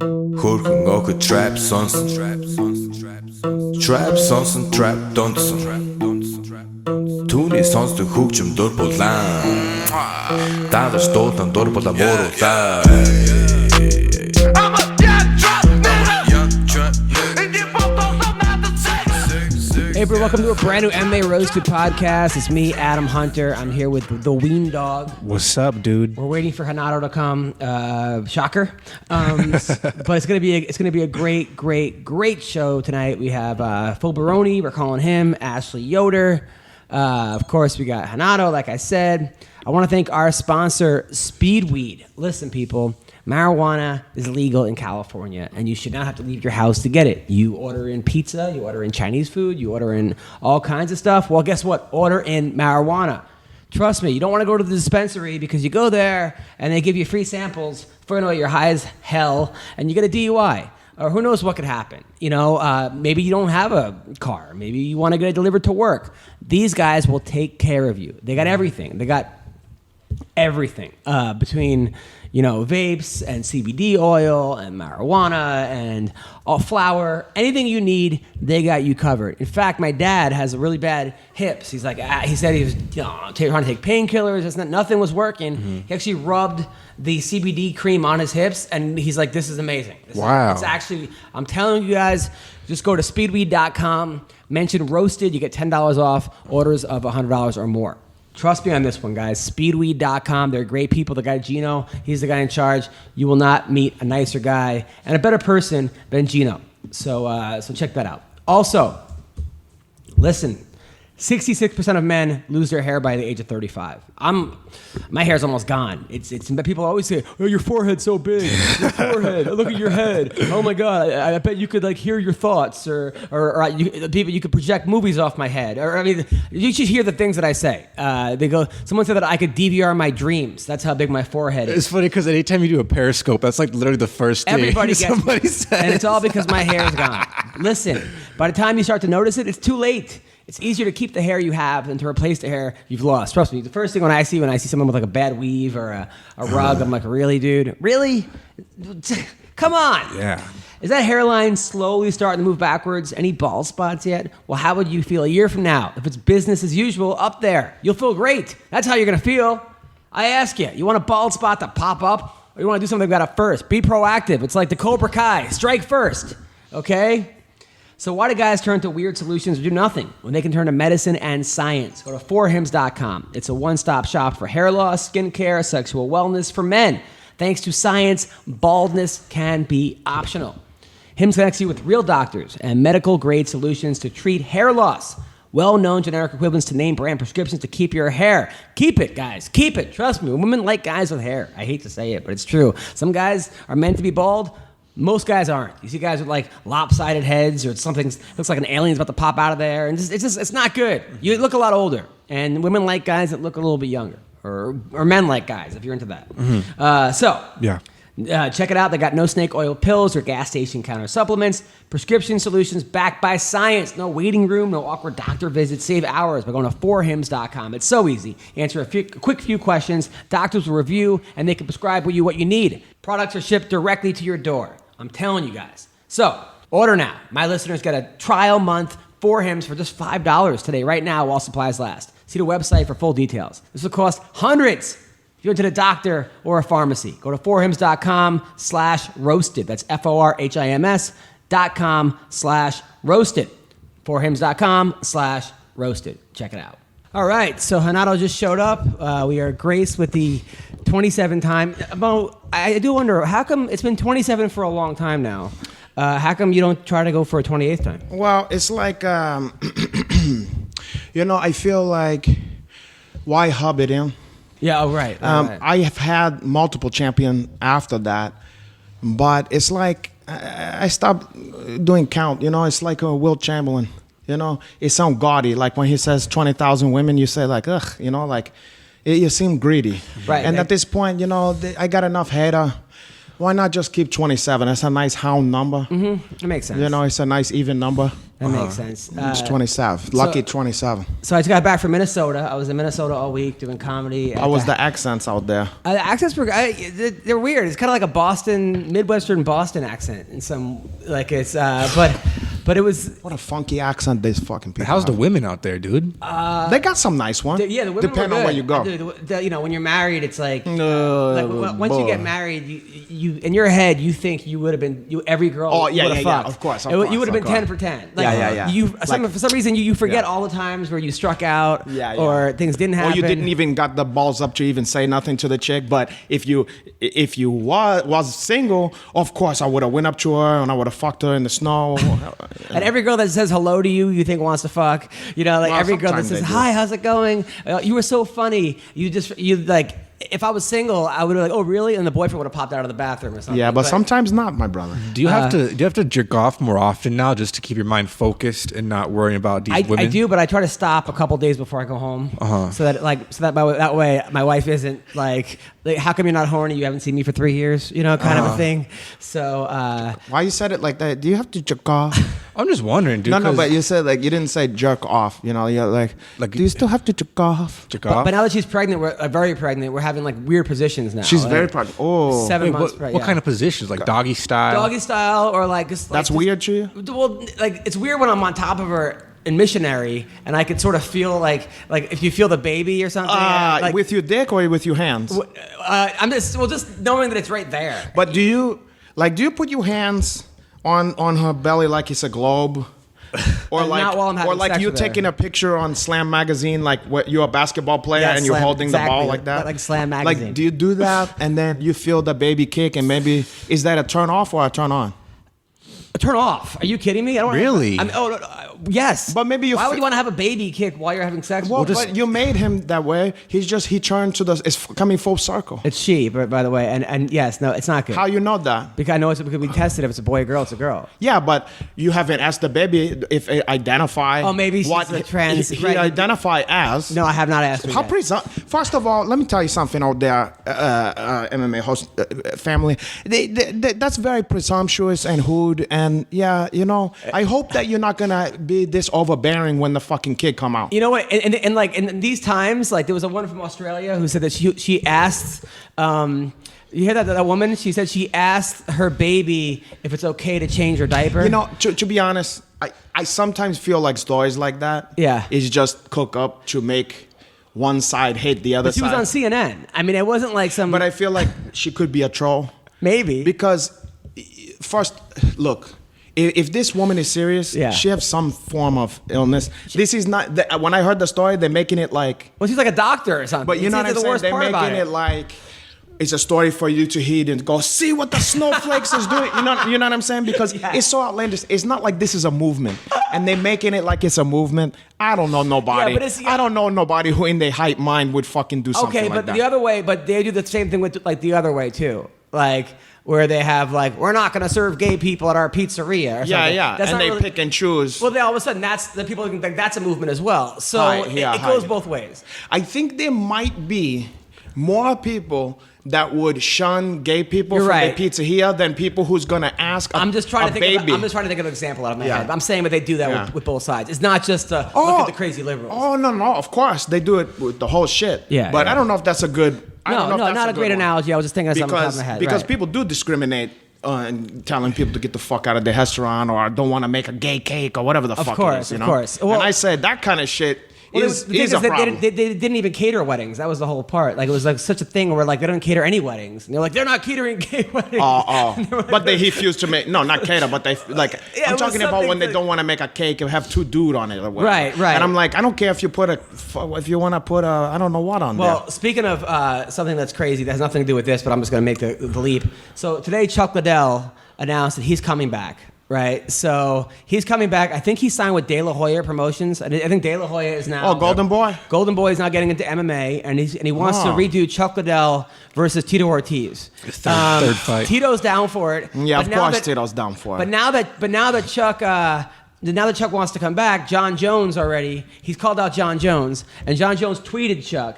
Хөрхөн охид trap сонсон. Trap сонсон, trap донсон. Түүний сонсдог хөгжим дур булаан. Дагаж дуулан дур булаа мууруулаа. Hey, bro, welcome to a brand new MMA Roasted Podcast. It's me, Adam Hunter. I'm here with the Weendawg. What's up, dude? We're waiting for Renato to come. Shocker. But it's gonna be a great show tonight. We have full Baroni. We're calling him Ashley Yoder. Of course, we got Renato. Like I said, I want to thank our sponsor, Speedweed. Listen, people. Marijuana is legal in California, and you should not have to leave your house to get it. You order in pizza, you order in Chinese food, you order in all kinds of stuff. Well, guess what? Order in marijuana. Trust me, you don't want to go to the dispensary because you go there and they give you free samples. For you're high as hell, and you get a DUI. Or who knows what could happen. You know, maybe you don't have a car. Maybe you want to get it delivered to work. These guys will take care of you. They got everything. They got everything between... You know, vapes and CBD oil and marijuana and all flour, anything you need, they got you covered. In fact, my dad has really bad hips. He's like, he said he was trying to take painkillers. Nothing was working. Mm-hmm. He actually rubbed the CBD cream on his hips, and he's like, this is amazing. It's actually, I'm telling you guys, just go to speedweed.com, mention Roasted, you get $10 off orders of $100 or more. Trust me on this one, guys. Speedweed.com. They're great people. The guy, Gino, he's the guy in charge. You will not meet a nicer guy and a better person than Gino. So check that out. Also, listen, 66% of men lose their hair by the age of 35. My hair's almost gone. It's people always say, "Oh, your forehead's so big. Your forehead. Look at your head. Oh my God. I bet you could like hear your thoughts, or you could project movies off my head. Or I mean, you should hear the things that I say. They go. Someone said that I could DVR my dreams. That's how big my forehead is. It's funny because anytime you do a Periscope, that's like literally the first thing everybody gets somebody says. And it's all because my hair's gone. Listen, by the time you start to notice it, it's too late. It's easier to keep the hair you have than to replace the hair you've lost. Trust me, the first thing when I see someone with like a bad weave or a rug, I'm like, really, dude? Really? Come on. Yeah. Is that hairline slowly starting to move backwards? Any bald spots yet? Well, how would you feel a year from now if it's business as usual up there? You'll feel great. That's how you're going to feel. I ask you, you want a bald spot to pop up? Or you want to do something about it first? Be proactive. It's like the Cobra Kai. Strike first. Okay? So why do guys turn to weird solutions or do nothing when they can turn to medicine and science? Go to 4hims.com. It's a one-stop shop for hair loss, skincare, sexual wellness for men. Thanks to science, baldness can be optional. Hims connects you with real doctors and medical-grade solutions to treat hair loss. Well-known generic equivalents to name brand prescriptions to keep your hair. Keep it, guys. Keep it. Trust me. Women like guys with hair. I hate to say it, but it's true. Some guys are meant to be bald. Most guys aren't. You see guys with like lopsided heads or something looks like an alien's about to pop out of there, and it's not good. You look a lot older, and women like guys that look a little bit younger, or men like guys if you're into that. Mm-hmm. Check it out. They got no snake oil pills or quick station counter supplements. Prescription solutions backed by science. No waiting room, no awkward doctor visits. Save hours by going to 4hims.com. It's so easy. Answer a quick few questions. Doctors will review, and they can prescribe what you need. Products are shipped directly to your door. I'm telling you guys. So, order now. My listeners get a trial month 4Hims for just $5 today, right now, while supplies last. See the website for full details. This will cost hundreds if you went to the doctor or a pharmacy. Go to 4hims.com/roasted. That's FORHIMS.com/roasted. 4hims.com/roasted. Check it out. All right, so Renato just showed up. We are graced with the 27 time. Mo, I do wonder, how come it's been 27 for a long time now? How come you don't try to go for a 28th time? Well, it's like, I feel like, why hub it in? Yeah, right. I have had multiple champions after that, but it's like, I stopped doing count. It's like a Will Chamberlain. It sounds gaudy. Like when he says 20,000 women, you say like, ugh, you seem greedy. Right. And at this point, I got enough hater why not just keep 27? That's a nice hound number. It makes sense. You know, it's a nice even number. That makes sense. It's 27. Lucky 27. So I just got back from Minnesota. I was in Minnesota all week doing comedy. How was the accents out there? The accents were they're weird. It's kind of like a Midwestern Boston accent in some like it's but it was What a funky accent these fucking people How's the have. women out there, dude? They got some nice ones. yeah, the women Depending were on good. where you go. You know, when you're married, it's like once boy. you get married, you in your head you think you would have been every girl. Oh, yeah, would have yeah, yeah. fucked. Of course, You would have been of course. 10 for 10. Like, Yeah. For some reason you forget Yeah. all the times where you struck out Yeah. or things didn't happen. Or you didn't even got the balls up to even say nothing to the chick. But if you was single, of course I would have went up to her and I would have fucked her in the snow. And every girl that says hello to you think wants to fuck. You know, like Well, every girl that sometimes says, they do. hi, how's it going? You were so funny. You like, if I was single, I would have like, oh, really? And the boyfriend would have popped out of the bathroom or something. Yeah, but sometimes not, my brother. Do you have to jerk off more often now just to keep your mind focused and not worrying about these women? I do, but I try to stop a couple days before I go home, so that way my wife isn't like, how come you're not horny? You haven't seen me for 3 years, you know, kind of a thing. So Why you said it like that? Do you have to jerk off? I'm just wondering, dude. No, 'cause- but you said like you didn't say jerk off. You know, you're like do you still have to jerk off? jerk off? but now that she's pregnant, we're very pregnant. We're having like weird positions now. She's like, very proud. Oh, 7 Wait, months what pregnant. kind of positions? Like doggy style? Doggy style or like just, that's weird to you. Well, like it's weird when I'm on top of her in missionary, and I could sort of feel like if you feel the baby or something. like, With your dick or with your hands? I'm just knowing that it's right there. But do you put your hands on her belly like it's a globe? Or Not while I'm having sex you with her. taking a picture on Slam magazine, like what you're a basketball player Yeah, and you're Slam, holding the ball exactly, like that, like Slam magazine. Like, do you do that and then you feel the baby kick and maybe is that a turn off or a turn on? Turn off. Are you kidding me? I don't Really? no, yes. But maybe you Why fe- would you want to have a baby kick while you're having sex? Well, but you made him that way. He turned to it's coming full circle. It's she, by the way, and yes, no, it's not good. How you know that? Because I know because we tested if it's a boy or girl, it's a girl. Yeah, but you haven't asked the baby if it identify. Oh, maybe she's what a trans- he identify as. No, I have not asked her How yet. First of all, let me tell you something out there, MMA host family. That's very presumptuous and hood, and yeah, you know. I hope that you're not gonna be this overbearing when the fucking kid come out. You know what? And like in these times, like there was a woman from Australia who said that she asked. You hear that woman? She said she asked her baby if it's okay to change her diaper. You know, to be honest, I sometimes feel like stories like that. Yeah. Is just cook up to make one side hate the other But she side. was on CNN. I mean, it wasn't like some. But I feel like she could be a troll. Maybe. Because first, look, if this woman is serious, Yeah. she has some form of illness. This is not. When I heard the story, they're making it like. Well, she's like a doctor or something. But you know what I'm the saying? worst They're part about making it like. It's a story for you to hear and go see what the snowflakes is doing. You know what I'm saying? Because Yeah. it's so outlandish. It's not like this is a movement, and they're making it like it's a movement. I don't know nobody. Yeah, but it's- I don't know nobody who in their hype mind would fucking do something Okay, like but that. the other way, but they do the same thing with like the other way too, like where they have like we're not going to serve gay people at our pizzeria. Or yeah, something. yeah, That's and not they really- pick and choose. Well, then all of a sudden that's the people can think that's a movement as well. So Right, yeah, it goes right. both ways. I think there might be more people that would shun gay people You're from right. the pizzeria than people who's gonna ask a, I'm just trying a to think. baby. I'm just trying to think of an example out of my Yeah. head. I'm saying, but they do that Yeah. with both sides. It's not just look at the crazy liberals. Oh no, of course they do it with the whole shit. Yeah, but yeah. I don't know if that's a good. I don't know if that's not a good great one. analogy. I was just thinking of something off the top of my head. Because Right. people do discriminate and telling people to get the fuck out of the restaurant or don't want to make a gay cake or whatever the fuck it course, is. You of know? course. Well- and I said that kind of shit Well, is the thing a they, problem. they didn't even cater weddings. That was the whole part. Like it was like such a thing where like they don't cater any weddings. And they're like they're not catering gay weddings. And they were But they like, refuse to make not cater, but they like. Yeah, it I'm was talking about something when they that- don't want to make a cake and have two dude on it or whatever. Right, right. And I'm like, I don't care if you put if you want to put I don't know what on Well, there. speaking of something that's crazy that has nothing to do with this, but I'm just going to make the leap. So today, Chuck Liddell announced that he's coming back. Right, so he's coming back. I think he signed with De La Hoya Promotions. I think De La Hoya is now. Oh, Golden Boy. Golden Boy is now getting into MMA, and he wants to Oh. redo Chuck Liddell versus Tito Ortiz. Third fight. Tito's down for it. Yeah, but of now course, that- Tito's down for it. But now that Chuck now that Chuck wants to come back, John Jones already, he's called out John Jones, and John Jones tweeted Chuck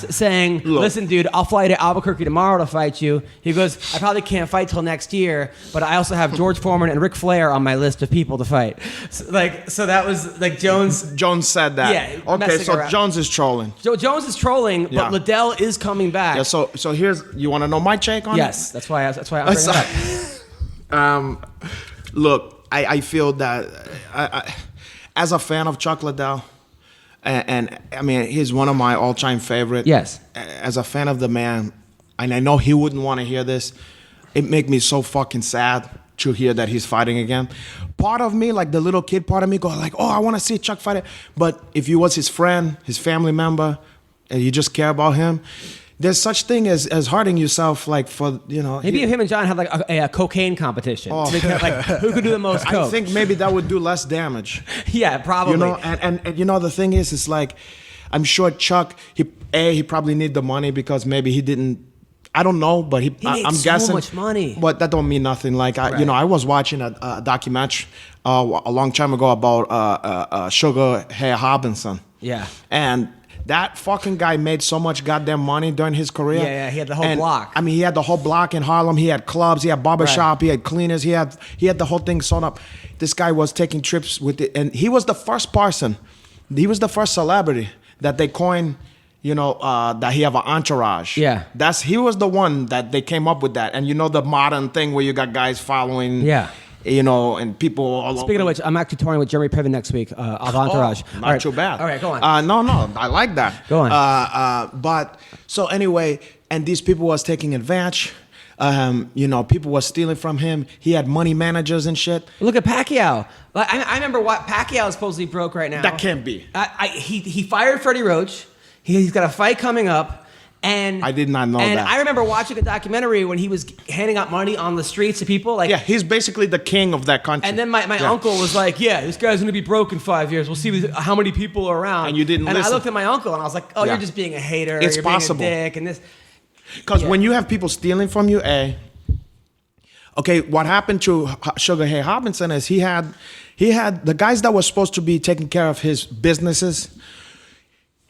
saying, listen, dude, I'll fly to Albuquerque tomorrow to fight you. He goes, I probably can't fight till next year, but I also have George Foreman and Ric Flair on my list of people to fight. So that was like Jones. Jones said that. Yeah. Okay, so around. Jones is trolling. Jones is trolling, but Liddell is coming back. Yeah, so here's, you want to know my take on it? Yes, that's why I'm bringing it up. Look, I feel that as a fan of Chuck Liddell, and I mean, he's one of my all-time favorite. Yes. As a fan of the man, and I know he wouldn't want to hear this, it make me so fucking sad to hear that he's fighting again. Part of me, like the little kid part of me, go like, oh, I want to see Chuck fight it. But if you was his friend, his family member, and you just care about him, there's such thing as hurting yourself, like for, you know. Maybe if him and John had like a cocaine competition. Oh. Like, who could do the most coke? I think maybe that would do less damage. Yeah, probably. You know, and you know, the thing is, it's like, I'm sure Chuck, he probably need the money because maybe he didn't, I don't know, but I'm guessing. So much money. But that don't mean nothing. Like, you know, I was watching a documentary a long time ago about Sugar Ray Robinson. Yeah. And that fucking guy made so much goddamn money during his career. Yeah, he had the whole block. I mean, he had the whole block in Harlem. He had clubs. He had barbershop. He had cleaners. He had the whole thing sewn up. This guy was taking trips with it, and he was the first person. He was the first celebrity that they coined. You know, that he have an entourage. Yeah. He was the one that they came up with that. And you know the modern thing where you got guys following. Yeah. You know, and people all over. Speaking of which, I'm actually touring with Jeremy Piven next week of Entourage. Not too bad. All right, go on. No, I like that. Go on. But so anyway, and these people was taking advantage. You know, people were stealing from him. He had money managers and shit. Look at Pacquiao. I remember what Pacquiao is supposedly broke right now. That can't be. He fired Freddie Roach. He's got a fight coming up. And I did not know that. And I remember watching a documentary when he was handing out money on the streets to people. Like, yeah, he's basically the king of that country. And then my uncle was like, yeah, this guy's going to be broke in 5 years. We'll see how many people are around. And you didn't listen. I looked at my uncle and I was like, oh, you're just being a hater. It's you're possible. Being a dick and this. Because when you have people stealing from you, okay, what happened to Sugar Ray Robinson is he had the guys that were supposed to be taking care of his businesses.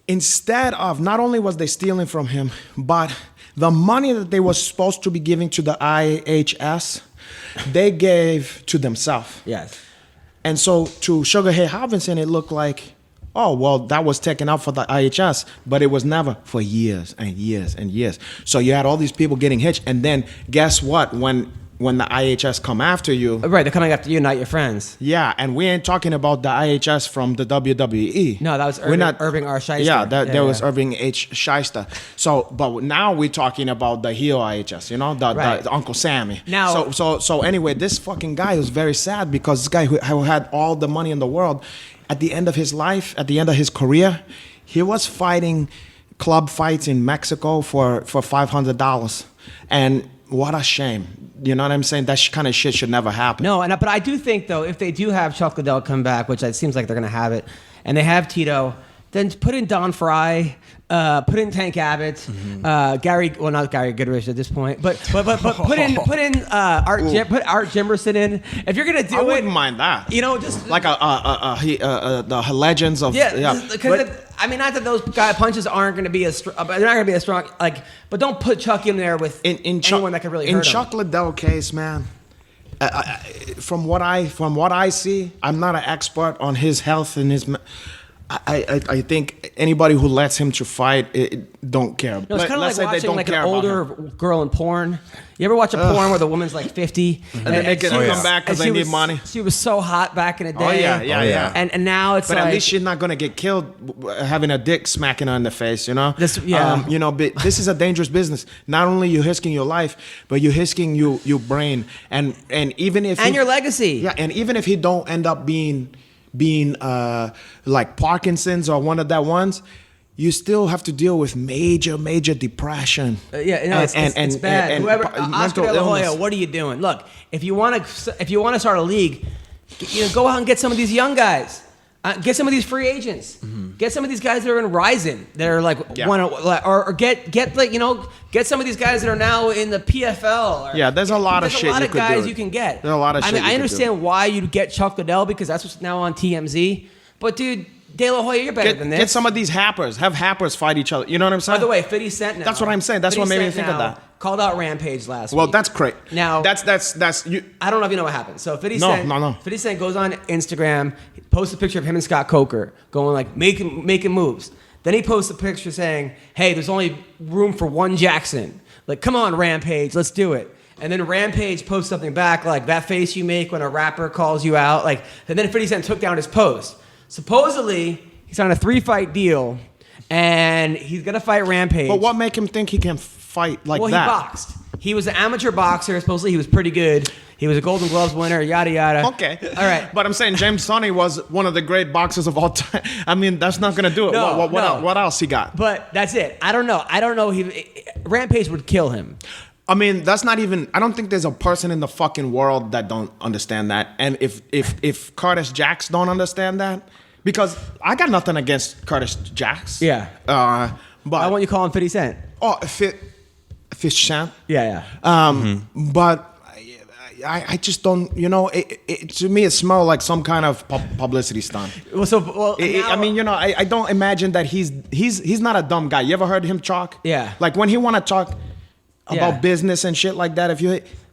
Instead of, not only was they stealing from him, but the money that they were supposed to be giving to the IHS, they gave to themselves. Yes. And so to Sugar Ray Robinson, it looked like, oh, well, that was taken out for the IHS, but it was never for years and years and years. So you had all these people getting hitched, and then guess what? When the IHS come after you. Right, they're coming after you, not your friends. Yeah, and we ain't talking about the IHS from the WWE. No, that was Irving R. Shyster. Yeah, that was Irving H. Shyster. So, but now we're talking about the heel IHS, you know, the Uncle Sammy. Now, so anyway, this fucking guy was very sad because this guy who had all the money in the world, at the end of his life, at the end of his career, he was fighting club fights in Mexico for $500. And what a shame. You know what I'm saying? That kind of shit should never happen. No, but I do think, though, if they do have Chuck Liddell come back, which it seems like they're going to have it, and they have Tito, then put in Don Fry, put in Tank Abbott, not Gary Goodrich at this point, but put in Art Jimmerson in. If you're gonna do I wouldn't mind that. You know, just like the legends of not that those guy punches aren't going to be as strong, they're not going to be as strong. Like, but don't put Chuck in there with anyone that could really hurt him. In Chuck Liddell case, man. From what I see, I'm not an expert on his health and his. I think anybody who lets him to fight don't care. No, it's kind of like watching like an older girl in porn. You ever watch a porn where the woman's like 50 and they can come back because they need money? She was so hot back in the day. Oh yeah. And now it's but at least she's not gonna get killed having a dick smacking her in the face. You know. But this is a dangerous business. Not only you risking your life, but you're risking your brain and even if your legacy. Yeah, and even if he don't end up being like Parkinson's or one of that ones, you still have to deal with major depression. It's bad. Whoever Oscar De La Hoya, what are you doing? Look, if you want to start a league, go out and get some of these young guys. Get some of these free agents. Get some of these guys that are in Ryzen that are like or get like get some of these guys that are now in the PFL. There's a lot of shit. There's a lot you of could guys do. You can get. There's a lot of shit. I understand why you'd get Chuck Liddell because that's what's now on TMZ. But dude, De La Hoya, you're better than this. Get some of these happers. Have happers fight each other. You know what I'm saying? By the way, 50 Cent now. That's what I'm saying. That's what made me think of that. Called out Rampage last week. Well, that's great. Now that's you. I don't know if you know what happened. So 50 No, Cent, no. 50 Cent goes on Instagram, posts a picture of him and Scott Coker going like making moves. Then he posts a picture saying, "Hey, there's only room for one Jackson. Like, come on, Rampage, let's do it." And then Rampage posts something back like that face you make when a rapper calls you out. Like, and then 50 Cent took down his post. Supposedly, he's on a 3-fight deal, and he's gonna fight Rampage. But what make him think he can fight like that? Well, he boxed. He was an amateur boxer. Supposedly, he was pretty good. He was a Golden Gloves winner. Yada yada. Okay. All right. But I'm saying James Toney was one of the great boxers of all time. I mean, that's not gonna do it. No, What else he got? But that's it. I don't know. Rampage would kill him. I mean, that's not even. I don't think there's a person in the fucking world that don't understand that. And if Curtis Jacks don't understand that, because I got nothing against Curtis Jacks. Yeah. But I want you to call him 50 Cent. Fish Cent. Yeah. But I just don't. To me, it smells like some kind of publicity stunt. I mean, I don't imagine that he's not a dumb guy. You ever heard him talk? Yeah. Like when he want to talk about business and shit like that.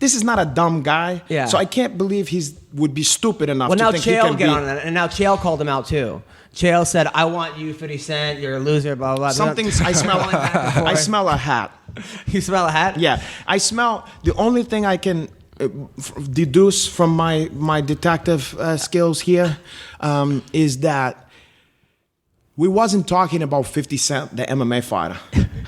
This is not a dumb guy. Yeah. So I can't believe would be stupid enough to now think he can Chael get on it, and now Chael called him out too. Chael said, "I want you, 50 Cent. You're a loser." Blah blah. Something. I smell. I smell a hat. You smell a hat? Yeah. I smell. The only thing I can deduce from my detective skills here is that we wasn't talking about 50 Cent, the MMA fighter,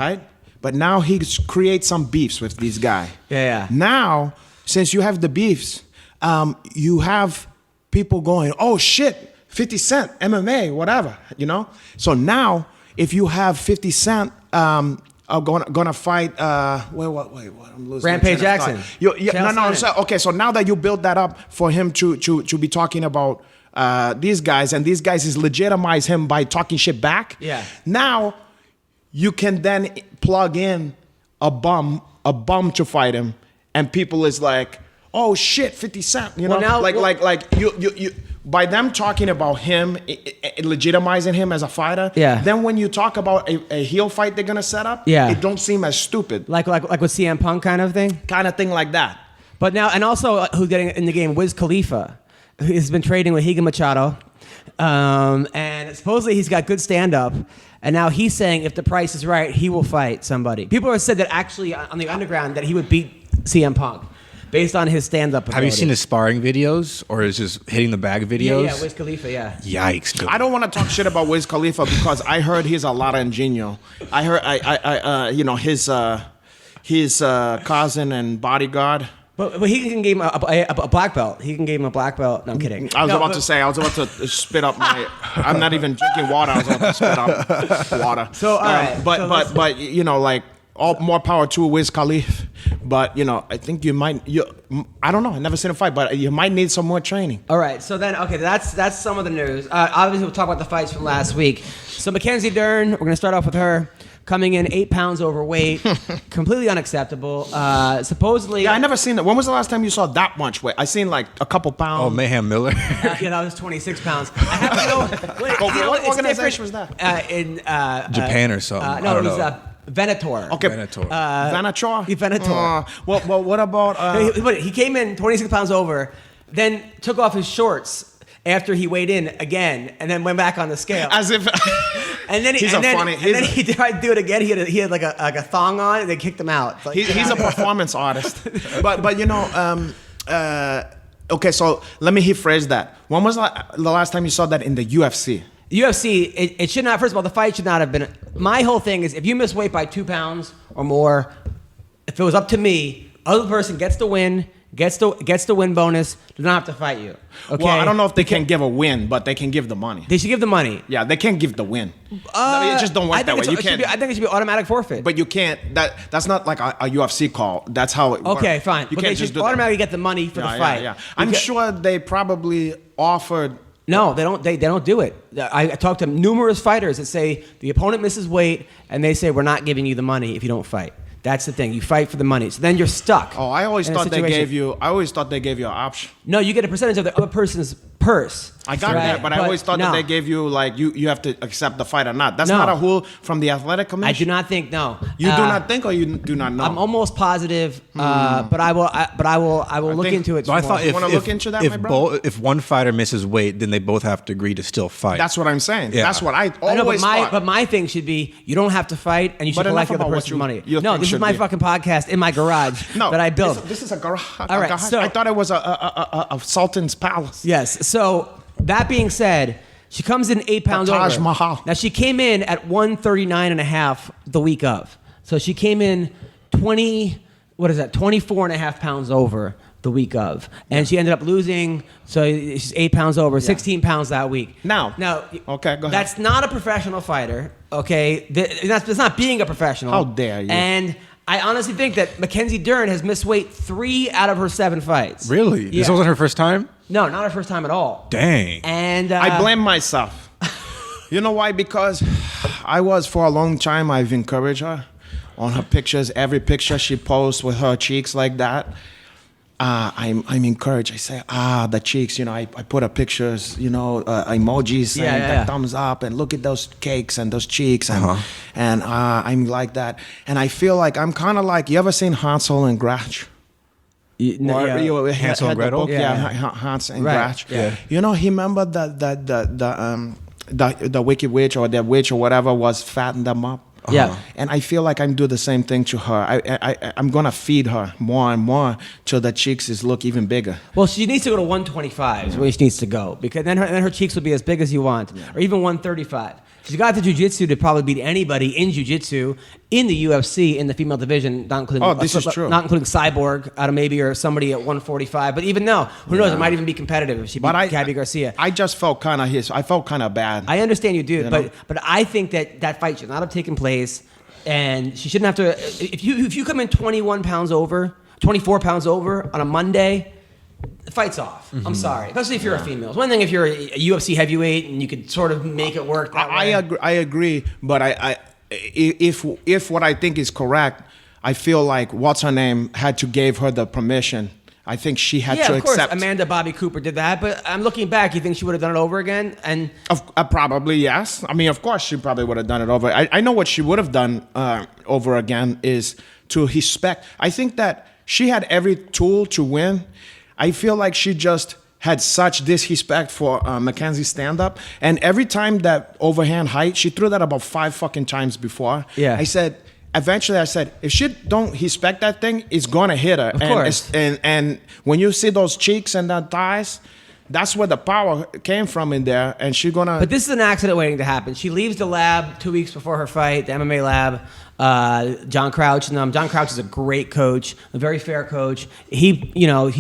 right? But now he creates some beefs with this guy. Yeah. Now, since you have the beefs, you have people going, "Oh shit, 50 Cent, MMA, whatever," So now, if you have 50 Cent gonna fight, wait, I'm losing Rampage Jackson. So now that you build that up for him to be talking about these guys, and these guys is legitimize him by talking shit back. Yeah. Now you can then plug in a bum to fight him, and people is like, "Oh shit, 50 Cent," you by them talking about him, legitimizing him as a fighter. Yeah. Then when you talk about a heel fight they're gonna set up, it don't seem as stupid. Like with CM Punk kind of thing. Kind of thing like that. But now, and also who's getting in the game? Wiz Khalifa, who's been trading with Higa Machado, and supposedly he's got good stand up. And now he's saying if the price is right, he will fight somebody. People have said that actually on the underground that he would beat CM Punk based on his stand-up ability. Have you seen his sparring videos or his just hitting the bag videos? Yeah, Wiz Khalifa, yeah. Yikes. Dude. I don't want to talk shit about Wiz Khalifa because I heard he's a lot of ingenio. I heard, his cousin and bodyguard. But he can give him a black belt. He can give him a black belt. No, I'm kidding. I was about to spit up my. I'm not even drinking water. I was about to spit up water. So all right. But all more power to Wiz Khalifa. But I think I don't know. I never seen him fight, but you might need some more training. All right. So then, okay, that's some of the news. Obviously, we'll talk about the fights from last week. So Mackenzie Dern, we're gonna start off with her. Coming in 8 pounds overweight, completely unacceptable. Supposedly, yeah, I never seen that. When was the last time you saw that much weight? I seen like a couple pounds. Oh, Mayhem Miller. Yeah, that was 26 pounds. I have to know. What organization was that? In Japan or something. No, it was Venator. Okay, Venator. Venator. Venator. Well, what about? He came in 26 pounds over, then took off his shorts after he weighed in again, and then went back on the scale. As if. And then he tried to do it again. He had like a thong on, and they kicked him out. Like, he's a performance artist. But okay, so let me rephrase that. When was the last time you saw that in the UFC? UFC, it should not. First of all, the fight should not have been. My whole thing is, if you miss weight by 2 pounds or more, if it was up to me, other person gets the win. Gets the win bonus. Does not have to fight you. Okay? Well, I don't know if they can give a win, but they can give the money. They should give the money. Yeah, they can't give the win. It just don't work that way. You can't. I think it should be automatic forfeit. But you can't. That's not like a UFC call. That's how it works. Okay, fine. You but can't they just should do automatically get the money for the fight. Yeah. I'm sure they probably offered No, they don't. They don't do it. I talked to numerous fighters that say the opponent misses weight, and they say we're not giving you the money if you don't fight. That's the thing. You fight for the money, so then you're stuck. Oh, I always thought they gave you. I always thought they gave you an option. No, you get a percentage of the other person's purse. I got that, but I always thought that they gave you like you have to accept the fight or not. That's not a rule from the athletic commission. I do not think no. You do not think, or you do not know. I'm almost positive, but I will look into it. So I thought you want to look into that, my bro? If one fighter misses weight, then they both have to agree to still fight. That's what I'm saying. Yeah. That's what I always thought. But my thing should be you don't have to fight, and you should collect the other person's money. No, this is my fucking podcast in my garage that I built. This is a garage. All right, so I thought it was a sultan's palace. Yes. So that being said, she comes in 8 pounds over. Taj Mahal. Now she came in at 139.5 the week of. So she came in 24.5 pounds over the week of, and she ended up losing. So she's 8 pounds over, 16 pounds that week. Now, okay, go ahead. That's not a professional fighter. Okay, that's not being a professional. How dare you? And I honestly think that Mackenzie Dern has missed weight 3 out of her 7 fights. Really? Yeah. This wasn't her first time? No, not her first time at all. Dang. And I blame myself. You know why? Because I was, for a long time, I've encouraged her on her pictures. Every picture she posts with her cheeks like that, I'm encouraged. I say, the cheeks. You know, I put her pictures. You know, emojis saying that thumbs up, and look at those cakes and those cheeks, and I'm like that. And I feel like I'm kind of like, you ever seen Hansel and Gretel? Hansel and Gretel? Hans and Gretel. Yeah. You know, he remember the wicked witch or the witch or whatever was fattening them up. Yeah. And I feel like I'm doing the same thing to her. I'm going to feed her more and more till the cheeks look even bigger. Well, she needs to go to 125 is where she needs to go, because then her cheeks will be as big as you want, or even 135. She's got the jiu-jitsu to probably beat anybody in jiu-jitsu in the UFC in the female division, not including this is true. Not including Cyborg out of maybe, or somebody at 145. But even though, who knows, it might even be competitive if she beat Gabby Garcia. I just felt kind of I felt kind of bad. I understand you do, but I think that fight should not have taken place, and she shouldn't have to. If you come in 24 pounds over on a Monday, the fight's off. I'm sorry, especially if you're a female. It's one thing if you're a UFC heavyweight and you could sort of make it work that way. I agree, but if what I think is correct, I feel like what's her name had to give her the permission. I think she had to accept. Yeah, of course, Amanda Bobby Cooper did that, but I'm looking back. You think she would have done it over again? And probably yes. I mean, of course, she probably would have done it over. I know what she would have done over again is to respect. I think that she had every tool to win. I feel like she just had such disrespect for Mackenzie's stand-up. And every time that overhand height, she threw that about 5 fucking times before. Yeah. Eventually I said, if she don't respect that thing, it's going to hit her. Of course. And when you see those cheeks and that thighs, that's where the power came from in there. And she's going to... But this is an accident waiting to happen. She leaves the lab 2 weeks before her fight, the MMA lab. John Crouch, and John Crouch is a great coach, a very fair coach. He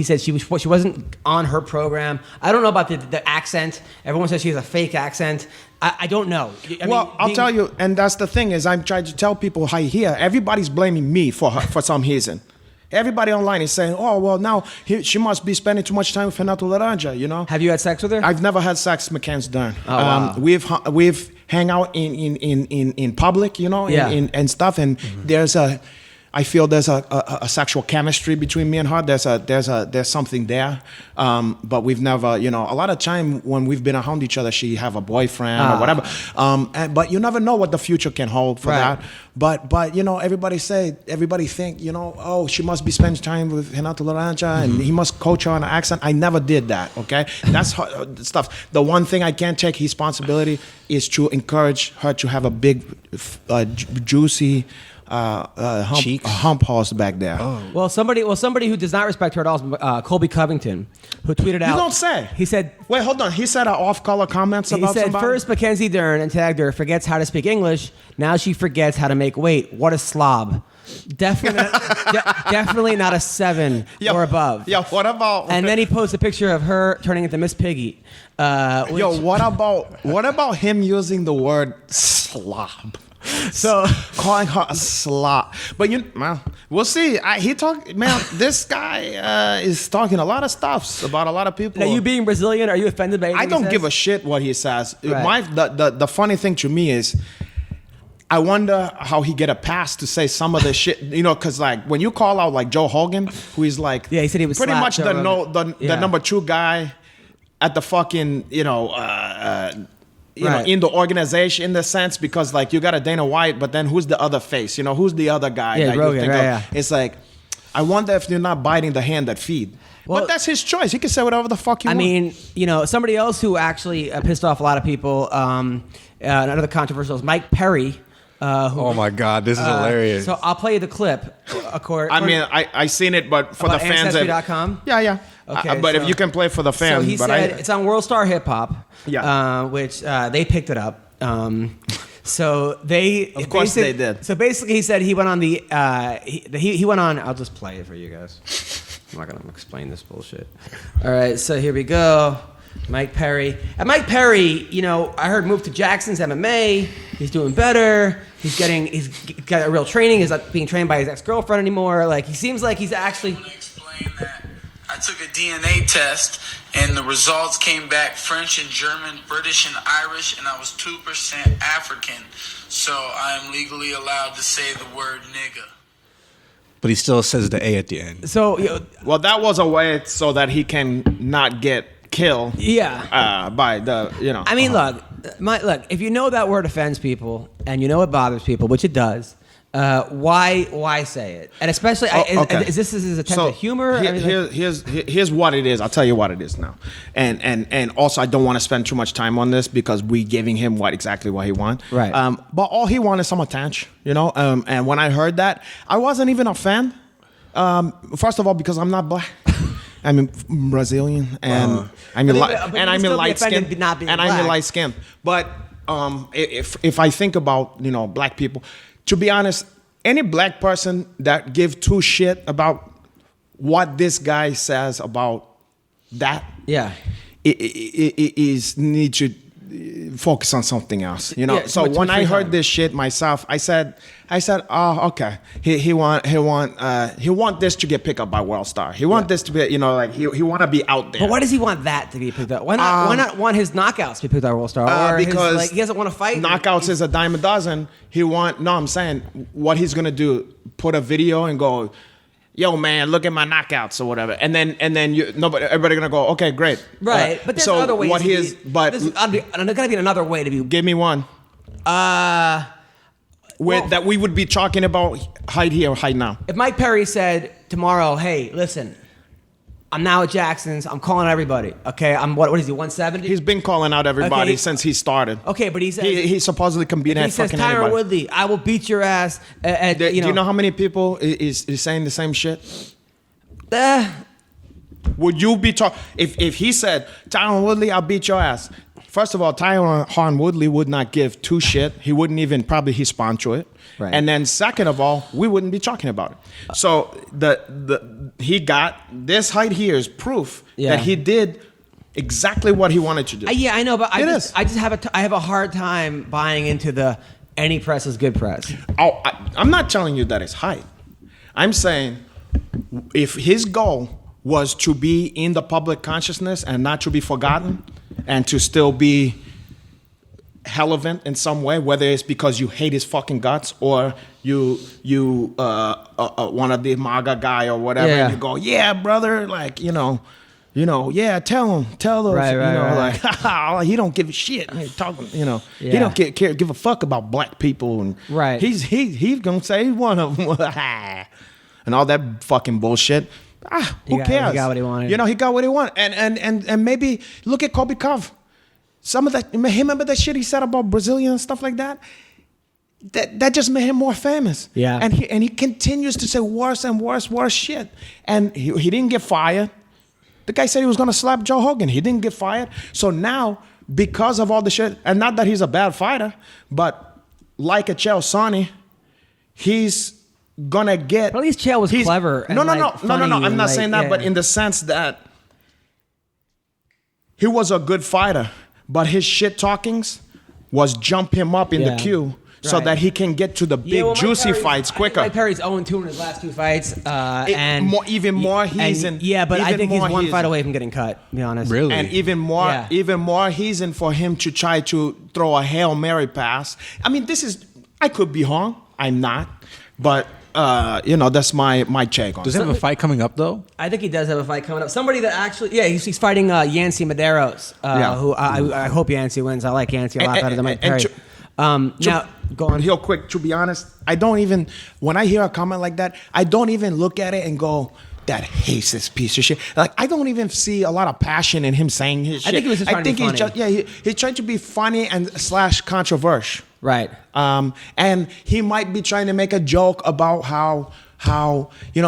said she wasn't on her program. I don't know about the accent. Everyone says she has a fake accent. I don't know. I'll tell you, and that's the thing is I'm trying to tell people how here. Everybody's blaming me for her for some reason. Everybody online is saying, "Oh, well, now she must be spending too much time with Renato Laranja." You know? Have you had sex with her? I've never had sex with Mackenzie Dern. Oh, wow. We've hang out in public, you know, and stuff. And I feel there's a sexual chemistry between me and her. There's something there. But we've never, you know, a lot of time when we've been around each other, she have a boyfriend or whatever. But you never know what the future can hold for that. But you know, everybody think, you know, oh, she must be spending time with Renato Laranja and he must coach her on an accent. I never did that. Okay, that's stuff. The one thing I can't take responsibility is to encourage her to have a big, juicy. Hump horse back there. Oh. Well, somebody who does not respect her at all is Colby Covington, who tweeted out. You don't say. He said. Wait, hold on. He said off-color comments about somebody? He said, first Mackenzie Dern and tagged her, forgets how to speak English. Now she forgets how to make weight. What a slob. Definitely not a 7 or above. Yeah, what about... And then he posts a picture of her turning into Miss Piggy. What about him using the word slob? So calling her a slut. But man, we'll see. This guy is talking a lot of stuff about a lot of people. now, you being Brazilian, are you offended by anything I don't he give a says? shit what he says. Right. The funny thing to me is, I wonder how he get a pass to say some of the shit, because like when you call out like Joe Hogan, who is like, Yeah, he said he was pretty slapped much Joe Rogan. the number 2 guy at the fucking Right. in the organization in the sense, because like you got a Dana White, but then who's the other face? Who's the other guy? Yeah, that Rogan, you think right, of? yeah. It's like, I wonder if you're not biting the hand that feed. Well, but that's his choice. He can say whatever the fuck he I wants. mean, somebody else who actually pissed off a lot of people, another controversial is Mike Perry. Oh my God, this is hilarious. So I'll play you the clip. I seen it, but for the About fans, Ancestry.com? yeah. Okay, but so- if you can play for the So fans, he but said it's on World Star Hip Hop, which they picked it up. So they, Of course they did. So basically, he said he went on the he went on. I'll just play it for you guys. I'm not gonna explain this bullshit. All right, so here we go. Mike Perry. And Mike Perry, I heard moved to Jackson's MMA. He's doing better. He's got a real training. He's not being trained by his ex-girlfriend anymore. Like, he seems like he's actually. I want to explain that I took a DNA test and the results came back French and German, British and Irish, and I was 2% African. So I am legally allowed to say the word nigga. But he still says the A at the end. So, well, that was a way so that he can not get killed. yeah. By the I mean, look, if you know that word offends people and you know it bothers people, which it does, why say it? And especially, is this his attempt at humor? Here's what it is. I'll tell you what it is now. And also, I don't want to spend too much time on this because we giving him exactly what he wants. Right. But all he wants is some attention, and when I heard that, I wasn't even a fan. First of all, because I'm not black. I'm Brazilian, and I'm light skinned, and I'm light skinned. But if I think about black people, to be honest, any black person that give two shit about what this guy says about that, is need to focus on something else, Yeah, so when I heard this shit myself, I said, oh, okay. He want this to get picked up by World Star. He want this to be, he want to be out there. But why does he want that to be picked up? Why not want his knockouts to be picked up by World Star? Or because he doesn't want to fight. Knockouts is a dime a dozen. I'm saying what he's gonna do: put a video and go, yo man, look at my knockouts or whatever, and then everybody gonna go, okay, great, right? But there's other ways. There's gotta be another way to be. Give me one. That we would be talking about hide here or hide now. If Mike Perry said tomorrow, hey, listen, I'm now at Jackson's. I'm calling everybody. Okay, I'm what is he? 170. He's been calling out everybody since he started. Okay, but he says he supposedly can beat that fucking Tyron anybody. Woodley, I will beat your ass. Do you know how many people is saying the same shit? Would you be if he said, Tyron Woodley, I'll beat your ass? First of all, Tyron Woodley would not give two shit. He wouldn't even probably sponsor it. Right. And then second of all, we wouldn't be talking about it. So he got this height here is proof that he did exactly what he wanted to do. Yeah, I know, but I just have a hard time buying into the any press is good press. Oh, I'm not telling you that it's height. I'm saying if his goal was to be in the public consciousness and not to be forgotten and to still be relevant in some way, whether it's because you hate his fucking guts or you want to be a MAGA guy or whatever, and you go, yeah, brother, like, yeah, tell those, like, he don't give a shit. He talking, he don't give a fuck about black people, and he's gonna say he's one of them, and all that fucking bullshit. Who cares? He got what he wanted. He got what he wanted, and maybe look at Kobe Cove. Some of that, remember that shit he said about Brazilian and stuff like that? That just made him more famous. Yeah. And he continues to say worse and worse shit. And he didn't get fired. The guy said he was gonna slap Joe Hogan. He didn't get fired. So now, because of all the shit, and not that he's a bad fighter, but like a Chael Sonnen, he's gonna get. But at least Chael was clever. No. I'm not saying that, but in the sense that he was a good fighter. But his shit talkings was jump him up in the queue so Right. that he can get to the big Mike juicy Perry's- fights I think quicker. Mike Perry's 0-2 in his last 2 fights, and Yeah, but I think he's one he's fight away from getting cut. To be honest, Really? And Yeah. even more heathen for him to try to throw a Hail Mary pass. I mean, I could be wrong. I'm not. But, that's my take on Does it. he have a fight coming up though? I think he does have a fight coming up. Somebody that actually, he's fighting Yancy Medeiros, who I hope Yancy wins. I like Yancy a lot better than Mike Perry. Now, go on. Real quick, to be honest, when I hear a comment like that, I don't even look at it and go, that hates this piece of shit. Like, I don't even see a lot of passion in him saying his shit. I think he was just trying to be he's funny. he's trying to be funny and / controversial. Right. And he might be trying to make a joke about how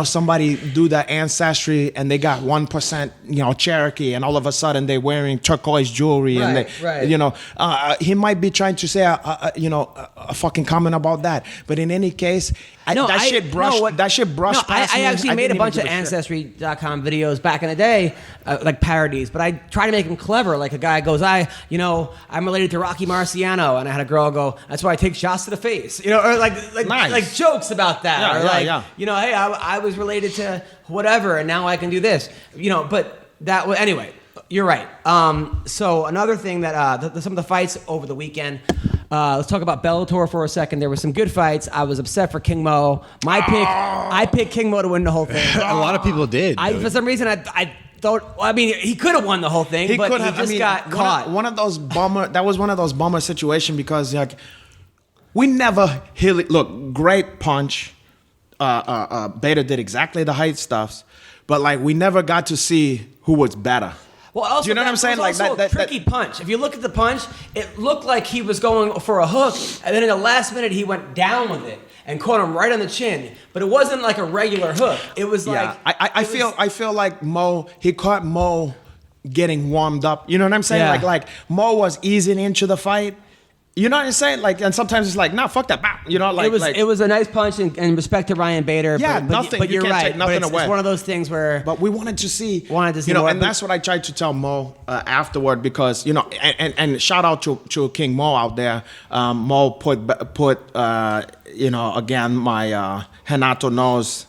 somebody do the ancestry and they got 1% Cherokee and all of a sudden they're wearing turquoise jewelry Right. he might be trying to say a fucking comment about that, but in any case that shit brushed past I me. actually made a didn't bunch even of give a shit. Ancestry.com videos back in the day, like parodies, but I try to make them clever. Like a guy goes, I'm related to Rocky Marciano, and I had a girl go, that's why I take shots to the face, or Nice. like jokes about that, Yeah, or yeah. hey, I was related to whatever, and now I can do this, but that was, anyway, you're right. So another thing that some of the fights over the weekend, let's talk about Bellator for a second. There were some good fights. I was upset for King Mo. I picked King Mo to win the whole thing. A lot of people did. For some reason, I thought, he could have won the whole thing, but he just got caught. One of those bummer situations because we never look, great punch. Beta did exactly the height stuffs, but we never got to see who was better. Well, also, do you know what I'm saying? Like that tricky punch. If you look at the punch, it looked like he was going for a hook, and then in the last minute he went down with it and caught him right on the chin. But it wasn't like a regular hook. It was I feel like he caught Mo getting warmed up. You know what I'm saying? Yeah. Like Mo was easing into the fight. You know what I'm saying? And sometimes it's like, nah, fuck that. It was a nice punch and respect to Ryan Bader. Yeah, but nothing. But You you're can't right. take nothing it's away. one of those things where. But we wanted to see. more. And that's what I tried to tell Mo afterward because and shout out to King Mo out there. Mo put again my Renato knows.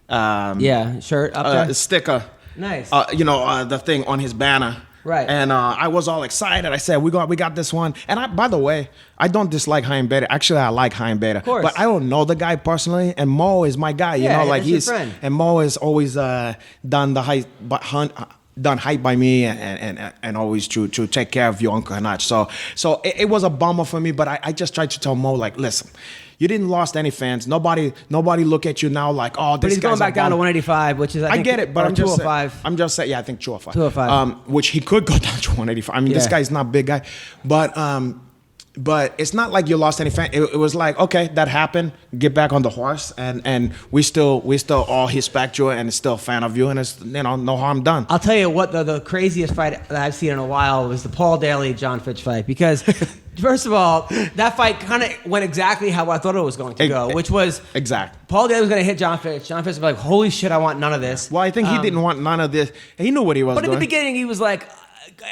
Shirt up there. Sticker. Nice. The thing on his banner. Right. And I was all excited. I said, we got this one. And by the way, I don't dislike Chaim Beta. Actually, I like Chaim Beta. Of course. But I don't know the guy personally. And Mo is my guy. That's your friend. And Mo has always done the height, done height by me and always to take care of your Uncle Hanach. So it was a bummer for me, but I just tried to tell Mo, listen, you didn't lost any fans. Nobody look at you now like, oh, this But he's guy's going back down to bum. 185, which is, I think, get it, but or I'm just 205. I'm just saying, I think 205. 205. Which he could go down to 185. I mean, this Yeah. guy's not a big guy, but it's not like you lost any fan. It was like, okay, that happened. Get back on the horse, and we still all respect you and still a fan of you, and it's no harm done. I'll tell you what, the craziest fight that I've seen in a while was the Paul Daly John Fitch fight, because first of all, that fight kind of went exactly how I thought it was going to go, which was exact. Paul Daly was going to hit John Fitch. John Fitch was like, holy shit, I want none of this. Well, I think he didn't want none of this. He knew what he was But doing. in the beginning, he was like,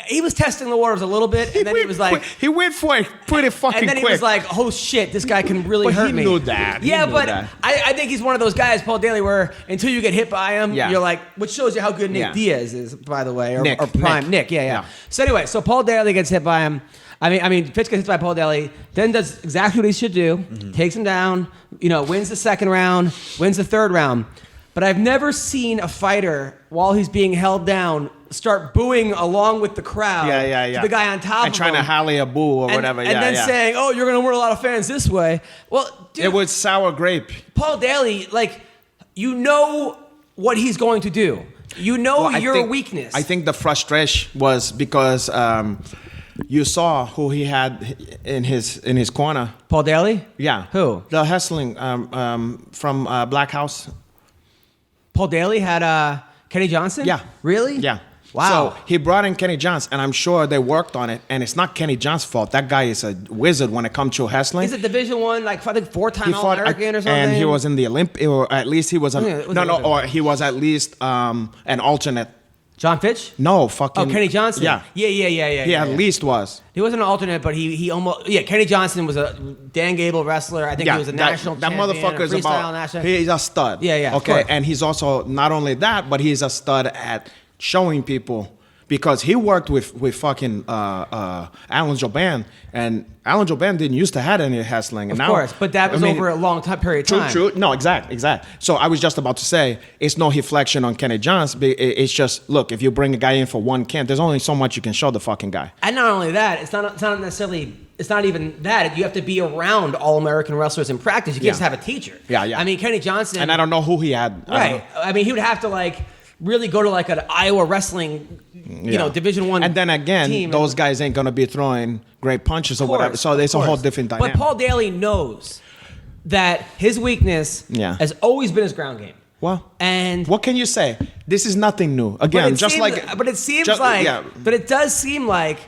he was testing the waters a little bit, and then he was like, he went for it pretty fucking and then quick. he was like, oh shit, this guy can really But hurt he me. knew that. He Yeah, knew but that. I think he's one of those guys, Paul Daly, where until you get hit by him, Yeah. you're like, which shows you how good Nick Yeah. Diaz is, by the way, or Nick. Prime Nick. Yeah. So anyway, so Paul Daly gets hit by him. I mean, Fitch gets hit by Paul Daly, then does exactly what he should do, takes him down, wins the second round, wins the third round. But I've never seen a fighter, while he's being held down, start booing along with the crowd to the guy on top and of trying him. to halle a boo or whatever. And then saying, oh, you're going to win a lot of fans this way. Well, dude, it was sour grape. Paul Daly, you know what he's going to do. You know your weakness. I think the frustration was because you saw who he had in his corner. Paul Daly? Yeah. Who? The hustling from Black House. Paul Daly had Kenny Johnson? Yeah. Really? Yeah. Wow. So he brought in Kenny Johnson, and I'm sure they worked on it. And it's not Kenny Johnson's fault. That guy is a wizard when it comes to wrestling. He's a Division I, I think 4-time He fought, All-American or something. and he was in the Olympic, or at least he was. Yeah, it was Olympic. Or he was at least an alternate John Fitch? No, fucking. Oh, Kenny Johnson. Yeah. Yeah. He at least was. He wasn't an alternate, but he almost. Yeah, Kenny Johnson was a Dan Gable wrestler. I think he was a national that champion. motherfucker is freestyle about. national. He's a stud. Yeah, of Okay, course. and he's also not only that, but he's a stud at showing people. Because he worked with fucking Alan Joban, and Alan Joban didn't used to have any hassling. Of course, but that was over a long period of time. True. No, exact. So I was just about to say, it's no reflection on Kenny Johnson. It's just, look, if you bring a guy in for one camp, there's only so much you can show the fucking guy. And not only that, it's not necessarily. It's not even that. You have to be around all-American wrestlers in practice. You can't just have a teacher. Yeah. I mean, Kenny Johnson. And I don't know who he had. Right. I mean, he would have to really go to an Iowa wrestling, Division I. And then again, team. those guys ain't gonna be throwing great punches or whatever. So it's a whole different dynamic. But Paul Daly knows that his weakness has always been his ground game. Well, and what can you say? This is nothing new. Again, but it does seem like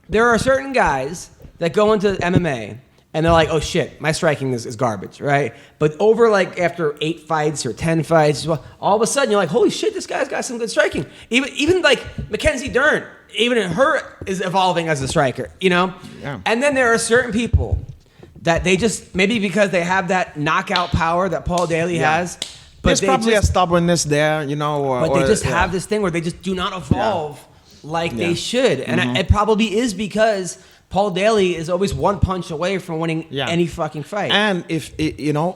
there are certain guys that go into MMA and they're like, oh shit, my striking is garbage, right? But over after 8 fights or 10 fights, all of a sudden you're like, holy shit, this guy's got some good striking. Even Mackenzie Dern, even her is evolving as a striker, Yeah. And then there are certain people that they just, maybe because they have that knockout power that Paul Daly has, but there's probably a stubbornness there, but they just have this thing where they just do not evolve they should. And it probably is because Paul Daly is always one punch away from winning any fucking fight. And if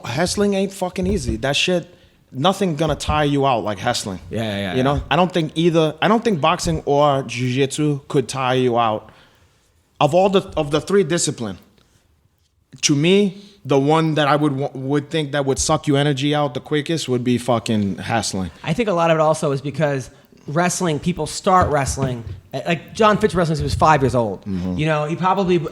hustling ain't fucking easy. That shit, nothing gonna tire you out like hustling. Yeah. I don't think boxing or jiu-jitsu could tire you out. Of all the three disciplines, to me, the one that I would think that would suck your energy out the quickest would be fucking hustling. I think a lot of it also is because wrestling, people start wrestling. Like John Fitch wrestling since he was 5 years old. Mm-hmm. He probably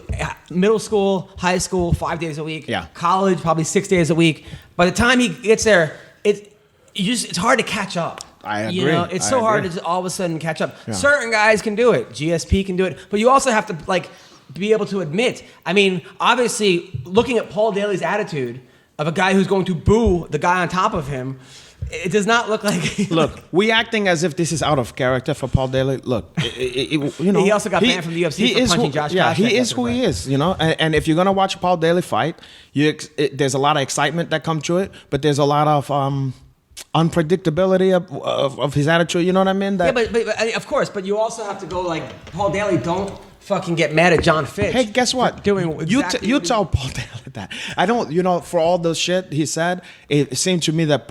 middle school, high school, 5 days a week. Yeah. College, probably 6 days a week. By the time he gets there, it's hard to catch up. I agree. It's so hard to just all of a sudden catch up. Yeah. Certain guys can do it. GSP can do it, but you also have to be able to admit. I mean, obviously, looking at Paul Daly's attitude of a guy who's going to boo the guy on top of him. It does not look like. Look, we acting as if this is out of character for Paul Daly. Look, he also got banned from the UFC for punching Josh. Yeah, he is who he is. And if you're gonna watch Paul Daly fight, there's a lot of excitement that comes to it, but there's a lot of unpredictability of his attitude. You know what I mean? But of course. But you also have to go Paul Daly. Don't fucking get mad at John Fitch. Hey, guess what? You tell Paul Daly that. I don't. For all the shit he said, it seemed to me that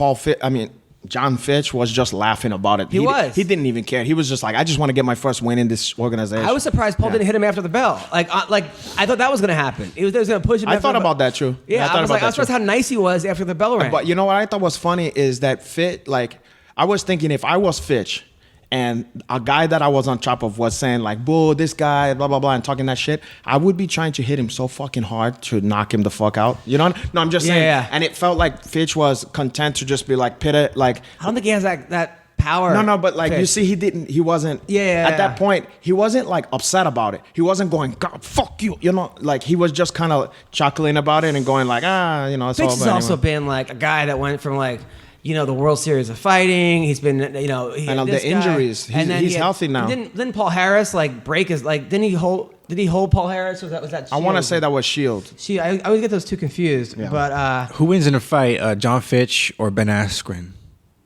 John Fitch was just laughing about it. He didn't even care. He was just like, I just want to get my first win in this organization. I was surprised Paul didn't hit him after the bell. I thought that was going to happen. He was going to push him. I thought about that too. Yeah, I was surprised how nice he was after the bell rang. But you know what I thought was funny is that Fitch. I was thinking if I was Fitch. And a guy that I was on top of was saying boo, this guy, blah, blah, blah, and talking that shit, I would be trying to hit him so fucking hard to knock him the fuck out. You know? No, I'm just saying. Yeah. And it felt like Fitch was content to just be pit it. I don't think he has that power. No, but Fitch. you see, he wasn't, at that point, he wasn't upset about it. He wasn't going, God, fuck you. He was just kind of chuckling about it and going it's Fitch all has also been a guy that went from the World Series of Fighting. He's been, and the injuries. He's healthy now. Didn't Paul Harris break his didn't he hold? Did he hold Paul Harris? Or was that? Shield? I want to say that was Shield. I always get those two confused. Yeah. But who wins in a fight, John Fitch or Ben Askren?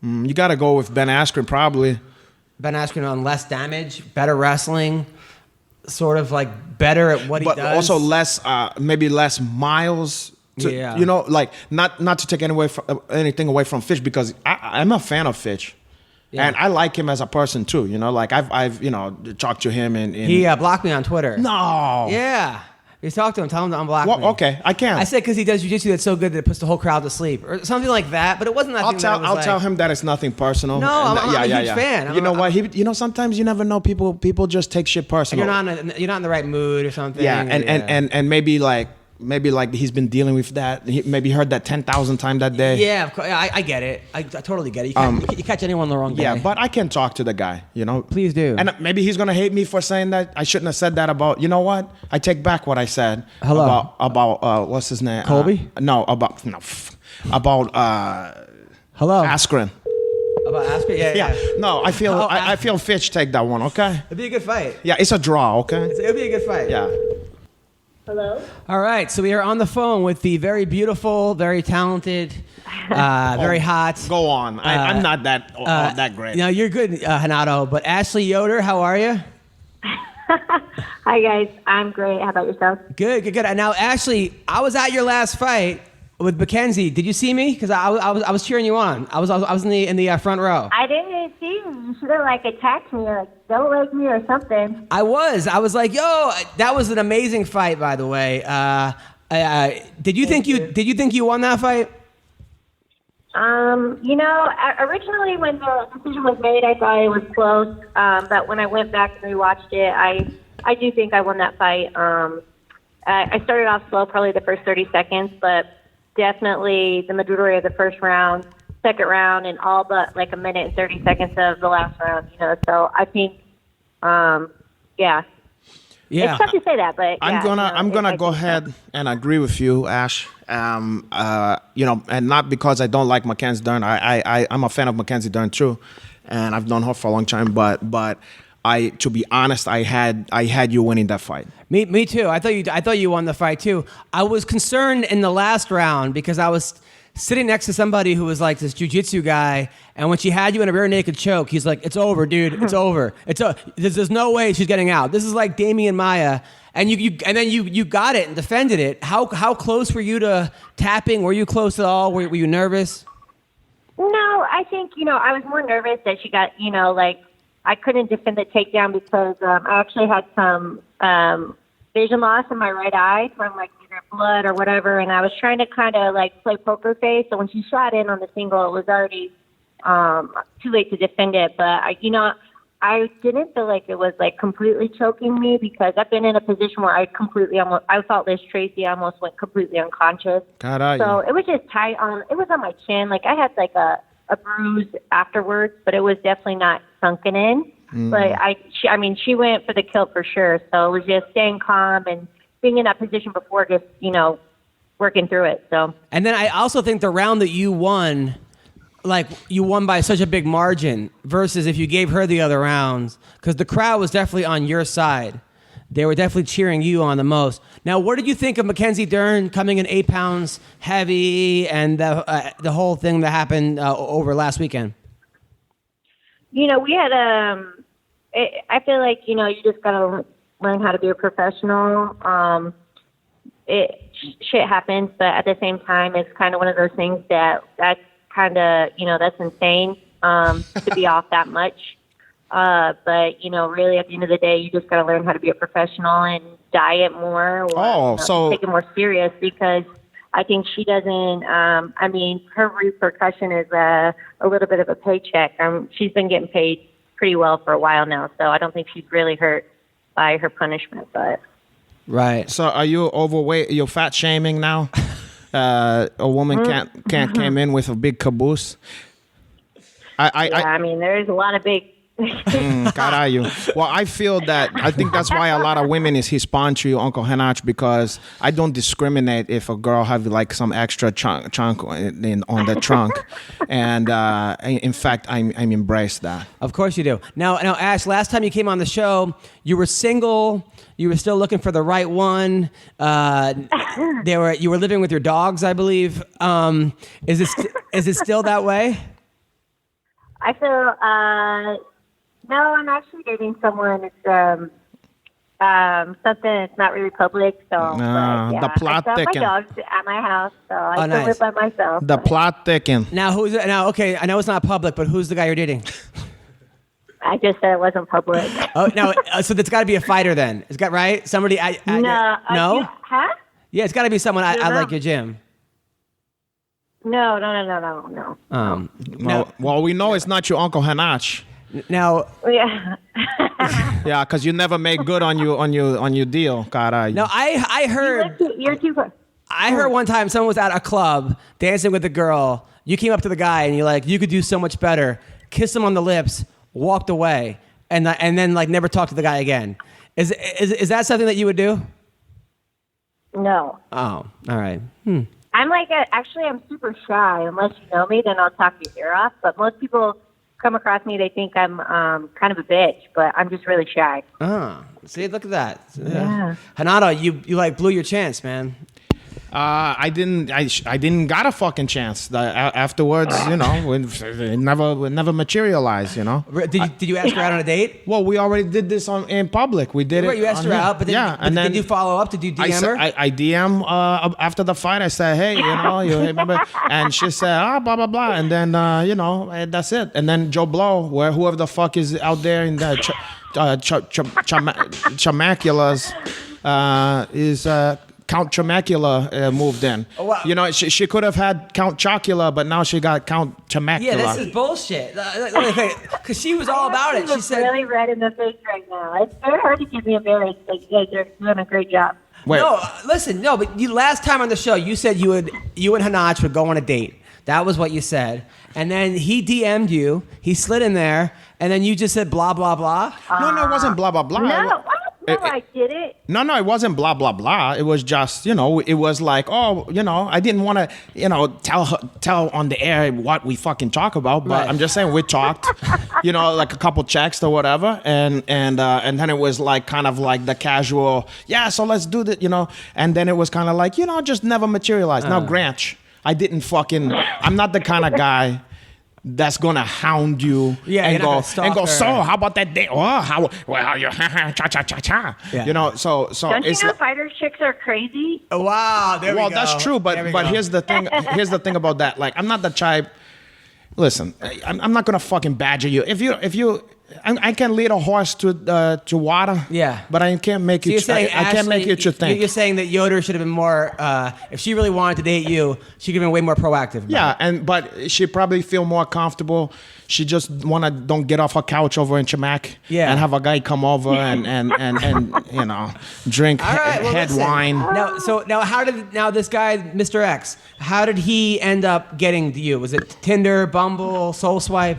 You got to go with Ben Askren probably. Ben Askren on less damage, better wrestling, sort of better at what he does. But also maybe less miles. Not to take anything away from Fitch because I'm a fan of Fitch, and I like him as a person too. I've talked to him and he blocked me on Twitter. No, yeah, you talked to him, tell him to unblock me. Okay, I can. I said because he does jiu-jitsu that's so good that it puts the whole crowd to sleep or something like that. But it wasn't that. I'll tell him that it's nothing personal. No, I'm a huge fan. You know what? Sometimes you never know. People just take shit personal. You're not in the right mood or something. Yeah, and maybe he's been dealing with that. He maybe heard that 10,000 times that day. Yeah, of course. I get it. I totally get it. You catch anyone the wrong day. Yeah, but I can talk to the guy, Please do. And maybe he's going to hate me for saying that. I shouldn't have said that about, you know what? I take back what I said. Hello. About what's his name? Colby? About Hello. Askren. About Oscar? Yeah. No, I feel Fitch take that one. Okay. It'd be a good fight. Yeah, it's a draw. Okay. It'd be a good fight. Yeah. Hello? All right, so we are on the phone with the very beautiful, very talented, very hot. Go on. I'm not that great. No, you're good, Renato. But Ashley Yoder, how are you? Hi, guys. I'm great. How about yourself? Good. And now, Ashley, I was at your last fight with Mackenzie. Did you see me? Because I was cheering you on. I was in the front row. I didn't see you. You should have attacked me or don't like me or something. I was like, yo, that was an amazing fight, by the way. Did you think you won that fight? Originally when the decision was made, I thought it was close. But when I went back and rewatched it, I do think I won that fight. I started off slow, probably the first 30 seconds, but definitely the majority of the first round, second round, and all but a minute and 30 seconds of the last round. So I think, yeah. It's tough to say that, but I'm gonna go ahead and agree with you, Ash. And not because I don't like Mackenzie Dern. I'm a fan of Mackenzie Dern too, and I've known her for a long time. But to be honest, I had you winning that fight. Me too. I thought you won the fight too. I was concerned in the last round because I was sitting next to somebody who was like this jiu-jitsu guy, and when she had you in a rear naked choke, he's like, "It's over, dude. It's over. There's no way she's getting out. This is like Damian Maia." And you got it and defended it. How close were you to tapping? Were you close at all? Were you nervous? No, I think I was more nervous that she got I couldn't defend the takedown because I actually had some vision loss in my right eye from either blood or whatever, and I was trying to kind of play poker face. So when she shot in on the single, it was already too late to defend it. But I didn't feel like it was completely choking me because I've been in a position where I felt Liz Tracy. I almost went completely unconscious. So it was just tight on. It was on my chin. I had a bruise afterwards, but it was definitely not sunken in. But she went for the kill for sure. So it was just staying calm and being in that position before, just working through it. So. And then I also think the round that you won, you won by such a big margin versus if you gave her the other rounds, because the crowd was definitely on your side. They were definitely cheering you on the most. Now, what did you think of Mackenzie Dern coming in 8 pounds heavy and the whole thing that happened over last weekend? We had I feel like you just gotta learn how to be a professional. Shit happens, but at the same time, it's kind of one of those things that's kind of that's insane to be off that much. But really at the end of the day, you just got to learn how to be a professional and diet more or take it more serious because I think she doesn't, her repercussion is a little bit of a paycheck. She's been getting paid pretty well for a while now, so I don't think she's really hurt by her punishment, but. Right. So are you overweight? You're fat shaming now? A woman can't came in with a big caboose. There's a lot of big. Caralho. Well, I think that's why a lot of women is Hispanchi, Uncle Henach, because I don't discriminate if a girl have some extra chunk on the trunk, and in fact, I'm embrace that. Of course you do. Now, Ash, last time you came on the show, you were single. You were still looking for the right one. You were living with your dogs, I believe. Is it still that way? I feel. No, I'm actually dating someone. It's something that's not really public. So the plot I still have thicken. my dogs at my house, so I still nice. live by myself. The plot thicken. Okay, I know it's not public, but who's the guy you're dating? I just said it wasn't public. Oh no, so that's got to be a fighter then. It's got right somebody. No. Huh? Yeah, it's got to be someone I like your gym. No. Well, we know it's not your Uncle Hanach. Now, yeah, yeah, because you never make good on your deal, cara. No, I heard. You're too far. I heard one time someone was at a club dancing with a girl. You came up to the guy and you're like, "You could do so much better." Kissed him on the lips, walked away, and then never talked to the guy again. Is that something that you would do? No. Oh, all right. I'm actually I'm super shy. Unless you know me, then I'll talk your ear off. But most people come across me, they think I'm kind of a bitch, but I'm just really shy. See, look at that. Yeah. Renato, you like blew your chance, man. I didn't got a fucking chance. Afterwards, you know, it never materialized. You know. Did you ask her out on a date? Well, we already did this in public. We did it. You asked her out, but then did you follow up? Did you DM her? I DM after the fight. I said, hey, you know, you remember? And she said, blah blah blah. And then you know, that's it. And then Joe Blow, whoever the fuck is out there in the Chamaculas, is. Count Chocula moved in. Oh, wow. You know, she could have had Count Chocula, but now she got Count Chocula. Yeah, this is bullshit. Because she was all about it. She said, really red in the face right now. It's very hard to keep me embarrassed. Like, you guys are doing a great job. Wait. No, listen, but you last time on the show, you said you and Hanach would go on a date. That was what you said. And then he DM'd you. He slid in there. And then you just said blah, blah, blah. No, it wasn't blah, blah, blah. No, I did it. No, it wasn't blah, blah, blah. It was just, you know, it was like, oh, you know, I didn't want to, you know, tell on the air what we fucking talk about. But Right. I'm just saying we talked, you know, like a couple checks or whatever. And then it was like kind of like the casual, yeah, so let's do that, you know. And then it was kind of like, you know, just never materialized. Now, Granch, I didn't fucking, I'm not the kind of guy that's gonna hound you and go, so how about that day? Oh, how well you cha. Yeah. You know, so Don't it's you know fighter chicks are crazy? Oh, wow, there we go. well, that's true, but here's the thing. Here's the thing about that. Like, I'm not the type. Listen, I'm not gonna fucking badger you. If you, I can lead a horse to water. Yeah. But I can't make you. So I can't make you think. You're saying that Yoder should have been more. If she really wanted to date you, she could have been way more proactive. Yeah, but she probably feel more comfortable. She just don't get off her couch over in Chamac. Yeah. And have a guy come over and you know, drink All right, well, head listen. wine. Now this guy, Mr. X, how did he end up getting to you? Was it Tinder, Bumble, Soul Swipe?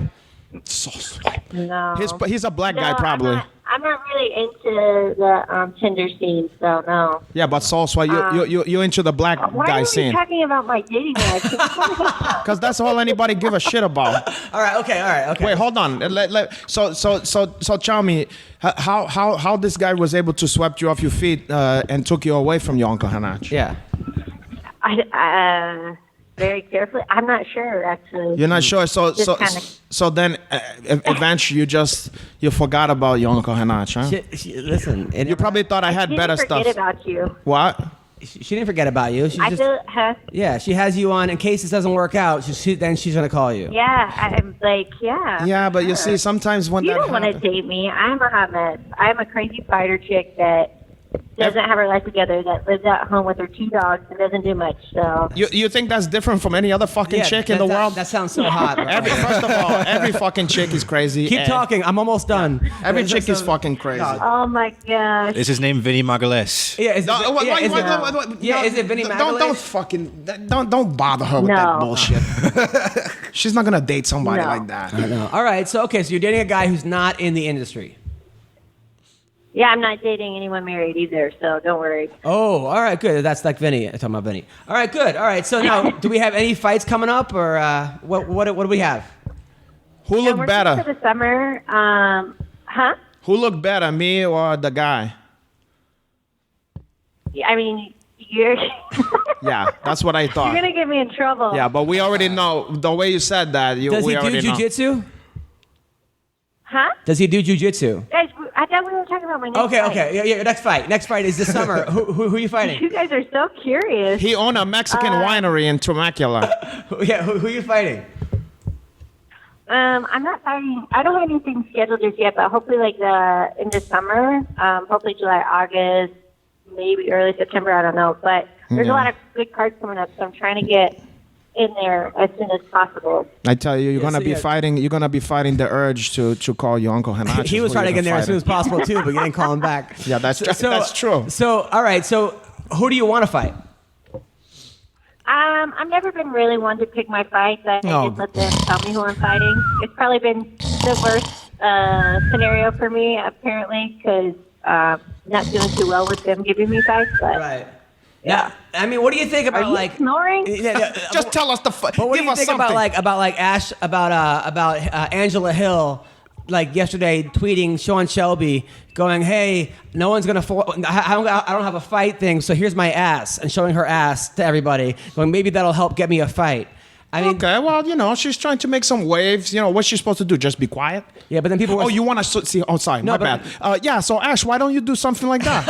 No. He's a black guy, probably. I'm not really into the Tinder scene, so no. Yeah, but Soul Swipe, you're into the black Why guy are we scene. talking about my dating life? Because that's all anybody give a shit about. All right, okay. Wait, hold on. So tell me, how this guy was able to sweep you off your feet and took you away from your Uncle Hanach? Yeah. Very carefully. I'm not sure, actually. You're not sure. So then eventually you forgot about your Uncle Hanach, huh? Listen. You probably thought I had better stuff. Forget about you. What? She didn't forget about you. She has you on in case this doesn't work out. Then she's gonna call you. Yeah, I'm like, yeah. Yeah, but you see, sometimes when You that don't want to happens, date me. I'm a hot mess. I'm a crazy fighter chick that doesn't have her life together, that lives at home with her 2 dogs and doesn't do much. So you think that's different from any other fucking chick in the world? That sounds so hot. First of all, every fucking chick is crazy. Keep talking. I'm almost done. Every chick is fucking crazy. oh my gosh. Is his name Vinny Margules? Yeah. Is it Vinny Magdalene? Don't bother her with that bullshit. She's not gonna date somebody like that. I know. All right. So you're dating a guy who's not in the industry. Yeah, I'm not dating anyone married either, so don't worry. Oh, all right, good. That's like Vinny. I'm talking about Vinny. All right, good. All right. So now, do we have any fights coming up, or what do we have? Who looked we're better? For the summer, huh? Who looked better, me or the guy? I mean, you're Yeah, that's what I thought. you're gonna get me in trouble. Yeah, but we already know the way you said that. Does we he do already know. jujitsu? Huh? Does he do jujitsu? Guys, I thought we were talking about my next fight. Okay. Yeah, next fight. Next fight is this summer. Who are you fighting? You guys are so curious. He owned a Mexican winery in Temecula. Who are you fighting? I'm not fighting. I don't have anything scheduled just yet, but hopefully, in the summer, hopefully July, August, maybe early September. I don't know, but there's a lot of good cards coming up, so I'm trying to get in there as soon as possible. I tell you, you're gonna be fighting. You're gonna be fighting the urge to call your Uncle Hanach. He was trying to get in there as soon as possible too, but you didn't call him back. Yeah, that's true. So, all right. So, who do you want to fight? I've never been really one to pick my fights. I just let them tell me who I'm fighting. It's probably been the worst scenario for me, apparently, because not doing too well with them giving me fights. But Right. Now, I mean, what do you think about Are you snoring? Just tell us But what do you think about Angela Hill? Like yesterday, tweeting Sean Shelby, going, "Hey, no one's gonna. I don't have a fight thing, so here's my ass," and showing her ass to everybody, going, "Maybe that'll help get me a fight." I mean, okay, well, she's trying to make some waves. What's she supposed to do? Just be quiet? Yeah, but then people were... Oh, you want to see... Oh, sorry, my bad. Yeah, so Ash, why don't you do something like that?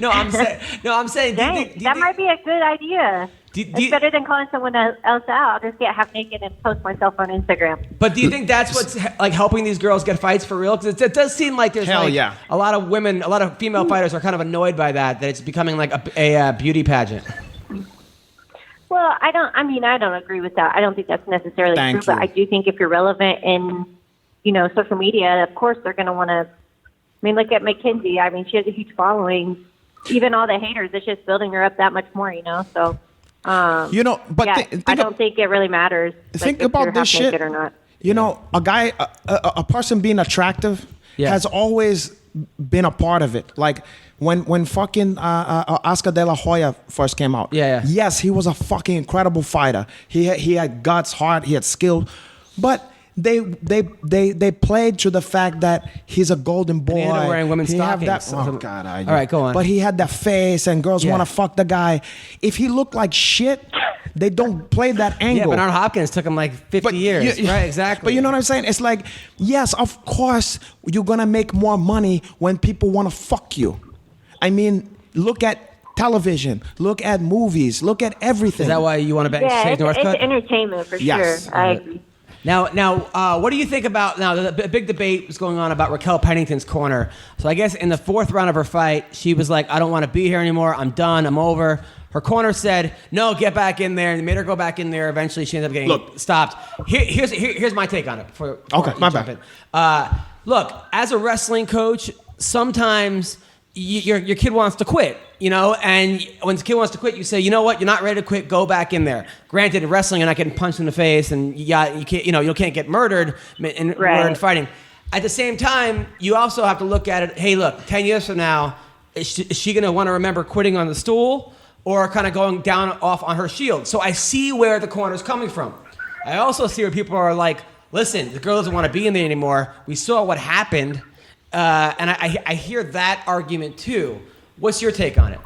I'm saying... That might be a good idea. It's better than calling someone else out. I'll just get half naked and post myself on Instagram. But do you think that's what's like helping these girls get fights for real? Because it does seem like there's a lot of women, a lot of female fighters are kind of annoyed by that it's becoming like a beauty pageant. Well, I don't agree with that. I don't think that's necessarily true, but I do think if you're relevant in, social media, of course they're going to want to. I mean, look at Mackenzie. I mean, she has a huge following. Even all the haters, it's just building her up that much more, So, but I don't think it really matters. Think about this shit or not. A guy, a person being attractive has always been a part of it. Like when fucking Oscar De La Hoya first came out. Yeah. Yes, he was a fucking incredible fighter. He had guts, heart, he had skill, but they played to the fact that he's a golden boy. And he ended up wearing women's stockings. All right, go on. But he had that face, and girls want to fuck the guy. If he looked like shit, they don't play that angle. Yeah, Bernard Hopkins took him like 50 years. Right, exactly. But you know what I'm saying? It's like, yes, of course, you're going to make more money when people want to fuck you. I mean, look at television, look at movies, look at everything. Is that why you want to bet State Northcutt? It's entertainment for sure. I agree. Now, what do you think about the big debate is going on about Raquel Pennington's corner? So I guess in the fourth round of her fight, she was like, "I don't want to be here anymore. I'm done. I'm over." Her corner said, "No, get back in there," and they made her go back in there. Eventually, she ended up getting stopped. Here's my take on it. Okay, my bad. Look, as a wrestling coach, sometimes your kid wants to quit, and when the kid wants to quit, you say, "You know what? You're not ready to quit. Go back in there." Granted, in wrestling, you're not getting punched in the face, and you can't, you can't get murdered in fighting. At the same time, you also have to look at it. Hey, look, 10 years from now, is she going to want to remember quitting on the stool or kind of going down off on her shield? So I see where the corner's coming from. I also see where people are like, "Listen, the girl doesn't want to be in there anymore. We saw what happened." And I hear that argument too. What's your take on it?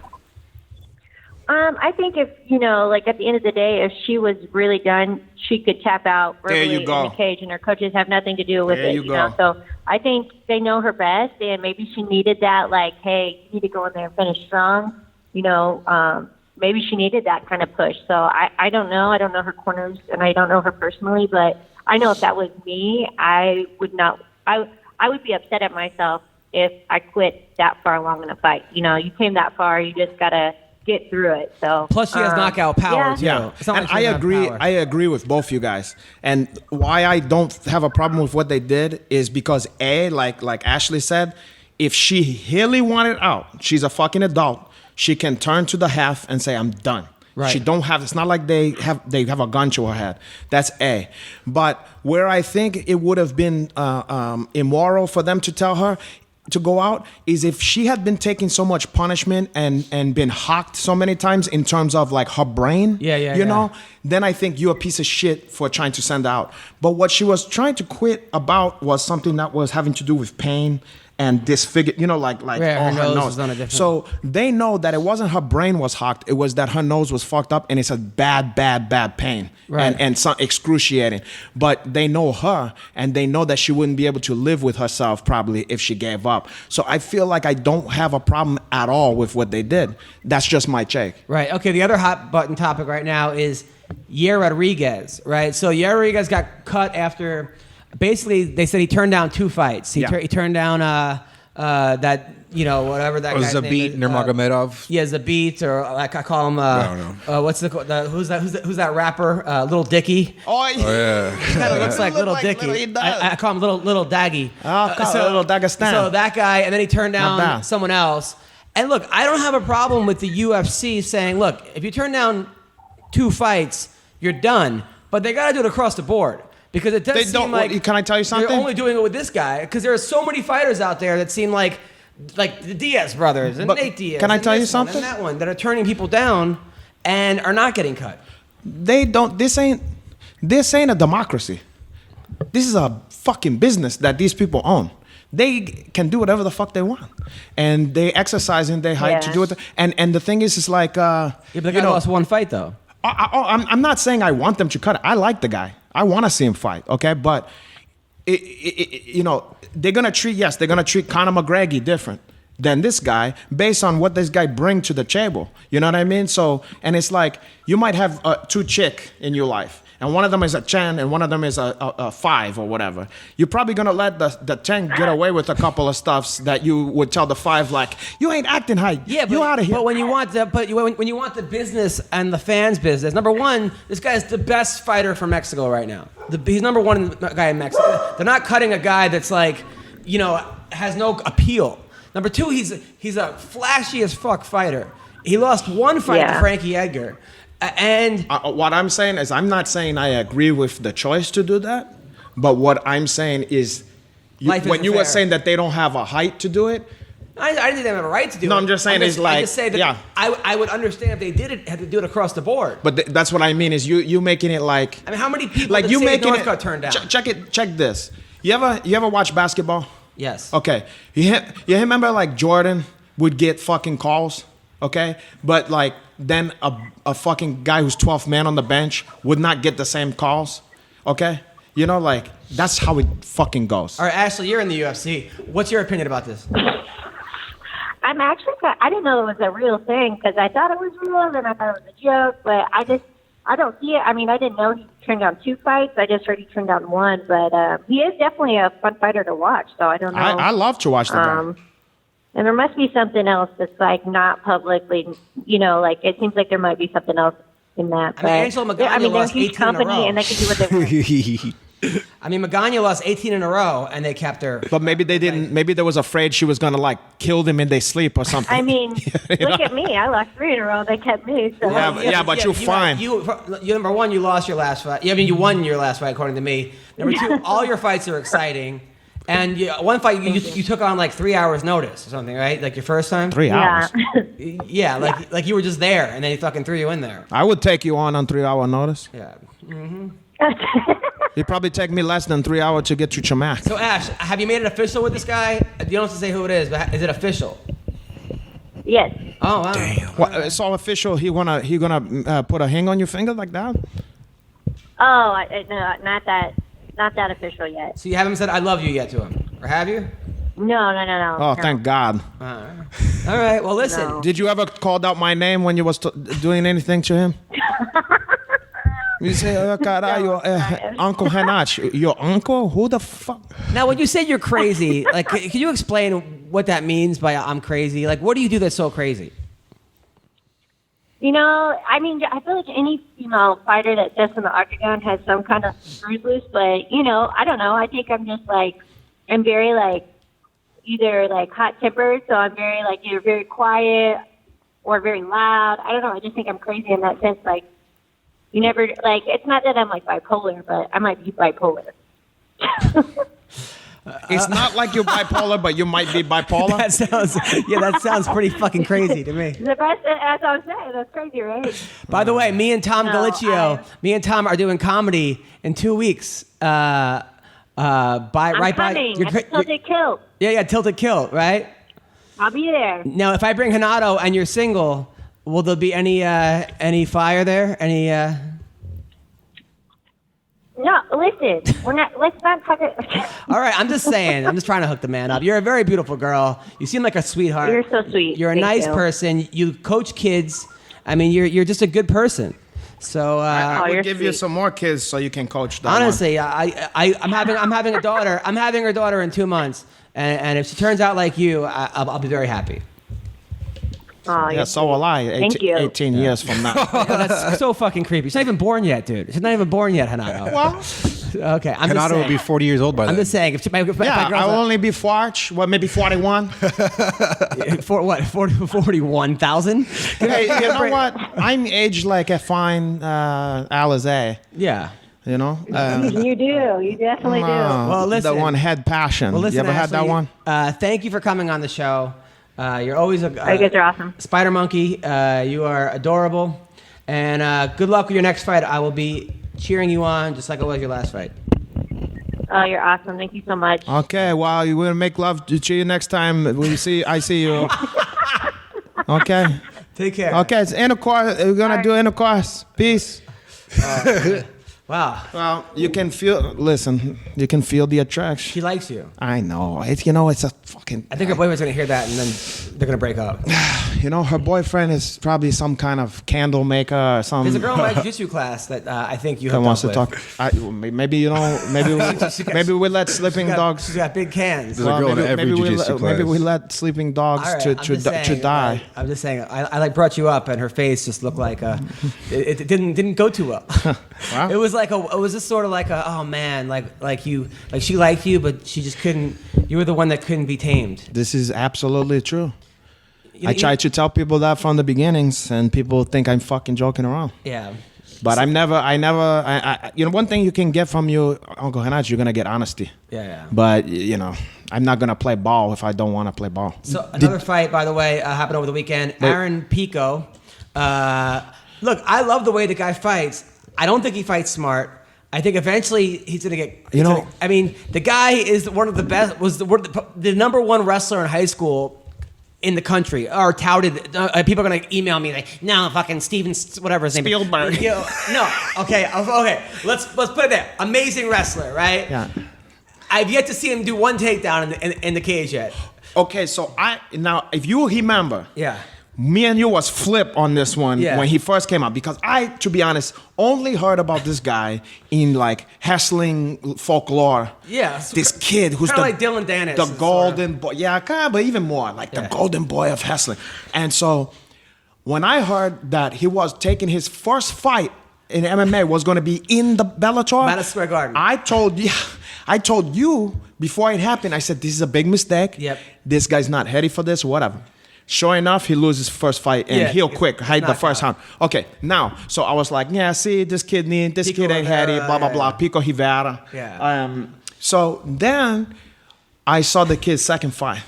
I think if, at the end of the day, if she was really done, she could tap out verbally in the cage, and her coaches have nothing to do with it. You know? So I think they know her best, and maybe she needed that, like, hey, you need to go in there and finish strong. Maybe she needed that kind of push. So I don't know. I don't know her corners, and I don't know her personally, but I know if that was me, I would not. I would be upset at myself if I quit that far along in a fight. You came that far, you just gotta get through it. So plus, she has knockout power too. Yeah, and I agree. I agree with both you guys. And why I don't have a problem with what they did is because like Ashley said, if she really wanted out, she's a fucking adult. She can turn to the half and say, "I'm done." Right. She don't have. It's not like they have a gun to her head. That's A. But where I think it would have been immoral for them to tell her to go out is if she had been taking so much punishment and been hocked so many times in terms of like her brain. Then I think you're a piece of shit for trying to send out. But what she was trying to quit about was something that was having to do with pain and disfigured, like her nose. So they know that it wasn't her brain was hocked. It was that her nose was fucked up, and it's a bad pain, and some excruciating. But they know her, and they know that she wouldn't be able to live with herself probably if she gave up. So I feel like I don't have a problem at all with what they did. That's just my take. Right. Okay. The other hot button topic right now is Yair Rodriguez. Right. So Yair Rodriguez got cut after. Basically, they said he turned down 2 fights. He turned down that, whatever that guy's name is. Zabit Nurmagomedov. Yeah, Zabit, or like I call him. What's who's that rapper? Little Dicky. Oh yeah. He kind of looks like Little Dicky. I call him Little Daggy. Little Dagestan. So that guy, and then he turned down someone else. And look, I don't have a problem with the UFC saying, look, if you turn down 2 fights, you're done. But they got to do it across the board. Because it does seem like can I tell you something? They're only doing it with this guy because there are so many fighters out there that seem like like the Diaz brothers and But Nate Diaz. can I and tell you this one something? And that one that are turning people down and are not getting cut. They don't. This ain't a democracy. This is a fucking business that these people own. They can do whatever the fuck they want, and they exercising their height to do it. And the thing is like, Yeah, but the guy lost one fight though. I'm not saying I want them to cut it. I like the guy. I want to see him fight. Okay, but they're gonna treat Conor McGregor different than this guy based on what this guy bring to the table. You know what I mean? So, and it's like you might have two chick in your life, and one of them is a 10 and one of them is a 5 or whatever. You're probably gonna let the 10 get away with a couple of stuffs that you would tell the 5 like, you ain't acting high. Yeah, you out of here. But when you want when you want the business and the fans' business, number one, this guy is the best fighter from Mexico right now. He's number one guy in Mexico. They're not cutting a guy that's like, has no appeal. Number two, he's a flashy as fuck fighter. He lost one fight to Frankie Edgar. And what I'm saying is, I'm not saying I agree with the choice to do that, but what I'm saying is, when you were saying that they don't have a height to do it, I didn't think they have a right to do it. No, I'm just saying I just say that I would understand if they did it, had to do it across the board. But that's what I mean is you making it like. I mean, how many people like did you making Northcutt turn down? Check this. You ever watch basketball? Yes. Okay. You remember like Jordan would get fucking calls, okay? But like then a fucking guy who's 12th man on the bench would not get the same calls, okay? Like that's how it fucking goes. All right, Ashley, you're in the UFC. What's your opinion about this? I'm actually, I didn't know it was a real thing because I thought it was real and I thought it was a joke, but I don't see it. I mean, I didn't know he turned down 2 fights. I just heard he turned down 1, but he is definitely a fun fighter to watch, so I don't know. I love to watch the guy. And there must be something else that's like not publicly, like it seems like there might be something else in that. I mean, Angelo Magana lost 18 in a row. And they can do what they want. I mean, Magana lost 18 in a row, and they kept her. But maybe they didn't. Maybe they was afraid she was gonna like kill them in their sleep or something. I mean, look at me. I lost 3 in a row. They kept me. So. But you're fine. You number one, you lost your last fight. I mean, you won your last fight, according to me. Number two, all your fights are exciting. And one fight you took on like 3 hours notice or something, right? Like your first time. 3 hours. Yeah, like you were just there, and then he fucking threw you in there. I would take you on 3 hour notice. Yeah. It'd probably take me less than 3 hours to get to Chamac. So Ash, have you made it official with this guy? You don't have to say who it is, but is it official? Yes. Oh wow. Damn. What, it's all official. He gonna put a ring on your finger like that? Oh, no, not that official yet. So you haven't said "I love you" yet to him, or have you? No. Oh, thank God. All right. Well, listen. No. Did you ever called out my name when you was doing anything to him? You say, caralho, Uncle Hanach. Your uncle? Who the fuck? Now, when you say you're crazy, like, can you explain what that means by "I'm crazy"? Like, what do you do that's so crazy? I mean, I feel like any female fighter that steps in the octagon has some kind of screws loose, but, I don't know. I think I'm just, I'm very, either, hot-tempered, so I'm very, either very quiet or very loud. I don't know. I just think I'm crazy in that sense. You never, it's not that I'm, bipolar, but I might be bipolar. It's not like you're bipolar, but you might be bipolar. that sounds pretty fucking crazy to me. As I was saying, that's crazy, right? By the way, me and Tom Galicchio, me and Tom are doing comedy in 2 weeks. I'm coming. Tilted Kilt. Yeah, Tilted Kilt, right? I'll be there. Now, if I bring Renato and you're single, will there be any fire there? No, listen. Let's not talk. All right, I'm just saying. I'm just trying to hook the man up. You're a very beautiful girl. You seem like a sweetheart. You're so sweet. You're a nice person. You coach kids. I mean, you're just a good person. So I would you're give sweet. you some more kids so you can coach them. Honestly, I'm having a daughter. I'm having a daughter in 2 months, and if she turns out like you, I'll be very happy. Oh, yeah, so will I. Thank you. 18 years from now. Oh, that's so fucking creepy. She's not even born yet, dude. She's not even born yet, Renato. Well, okay, I'm just Renato saying. will be 40 years old by then. I'm just saying. If my girl's I'll only be 40, maybe 41. for what? 41,000? Hey, you know what? I'm aged like a fine Alizé. Yeah. You know. You do. You definitely do. Well, listen. The one Head Passion. Well, listen, you ever had that Ashley, one? Thank you for coming on the show. You're always You guys are awesome. Spider Monkey. You are adorable. And good luck with your next fight. I will be cheering you on just like it was your last fight. Oh, you're awesome. Thank you so much. Okay, well, you will make love to you next time I see you. Okay. Take care. Okay, it's intercourse. We're gonna do intercourse. Peace. Wow. Well, you can feel the attraction. She likes you. I know. It's a fucking. I think her boyfriend's going to hear that and then they're going to break up. Her boyfriend is probably some kind of candle maker or some. There's a girl in my jiu-jitsu class that I think you that hooked wants up to with. talk. Maybe we let sleeping dogs. She's got big cans. There's a girl in every jiu-jitsu class. Maybe we let sleeping dogs All right, to die. I'm just saying. I brought you up, and her face just looked like it didn't go too well. Wow. It was just sort of like oh man, like she liked you, but she just couldn't. You were the one that couldn't be tamed. This is absolutely true. I try to tell people that from the beginnings, and people think I'm fucking joking around. Yeah. But I never. One thing you can get from you, Uncle Renato, you're gonna get honesty. Yeah. But I'm not gonna play ball if I don't want to play ball. So another fight, by the way, happened over the weekend. Aaron Pico. Look, I love the way the guy fights. I don't think he fights smart. I think eventually he's gonna get. The guy is one of the best. Was the number one wrestler in high school in the country, or touted. People are gonna email me like, no, fucking Steven, whatever his name is. Spielberg. No. Okay. Let's put it there. Amazing wrestler, right? Yeah. I've yet to see him do one takedown in the cage yet. Okay, so if you remember, Yeah. me and you was flip on this one Yeah. when he first came out, because I, to be honest, only heard about this guy in like wrestling folklore. Yeah. This kid who's Kinda like Dylan Dennis, the sort of. golden boy. Yeah, kind of, but even more like the golden boy of wrestling. And so when I heard that he was taking his first fight in MMA was going to be in the Bellator, Madison Square Garden. I told you before it happened, I said, this is a big mistake. Yep. This guy's not ready for this, whatever. Sure enough, he loses first fight and he'll quick, hide the first round. Okay, now, so I was like, yeah, see, this kid ain't ready, blah, blah, blah, Pico Rivera. Yeah. So then I saw the kid's second fight.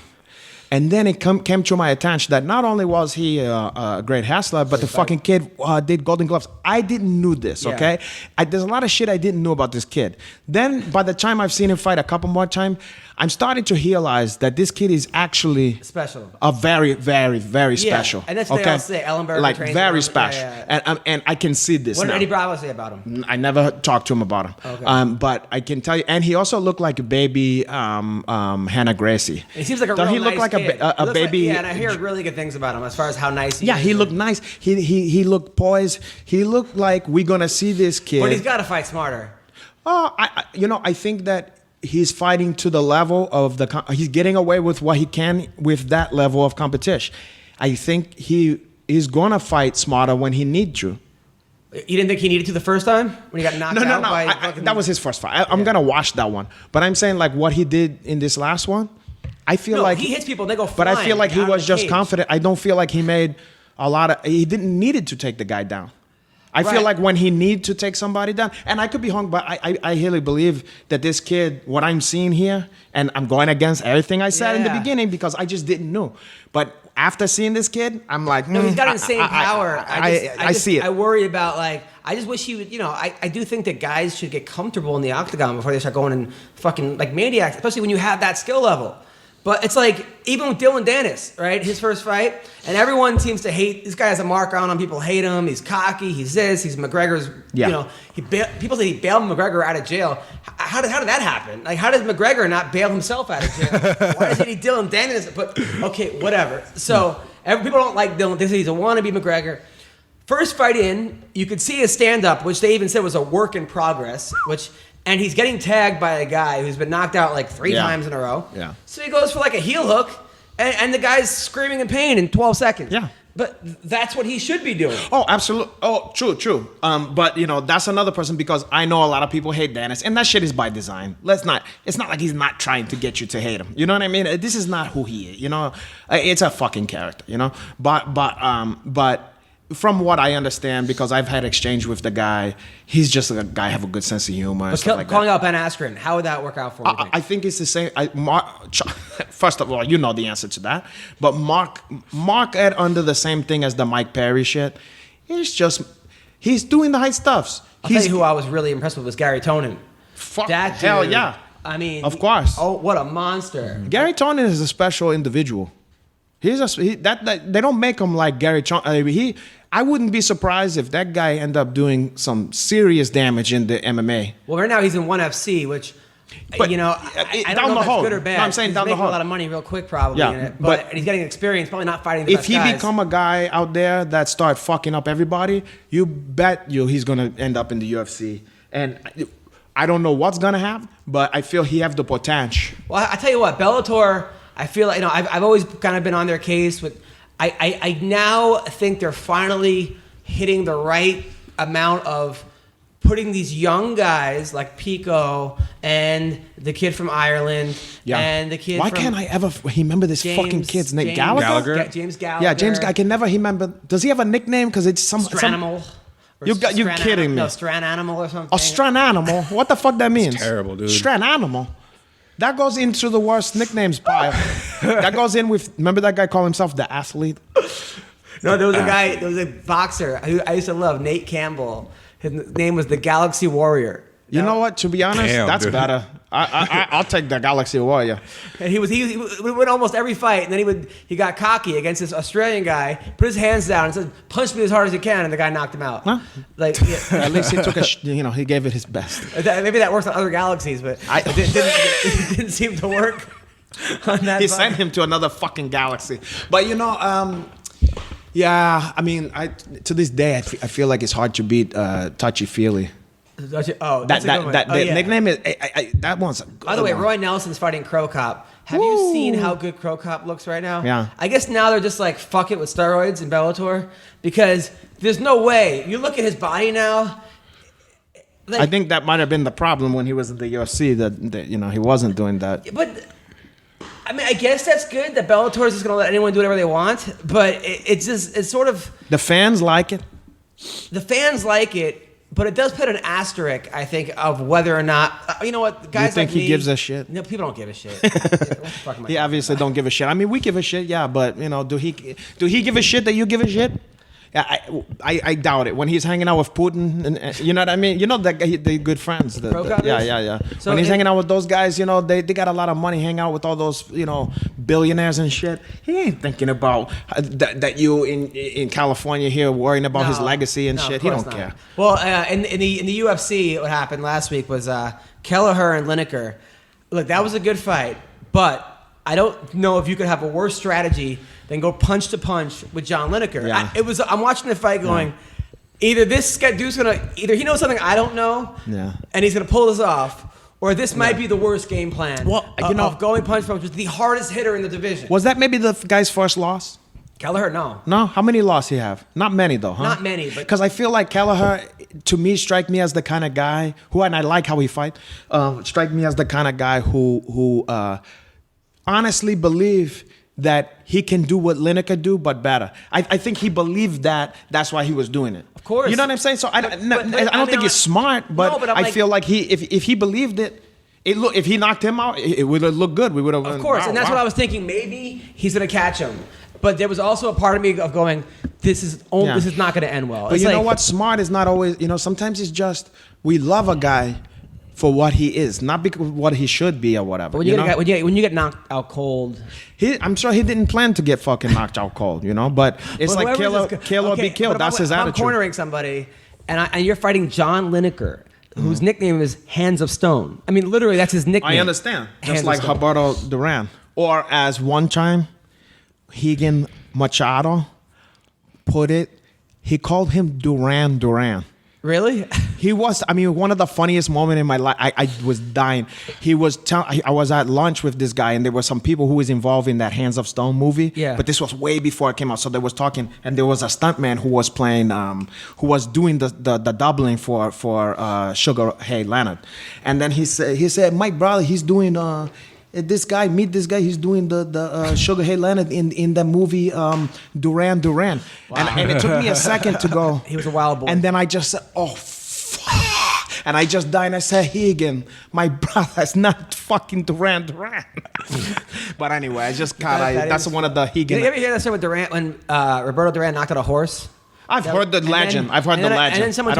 And then it came to my attention that not only was he a great wrestler, but the fucking kid did Golden Gloves. I didn't know this, okay? There's a lot of shit I didn't know about this kid. Then by the time I've seen him fight a couple more times, I'm starting to realize that this kid is actually special. A very, very, very special. And that's what they all say. Ellenberger like trains very him. special. Yeah. And I can see this What did now. Eddie Bravo say about him? I never talked to him about him. Okay. But I can tell you, and he also looked like a baby Hannah Gracie. He seems like a Don't real he look nice like kid. a baby? And I hear really good things about him as far as how nice he is. Yeah, he looked nice. He looked poised. He looked like we're gonna see this kid. But he's got to fight smarter. Oh, I think that he's fighting to the level of he's getting away with what he can with that level of competition. I think he is gonna fight smarter when he needs to. You didn't think he needed to the first time when he got knocked out? No. That was his first fight. I'm gonna watch that one. But I'm saying like what he did in this last one. I feel like he hits people and they go But flying. I feel like he out of was the just cage. confident. I don't feel like he made a lot of. He didn't need it to take the guy down. I feel Right. like when he need to take somebody down, and I could be wrong, but I really believe that this kid, what I'm seeing here, and I'm going against everything I said in the Yeah. beginning because I just didn't know. But after seeing this kid, I'm like, No, he's got insane power. I see it. I worry about I just wish he would. I do think that guys should get comfortable in the octagon before they start going and fucking like maniacs, especially when you have that skill level. But it's like even with Dylan Dennis, right? His first fight, and everyone seems to hate this guy. Has a mark on him. People hate him. He's cocky. He's this. He's McGregor's. Yeah. People say he bailed McGregor out of jail. How did that happen? Like, how does McGregor not bail himself out of jail? Why does he need Dylan Dennis? But okay, whatever. So people don't like Dylan. They say he's a wannabe McGregor. First fight in, you could see his stand-up, which they even said was a work in progress, and he's getting tagged by a guy who's been knocked out like 3 times in a row. Yeah. So he goes for like a heel hook, and the guy's screaming in pain in 12 seconds. Yeah. But that's what he should be doing. Oh, absolutely. Oh, true. But that's another person because I know a lot of people hate Dennis, and that shit is by design. It's not like he's not trying to get you to hate him. You know what I mean? This is not who he is. It's a fucking character. But from what I understand, because I've had exchange with the guy, he's just a guy have a good sense of humor. And But stuff like calling that. out Ben Askren, how would that work out for you? I think it's the same. First of all, you know the answer to that. But Mark Ed under the same thing as the Mike Perry shit. He's doing the high stuffs. I'll tell you who I was really impressed with was Gary Tonin. Fuck, That hell dude, yeah. I mean, Of course. Oh, what a monster! Gary Tonin is a special individual. They don't make him like Gary Tonin. I wouldn't be surprised if that guy ended up doing some serious damage in the MMA. Well, right now he's in ONE FC, which, But, you know, it- I down don't know the if hole. it's good or bad. No, I'm saying he's down the making hole. a lot of money real quick, probably. Yeah, in it. but- And he's getting experience, probably not fighting the If best he guys. become a guy out there that start fucking up everybody, you bet he's gonna end up in the UFC. And I don't know what's gonna happen, but I feel he have the potential. Well, I tell you what, Bellator, I feel like, I've always kind of been on their case with. I now think they're finally hitting the right amount of putting these young guys like Pico and the kid from Ireland and the kid Why from can't I ever remember this fucking kid's name? Gallagher? James Gallagher. Yeah, James. I can never remember. Does he have a nickname? Because it's some. Stranimal. You kidding me? No, Stran Animal or something. A Stran Animal? What the fuck that means? terrible, dude. Stran Animal? That goes into the worst nicknames pile. That goes in with, remember that guy called himself the athlete? No, there was a guy, there was a boxer who I used to love, Nate Campbell. His name was the Galaxy Warrior. You know what? To be honest, Damn, that's dude. better. I'll take the Galaxy Warrior. And he would win almost every fight, and then he got cocky against this Australian guy, put his hands down and said, "Punch me as hard as you can," and the guy knocked him out. Huh? Like, At least he took he gave it his best. maybe that works on other galaxies, but it didn't seem to work on that. He fight. sent him to another fucking galaxy. But yeah, I mean, to this day, I feel like it's hard to beat Touchy Feely. Oh, that's a good one. That Oh, yeah. nickname is that one's a good By the way, one. Roy Nelson's fighting Crow Cop. Have you seen how good Crow Cop looks right now? Yeah. I guess now they're just like, fuck it with steroids in Bellator, because there's no way. You look at his body now. Like, I think that might have been the problem when he was in the UFC that he wasn't doing that. But I mean, I guess that's good that Bellator is just going to let anyone do whatever they want. But it's sort of, The fans like it. the fans like it, but it does put an asterisk, I think, of whether or not, you know what, guys. You think like he me, gives a shit? No, people don't give a shit. What the fuck am I He talking obviously about? don't give a shit. I mean, we give a shit, yeah, but do he give a shit that you give a shit? Yeah, I doubt it. When he's hanging out with Putin, and you know what I mean. You know that they good friends. Pro-Cop Yeah, is? yeah, yeah. So when he's it- hanging out with those guys, they got a lot of money. Hang out with all those billionaires and shit. He ain't thinking about that you in California here worrying about his No. legacy and No, shit. of He course don't not. care. Well, in the UFC, what happened last week was Kelleher and Lineker. Look, that was a good fight, but I don't know if you could have a worse strategy than go punch to punch with John Lineker. Yeah. I'm watching the fight going, either this guy dude's either he knows something I don't know, and he's gonna pull this off, or this might be the worst game plan. Well, of going punch to punch with the hardest hitter in the division. Was that maybe the guy's first loss? Kelleher, no. No, how many losses he have? Not many though, huh? Not many, but- because I feel like Kelleher, to me, strike me as the kind of guy and I like how he fight. Strike me as the kind of guy who honestly believe that he can do what Lineker do, but better. I think he believed that. That's why he was doing it. Of course. You know what I'm saying? So I don't think it's smart, but, No, but I'm I like- feel like if he believed it. If he knocked him out, it would have looked good. We would have. Of course, and that's what I was thinking. Maybe he's going to catch him. But there was also a part of me of going, this is not going to end well. But It's you know like- what? Smart is not always. Sometimes it's just we love a guy for what he is, not because what he should be or whatever. But when you get knocked out cold, I'm sure he didn't plan to get fucking knocked out cold. But it's But like whoever kill or be killed. That's his if I'm attitude. cornering somebody, and you're fighting John Lineker, whose nickname is Hands of Stone. I mean, literally, that's his nickname. I understand. Hands Just of like Stone. Roberto Duran, or as one time, Higan Machado put it, he called him Duran Duran. Really? He was, one of the funniest moments in my life. I was dying. I was at lunch with this guy, and there were some people who was involved in that Hands of Stone movie. Yeah. But this was way before it came out. So they was talking, and there was a stuntman who was playing, who was doing the doubling for Sugar Ray Leonard. And then he said, my brother, he's doing This guy, he's doing the Sugar Hill Leonard in the movie Duran Duran. And it took me a second to go. He was a wild boy. And then I just said, oh, fuck. And I just died and I said, Higgin, my brother's not fucking Duran Duran. But anyway, I just that's one of the Higgin. Did you ever hear that story with Durant when Roberto Duran knocked out a horse? I've heard the legend. I don't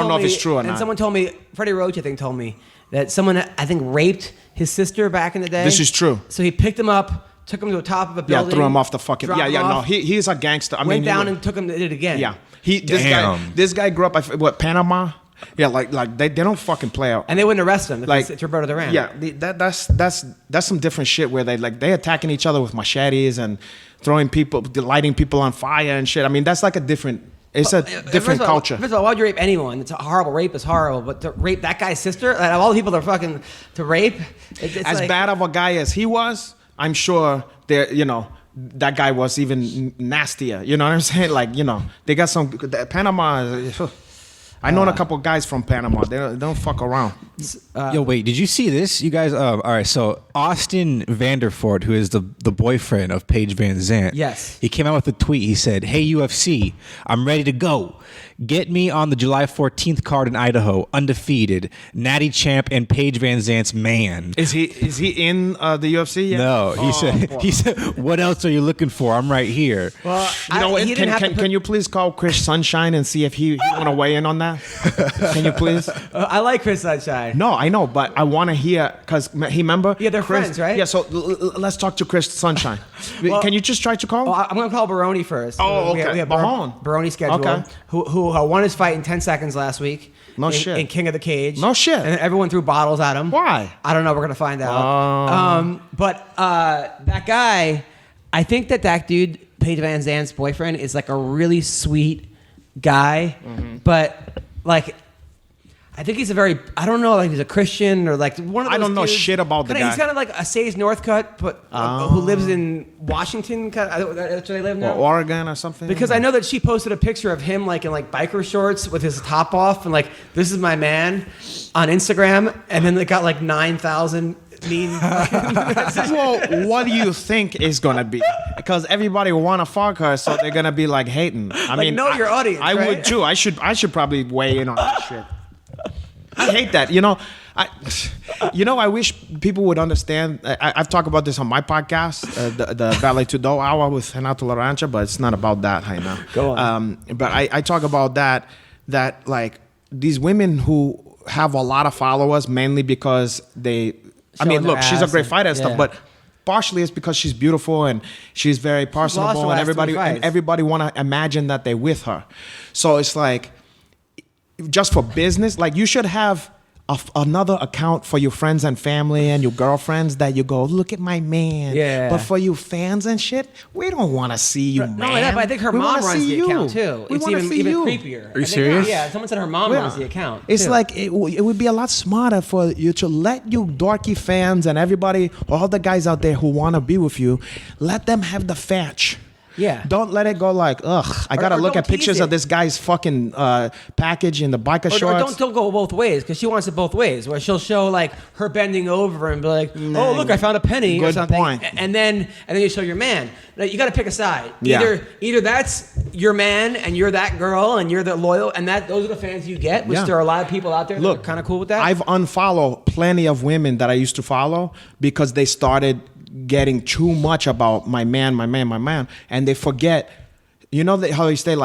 know if it's true or not. And someone told me, Freddie Roach, I think, told me that someone, I think, raped his sister back in the day. This is true. So he picked him up, took him to the top of a building. Yeah, threw him off the fucking... No, he's a gangster. Went down and took him to it again. Yeah. This guy grew up, Panama? Yeah, like they don't fucking play out. And they wouldn't arrest him. It's Roberto Duran. Yeah, that's some different shit where they attacking each other with machetes and throwing people, lighting people on fire and shit. I mean, that's like a different... It's a different culture. First of all, why would you rape anyone? It's horrible. Rape is horrible. But to rape that guy's sister, of all the people that are fucking to rape, it's as bad of a guy as he was, I'm sure that guy was even nastier. You know what I'm saying? Like, they got some Panama. I know a couple of guys from Panama. They don't fuck around. Yo, wait, did you see this? You guys, all right, so Austin Vanderford, who is the boyfriend of Paige Van Zandt. Yes. He came out with a tweet. He said, "Hey, UFC, I'm ready to go. Get me on the July 14th card in Idaho, undefeated, Natty Champ and Paige Van Zandt's man." Is he in the UFC yet? No, he said, "What else are you looking for? I'm right here." Well, can you please call Chris Sunshine and see if he want to weigh in on that? Can you please? I like Chris Sunshine. No, I know, but I want to hear because he remember. Yeah, they're Chris, friends, right? Yeah, so let's talk to Chris Sunshine. Can you just try to call? Well, I'm going to call Baroni first. Oh, okay. We have Baroni scheduled. Okay. Who won his fight in 10 seconds last week. No shit. In King of the Cage. No shit. And everyone threw bottles at him. Why? I don't know. We're going to find out. But that guy, I think that dude, Paige Van Zandt's boyfriend, is like a really sweet guy. Mm-hmm. But like... I think he's I don't know, like he's a Christian or like one of those I don't know dudes. shit about the guy. He's kind of like a Say's Northcutt, but who lives in Washington. That's where they live now. Or Oregon or something. Because I know that she posted a picture of him like in like biker shorts with his top off and like, "This is my man" on Instagram. And then they got like 9,000 mean. Well, what do you think is going to be? Because everybody want to fuck her, so they're going to be like hating. I mean, know your audience, I right? would too. I should probably weigh in on that shit. I hate that. I wish people would understand. I've talked about this on my podcast, the Ballet to Do Hour with Renato Laranja, but it's not about that right now. Go on. But I talk about that like these women who have a lot of followers mainly because look, she's a great fighter and stuff, but partially it's because she's beautiful and she's very personable and everybody want to imagine that they're with her. So it's like, just for business, like you should have another account for your friends and family and your girlfriends that you go, "Look at my man." Yeah. But for you fans and shit, we don't want to see you, man. No, but I think her mom runs the account too. We it's want to see even you. creepier. Are you serious? Yeah, someone said her mom runs the account. It's too. like it would be a lot smarter for you to let you dorky fans and everybody, all the guys out there who want to be with you, let them have the fetch. Yeah. Don't let it go like, ugh, I got to look at pictures of this guy's fucking package in the biker shorts. Or don't go both ways, because she wants it both ways, where she'll show like her bending over and be like, "Oh, look, I found a penny," or something. Point. And then you show your man. You got to pick a side. Either that's your man and you're that girl and you're the loyal, and those are the fans you get, which there are a lot of people out there that are kind of cool with that. I've unfollowed plenty of women that I used to follow because they started getting too much about my man, and they forget. You know how they say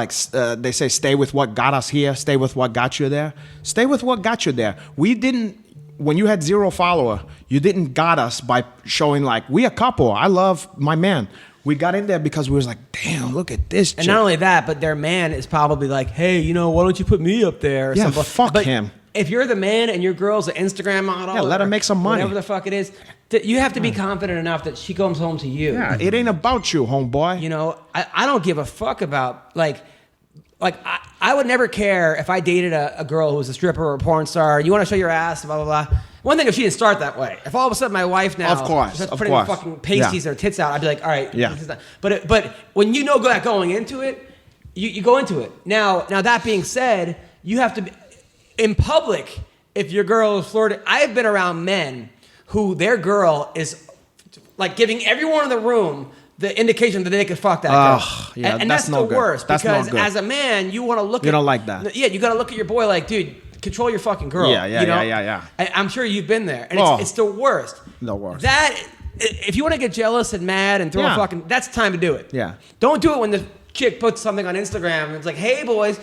they say, "Stay with what got us here. Stay with what got you there." Stay with what got you there. We didn't. When you had 0 follower, you didn't got us by showing like we a couple. I love my man. We got in there because we was like, "Damn, look at this." And not only that, but their man is probably like, "Hey, why don't you put me up there?" Or something. Fuck him. If you're the man and your girl's an Instagram model, let her make some money. Whatever the fuck it is, you have to be confident enough that she comes home to you. Yeah, it ain't about you, homeboy. I don't give a fuck about like I would never care if I dated a girl who was a stripper or a porn star. You want to show your ass, blah blah blah. One thing if she didn't start that way. If all of a sudden my wife now starts putting fucking pasties or tits out, I'd be like, all right, this is not. But when you know that going into it, you go into it. Now that being said, you have to be in public. If your girl is flirting, I've been around men who their girl is like giving everyone in the room the indication that they could fuck that girl. Yeah, and that's that's no the good. worst That's because no good. as a man, you want to look. You don't like that. Yeah, you got to look at your boy like, dude, control your fucking girl. Yeah, you know? yeah. I'm sure you've been there, and Oh. it's the worst. The worst. That if you want to get jealous and mad and throw a Yeah. fucking, that's the time to do it. Yeah. Don't do it when the chick puts something on Instagram and it's like, hey boys,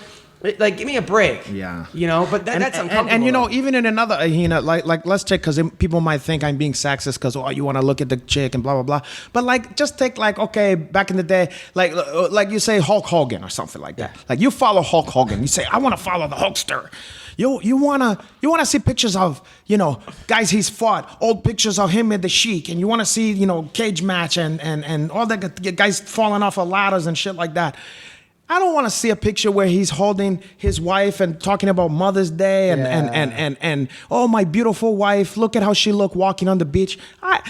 like give me a break. Yeah. You know, but that's uncomfortable. And you know, though. even in another, like let's check because people might think I'm being sexist because you want to look at the chick and blah blah blah. But like, just take like, okay, back in the day, like you say Hulk Hogan or something like that. Yeah. Like you follow Hulk Hogan, you say I want to follow the Hulkster. You wanna see pictures of guys he's fought, old pictures of him in the Sheik, and you wanna see cage match and all the guys falling off of ladders and shit like that. I don't want to see a picture where he's holding his wife and talking about Mother's Day and oh my beautiful wife, look at how she look walking on the beach. I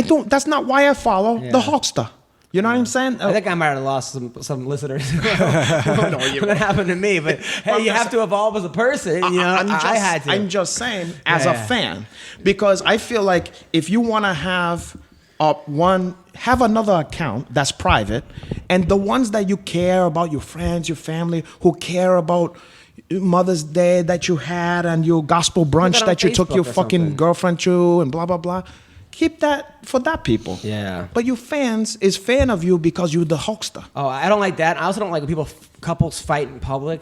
don't. That's not why I follow the Hulkster. You know what I'm saying? I think I might have lost some listeners when that happened to me. But hey, you have to evolve as a person. I had to. I'm just saying, as a fan, because I feel like if you want to have have another account that's private, and the ones that you care about, your friends, your family, who care about Mother's Day that you had and your gospel brunch that you took your fucking girlfriend to and blah blah blah. Keep that for that people. Yeah. But your fans is fan of you because you're the Hulkster. Oh, I don't like that. I also don't like when couples fight in public.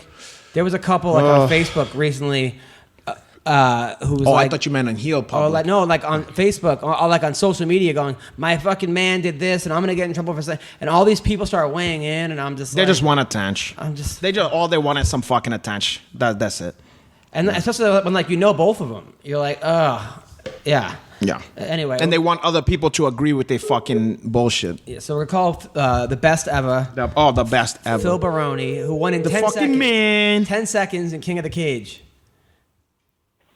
There was a couple on Facebook recently who was I thought you meant on heel public. Like on Facebook or like on social media going, my fucking man did this and I'm going to get in trouble for saying, and all these people start weighing in and I'm just they just want attention. All they want is some fucking attention. That's it. And especially when both of them. You're like, oh, yeah. Yeah. Anyway. And they want other people to agree with their fucking bullshit. Yeah, so we're called the best ever. The best ever. Phil Baroni, who won in The 10 fucking seconds. man. 10 seconds in King of the Cage.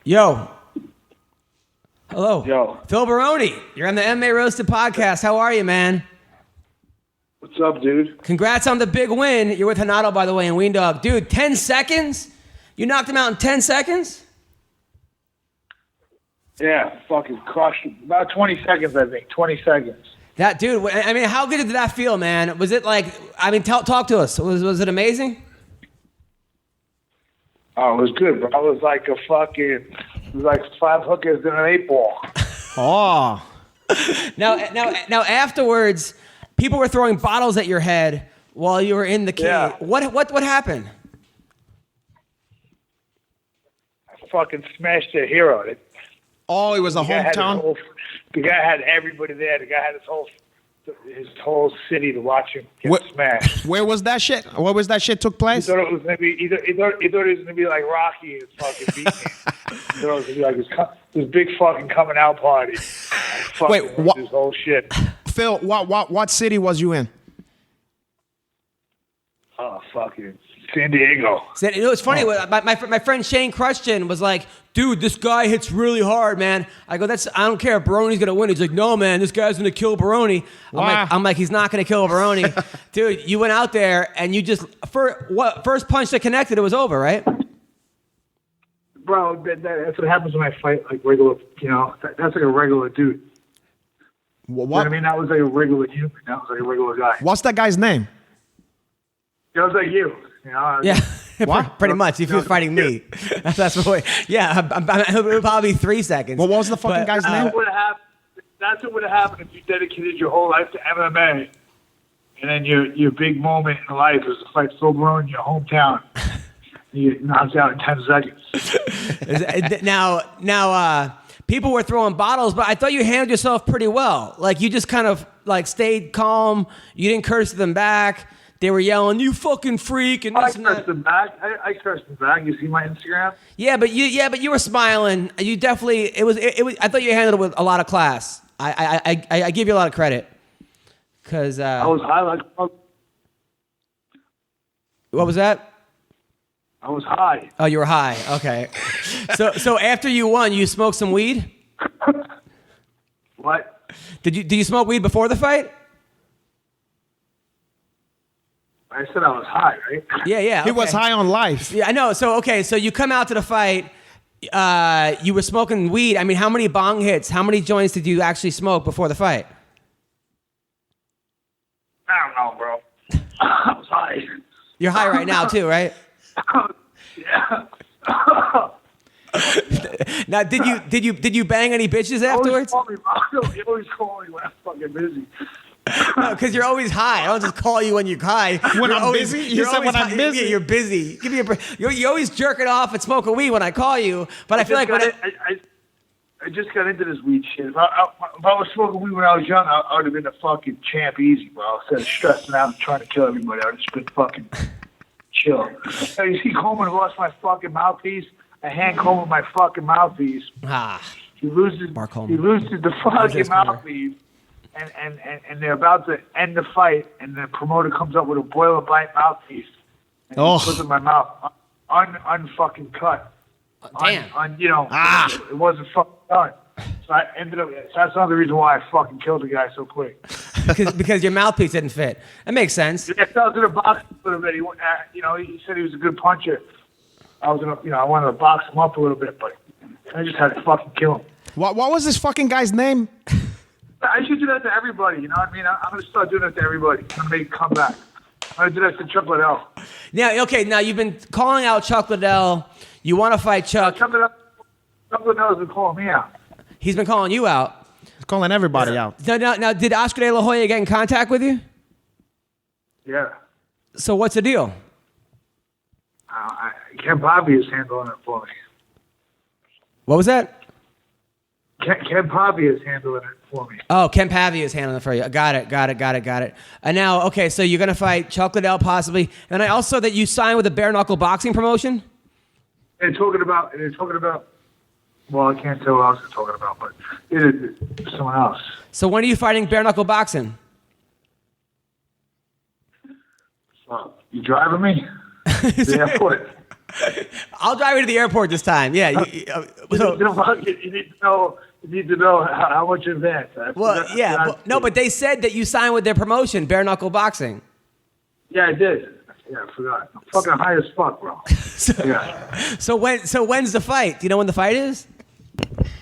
Yo. Hello. Yo. Phil Baroni, you're on the MMA Roasted Podcast. How are you, man? What's up, dude? Congrats on the big win. You're with Renato, by the way, and Weendawg. Dude, 10 seconds? You knocked him out in 10 seconds? Yeah, fucking crushed him. About 20 seconds, I think. 20 seconds. That dude, I mean, how good did that feel, man? Was it like, I mean, talk to us. Was it amazing? Oh, it was good, bro. It was like it was like 5 hookers in an 8-ball. Oh. Now afterwards, people were throwing bottles at your head while you were in the cage. Yeah. What happened? I fucking smashed a hero. Oh, it was a hometown. The guy had everybody there. The guy had his whole city to watch him get smashed. Where was that shit? Where was that shit took place? He thought it was gonna be he thought it was gonna be like Rocky and fucking beat me. He thought it was gonna be like this big fucking coming out party. Wait, what? This whole shit. Phil, what city was you in? Oh, fucking San Diego. It's funny. My friend Shane Crushton was like, dude, this guy hits really hard, man. I go, I don't care if Baroni's going to win. He's like, no, man, this guy's going to kill Baroni. I'm like, he's not going to kill Baroni. Dude, you went out there and you just, first punch that connected, it was over, right? Bro, that's what happens when I fight like regular, that's like a regular dude. What? You know what I mean? That was like a regular human. That was like a regular guy. What's that guy's name? That was like you. Yeah. What? Pretty much. If he was fighting me. That's what. Yeah. It would probably be 3 seconds. What was the fucking guy's name? That's what would have happened if you dedicated your whole life to MMA, and then your big moment in life was to fight Phil Baroni in your hometown. You knocked out in 10 seconds. Now, people were throwing bottles, but I thought you handled yourself pretty well. Like, you just kind of like stayed calm. You didn't curse them back. They were yelling, "You fucking freak!" and this and that. I cursed them back. I cursed them back. You see my Instagram? Yeah, but you were smiling. You definitely. It was. I thought you handled it with a lot of class. I give you a lot of credit. Cause I was high like. What was that? I was high. Oh, you were high. Okay. So after you won, you smoked some weed? What? Did you smoke weed before the fight? I said I was high, right? Yeah. He okay. was high on life. Yeah, I know. So you come out to the fight, You were smoking weed. I mean, how many bong hits, how many joints did you actually smoke before the fight? I don't know, bro. I was high. You're high right now too, right? Yeah. Now, did you bang any bitches afterwards? You always call me when I'm fucking busy. No, because you're always high. I don't just call you when you're high. When You're I'm always- busy? You you're said always when I'm high. busy? Yeah, you're busy. Give me a break. You're always jerking off and smoking weed when I call you. But I feel like when I just got into this weed shit. If I was smoking weed when I was young, I would have been a fucking champ easy, bro. Instead of stressing out and trying to kill everybody, I would have just been fucking chill. Hey, you see Coleman lost my fucking mouthpiece? I hand Coleman my fucking mouthpiece. He loses the fucking mouthpiece. And they're about to end the fight, and the promoter comes up with a boiler bite mouthpiece. And he puts it in my mouth. Unfucking cut. Damn. It wasn't fucking done. So I ended up. So that's another reason why I fucking killed the guy so quick. because your mouthpiece didn't fit. That makes sense. I fell to the box a little bit. He said he was a good puncher. I wanted to box him up a little bit, but I just had to fucking kill him. What was this fucking guy's name? I should do that to everybody. You know what I mean? I'm going to start doing that to everybody. I'm going to make a comeback. I'm going to do that to Chuck Liddell. Now you've been calling out Chuck Liddell. You want to fight Chuck. Chuck Liddell's been calling me out. He's been calling you out. He's calling everybody out. Now, did Oscar De La Hoya get in contact with you? Yeah. So what's the deal? Ken Poppy is handling it for me. What was that? Ken Poppy is handling it for me. Oh, Ken Pavia is handling it for you. Got it. And now, okay, so you're going to fight Chuck Liddell possibly. And I also that you signed with the bare knuckle boxing promotion? They're talking about, well, I can't tell what else they're talking about, but it's someone else. So when are you fighting bare knuckle boxing? Well, you driving me? To the airport. I'll drive you to the airport this time. Yeah. You need to know how much in advance. But they said that you signed with their promotion, bare knuckle boxing. Yeah, I did. Yeah, I forgot. I'm fucking high as fuck, bro. So when's the fight? Do you know when the fight is?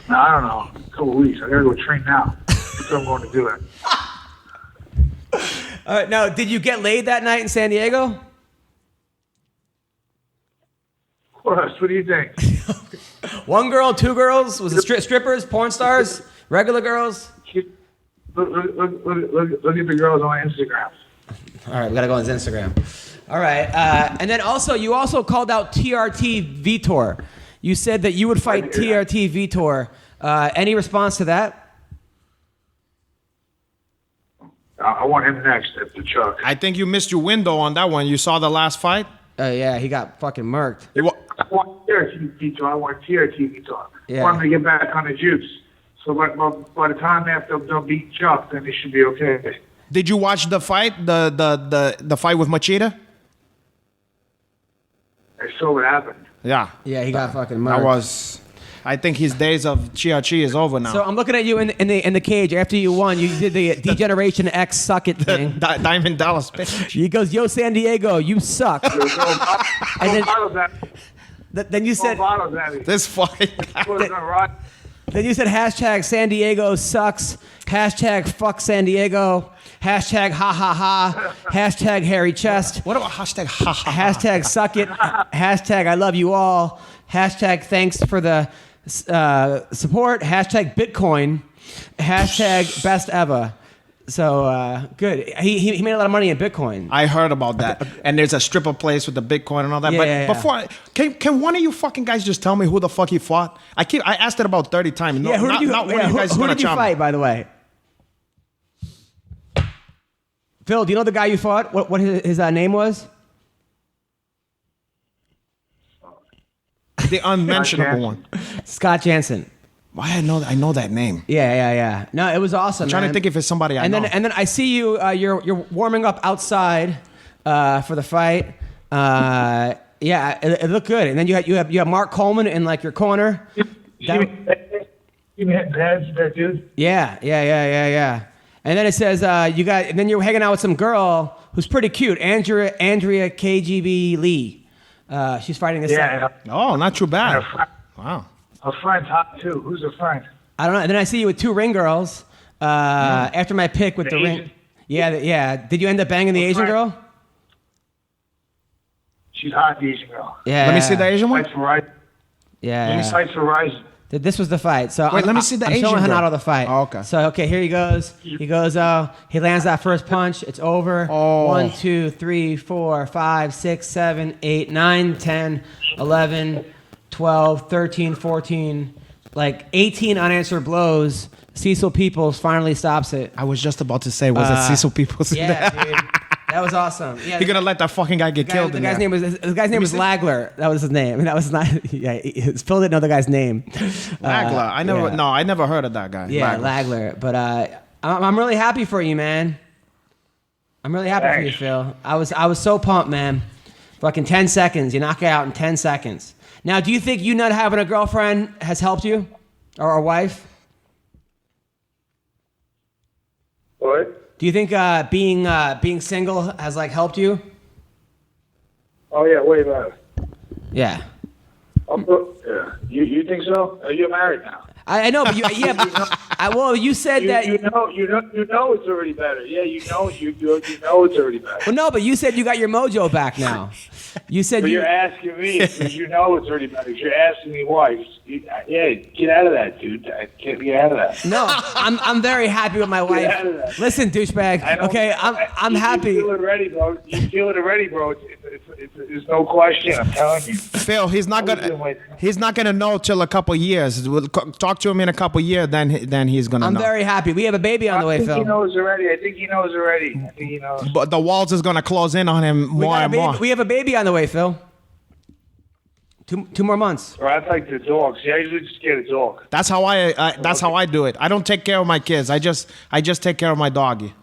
No, I don't know. A couple of weeks. I gotta go train now. That's what I'm going to do it. All right. Now, did you get laid that night in San Diego? Of course. What do you think? One girl, two girls? Was it strippers, porn stars, regular girls? Look at the girls on my Instagram. All right, we gotta go on his Instagram. All right, and then you also called out TRT Vitor. You said that you would fight TRT Vitor. Any response to that? I want him next after Chuck. I think you missed your window on that one. You saw the last fight? Yeah, he got fucking murked. I want TRT Vitor. I want TRT Vitor. Yeah. I want him to get back on the juice. So by the time after they'll beat Chuck, then they should be okay. Did you watch the fight? The fight with Machida? I saw what happened. Yeah. Yeah, he got fucking murked. I think his days of Chia is over now. So I'm looking at you in the cage after you won. You did the Degeneration X suck it thing. Diamond Dallas pitch. He goes, "Yo, San Diego, you suck." And then you said, This fight. then you said hashtag San Diego sucks, hashtag fuck San Diego, hashtag ha ha ha, hashtag hairy chest, What about hashtag ha ha? hashtag suck it, hashtag I love you all, hashtag thanks for the support, hashtag Bitcoin, hashtag best ever. So good. He made a lot of money in Bitcoin. I heard about that. And there's a stripper place with the Bitcoin and all that. Before, can one of you fucking guys just tell me who the fuck he fought? I asked it about 30 times. No, Who did you fight, by the way? Phil, do you know the guy you fought? What his name was? The unmentionable one. Scott Jansen. Why I know that name. Yeah. No, it was awesome. I'm trying to think if it's somebody I know. And then I see you. You're warming up outside for the fight. It looked good. And then you have Mark Coleman in like your corner. You hit pads, that dude? Yeah. And then it says and then you're hanging out with some girl who's pretty cute, Andrea KGB Lee. She's fighting this. Yeah. Oh, not too bad. Wow. Her friend's hot too. Who's her friend? I don't know. And then I see you with 2 ring girls. After my pick with the ring. Asian? Yeah. Did you end up banging the Asian girl? She's hot, the Asian girl. Yeah. Let me see the Asian one. Fights for Verizon. Yeah. Fights for Verizon. This was the fight. So Wait, let me see the I'm Asian showing girl. Renato the fight. Oh, okay. So here he goes. He goes. He lands that first punch. It's over. Oh. 1, 2, 3, 4, 5, 6, 7, 8, 9, 10, 11, 12, 13, 14, like 18 unanswered blows. Cecil Peoples finally stops it. I was just about to say, was it Cecil Peoples? Yeah, dude. That was awesome. Yeah, You're gonna let that fucking guy get killed? the guy's name was Lagler. That was his name. That was not. Yeah, Phil didn't know the guy's name. Lagler. I never heard of that guy. Yeah, Lagler. But I'm really happy for you, man. I'm really happy for you, Thanks. Phil. I was so pumped, man. Fucking 10 seconds. You knock it out in 10 seconds. Now, do you think you not having a girlfriend has helped you, or a wife? What? Do you think being single has like helped you? Oh yeah, way better. Yeah. Yeah. You think so? You're married now. I know, but you said that. You know it's already better. Yeah, you know it's already better. Well, no, but you said you got your mojo back now. You said But you're asking me because you know it's already better. You're asking me why. Yeah, get out of that, dude. Get out of that. No, I'm very happy with my wife. out of that. Listen, douchebag. Okay, I'm happy. You feel it already, bro. It's no question. I'm telling you. Phil, he's not gonna know till a couple years. We'll talk to him in a couple years, then he's gonna I'm know. very happy. We have a baby on the way, I think Phil. he knows already. I think he knows already. But the walls is gonna close in on him more and more. We have a baby on the way, Phil. Two more months. Or I like the dogs. Yeah, I usually just get a dog. That's how I do it. I don't take care of my kids. I just take care of my doggy.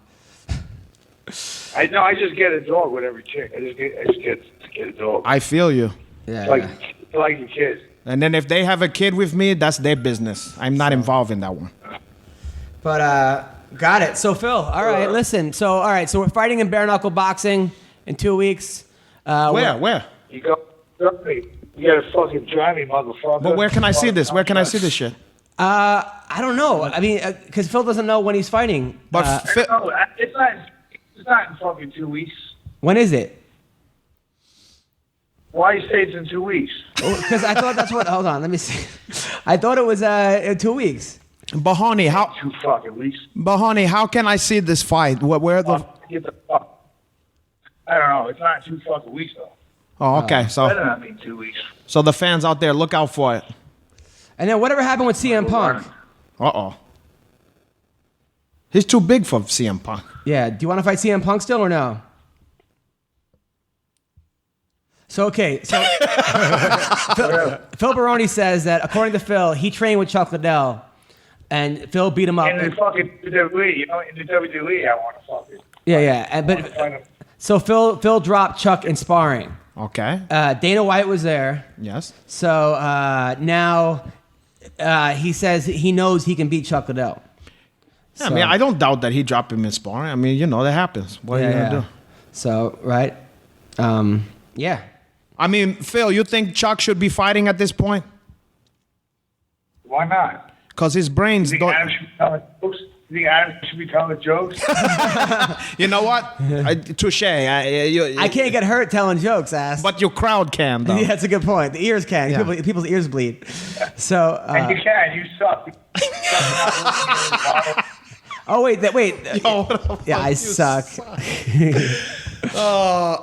I just get a dog with every chick. I just get a dog. I feel you. Yeah. like a kid. And then if they have a kid with me, that's their business. I'm not involved in that one. But got it. So Phil, all right, listen. So we're fighting in bare knuckle boxing in 2 weeks. Where? You go. You gotta fucking drive me, motherfucker. But where can I see this? Where can I see this shit? I don't know. I mean, because Phil doesn't know when he's fighting. But Phil, No, it's not in fucking 2 weeks. When is it? Why you say it's in 2 weeks? Because I thought that's what. Hold on, let me see. I thought it was 2 weeks. Bahani, 2 fucking weeks. how can I see this fight? Where the? Get the fuck. I don't know. It's not in 2 fucking weeks though. Oh, okay. Better not be 2 weeks. So the fans out there, look out for it. And then whatever happened with CM Punk? He's too big for CM Punk. Yeah. Do you want to fight CM Punk still or no? So Phil Baroni says that according to Phil, he trained with Chuck Liddell, and Phil beat him up. In the fucking WWE, in the WWE, I want to fuck it. Yeah. But so Phil dropped Chuck in sparring. Okay. Dana White was there. Yes. So now he says he knows he can beat Chuck Liddell. Yeah, I mean, I don't doubt that he dropped him in sparring. I mean, that happens. What are you gonna do? So right, yeah. I mean, Phil, you think Chuck should be fighting at this point? Why not? Because his brains You think don't. Adam should be telling jokes? You think Adam should be telling jokes? You know what? Touche. I can't get hurt telling jokes, ass. But your crowd can, though. Yeah, that's a good point. The ears can. Yeah. People's ears bleed. So. And you can. You suck. Oh wait. Yo, what the Yeah, fuck? I You suck.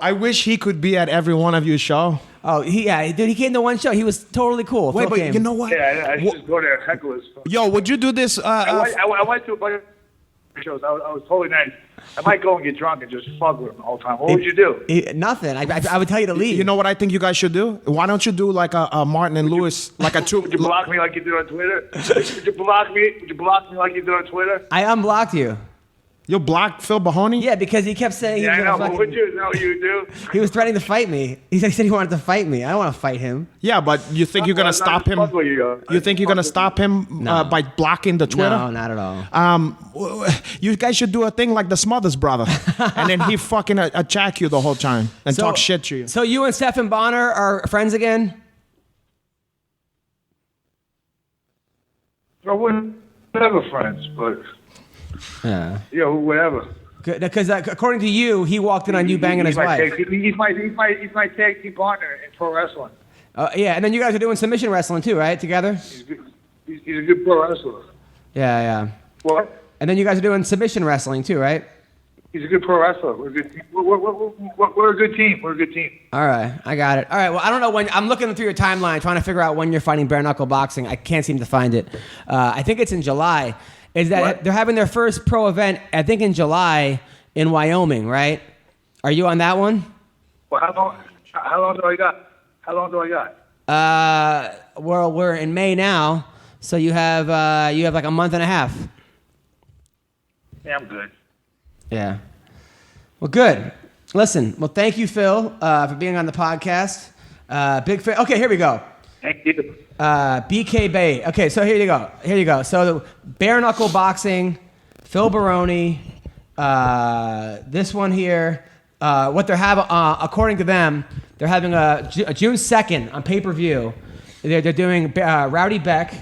I wish he could be at every one of your show. Oh, dude, he came to one show. He was totally cool. Wait, Phil but came. you know what? Yeah, I should just go there and heckle us. Yo, would you do this? I went to a bunch of shows. I was totally nice. I might go and get drunk and just fuck with them the whole time. What would you do? Nothing. I would tell you to leave. You know what I think you guys should do? Why don't you do like a Martin and Lewis, like a two? Would you block me like you do on Twitter? Would you block me? Would you block me like you do on Twitter? I unblocked you. You blocked Phil Mahoney? Yeah, because he kept saying he Yeah, was I know. gonna But fucking. would you? No, you do. He was threatening to fight me. He said he wanted to fight me. I don't want to fight him. Yeah, but you think you're gonna stop him? You think you're gonna stop him by blocking the Twitter? No, not at all. You guys should do a thing like the Smothers Brother, and then he fucking attack you the whole time and talk shit to you. So you and Stephen Bonner are friends again? we're never friends, but Yeah. whatever. Because according to you, he walked in on you banging his wife. He's my tag team partner in pro wrestling. Yeah, and then you guys are doing submission wrestling too, right? Together? He's a good pro wrestler. Yeah. What? And then you guys are doing submission wrestling too, right? He's a good pro wrestler. We're a good team. We're a good team. We're a good team. All right, I got it. All right, well, I don't know when. I'm looking through your timeline, trying to figure out when you're fighting bare knuckle boxing. I can't seem to find it. I think it's in July. Is that What? they're having their first pro event? I think in July in Wyoming, right? Are you on that one? Well, how long do I got? Well, we're in May now, so you have like a month and a half. Yeah, I'm good. Yeah. Well, good. Listen. Well, thank you, Phil, for being on the podcast. Big fan. Okay, here we go. Thank you. BK Bay. Okay, so here you go. So the bare knuckle boxing, Phil Baroni. This one here. What they're having, according to them, they're having a June 2nd on pay-per-view. They're doing Rowdy Beck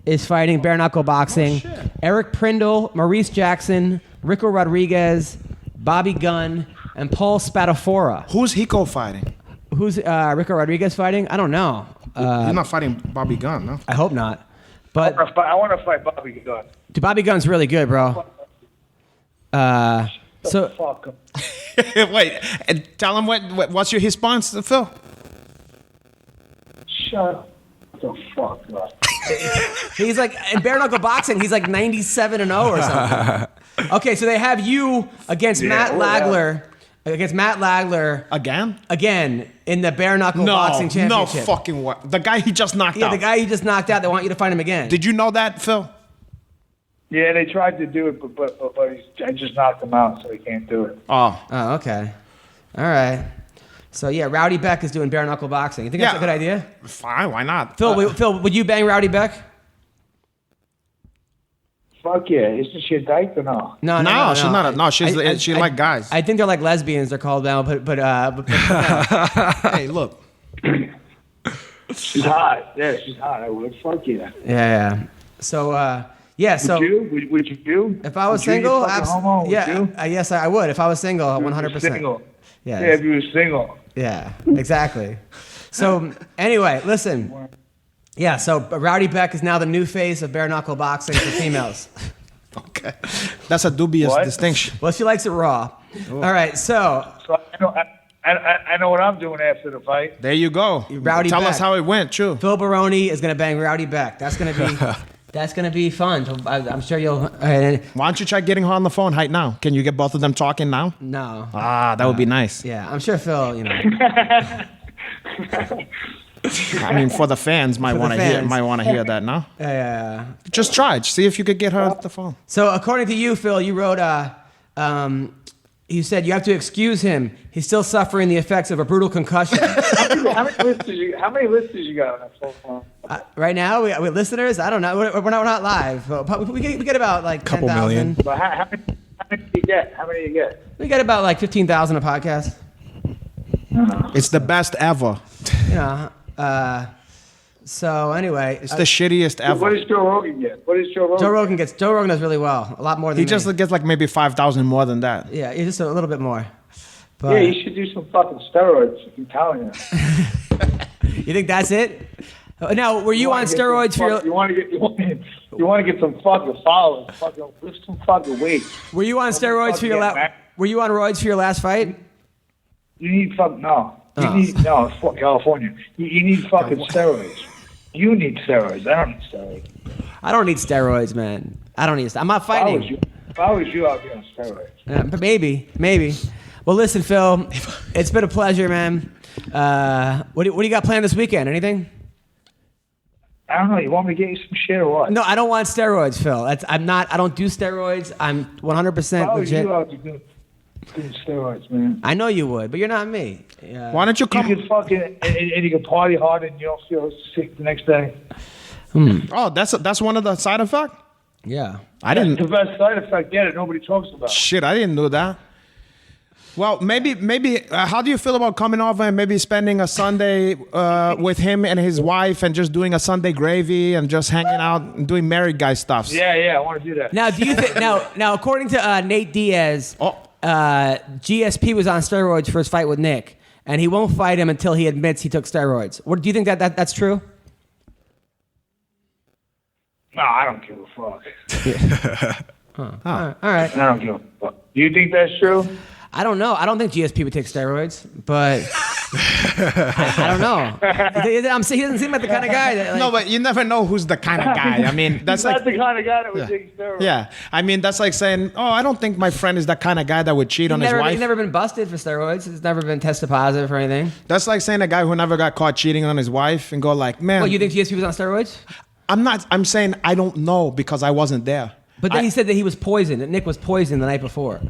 is fighting bare knuckle boxing. Eric Prindle, Maurice Jackson, Rico Rodriguez, Bobby Gunn, and Paul Spadafora. Who's Hiko fighting? Who's Rico Rodriguez fighting? I don't know. He's not fighting Bobby Gunn, no? I hope not. But I want to fight Bobby Gunn. dude, Bobby Gunn's really good, bro. So Fuck him. Wait, and tell him what's your response, Phil? Shut the fuck up. he's like in bare knuckle boxing. He's like 97-0 or something. Okay, so they have you against Matt Lagler. Against Matt Lagler Again in the bare knuckle boxing championship. No fucking what? The guy he just knocked out. Yeah, the guy he just knocked out. They want you to fight him again. Did you know that, Phil? Yeah, they tried to do it, but I just knocked him out, so he can't do it. Oh, okay. All right. So yeah, Rowdy Beck is doing bare knuckle boxing. You think that's a good idea? Fine, why not? Phil, would you bang Rowdy Beck? Fuck yeah. Isn't she a dyke or no? No, she's not. No, she like guys. I think they're like lesbians. They're called now, but Hey, look. She's hot. Yeah, she's hot. I would. Fuck yeah. yeah. So so Would you? if I was Would you, single, you fucking homo? Would you? yes, I would. If I was single, If you were 100%. Single. Yeah. Yeah, if you were single. Yeah, exactly. So anyway, listen. Yeah, so Rowdy Beck is now the new face of bare knuckle boxing for females. Okay. That's a dubious What? distinction. Well, she likes it raw. All right, so So I know what I'm doing after the fight. There you go. Rowdy Tell Beck. us how it went, too. Phil Baroni is going to bang Rowdy Beck. That's going to be fun. So I'm sure you'll. Why don't you try getting her on the phone right now? Can you get both of them talking now? No. That would be nice. Yeah, I'm sure Phil. I mean, for the fans, might For the want to fans. hear that now. Yeah. Just try it. See if you could get her on the phone. So according to you, Phil, you wrote. You said you have to excuse him. He's still suffering the effects of a brutal concussion. How many lists did you got on that phone? Right now, we listeners. I don't know. We're not live. But we get about like Couple 10,000. million. But how many do you get? How many do you get? We get about like 15,000 a podcast. It's the best ever. So anyway, It's the shittiest What ever. does Joe Rogan get? What does Joe Rogan Joe Rogan does really well. A lot more than He me. just gets like maybe 5,000 more than that. Yeah, just a little bit more. But Yeah, you should do some fucking steroids. I'm telling you. you think that's it? Now, were you on steroids for your? You want to get some fucking followers. Fucking lift some fucking weight. Were you on steroids for your last? Were you on roids for your last fight? You need fucking no. You need no. It's fucking California. You need fucking steroids. You need steroids. I don't need steroids. I don't need steroids, man. I don't need. I'm not fighting. If I was you, I'd be on steroids. But maybe. Well, listen, Phil. It's been a pleasure, man. What do you got planned this weekend? Anything? I don't know. You want me to get you some shit or what? No, I don't want steroids, Phil. I'm not. I don't do steroids. I'm 100% legit. You out to do steroids, man. I know you would, but you're not me. Why don't you come? You can fucking and you can party hard and you don't feel sick the next day. Oh, that's one of the side effects? Yeah. I didn't. The best side effect, yeah, that nobody talks about. Shit, I didn't know that. Well, maybe. How do you feel about coming over and maybe spending a Sunday with him and his wife and just doing a Sunday gravy and just hanging out and doing married guy stuff? Yeah, I want to do that. Now, do you think now according to Nate Diaz, GSP was on steroids for his fight with Nick, and he won't fight him until he admits he took steroids. What do you think that's true? No, I don't give a fuck. All right. I don't give a fuck. Do you think that's true? I don't know. I don't think GSP would take steroids, but I don't know. He doesn't seem like the kind of guy that. Like, No, but you never know who's the kind of guy. I mean, that's He's like not the kind of guy that would take steroids. yeah. I mean, that's like saying, oh, I don't think my friend is that kind of guy that would cheat on his wife. He's never been busted for steroids. He's never been tested positive for anything. That's like saying a guy who never got caught cheating on his wife and go like, man, Well, you think GSP was on steroids? I'm saying I don't know because I wasn't there. But then he said that he was poisoned. That Nick was poisoned the night before.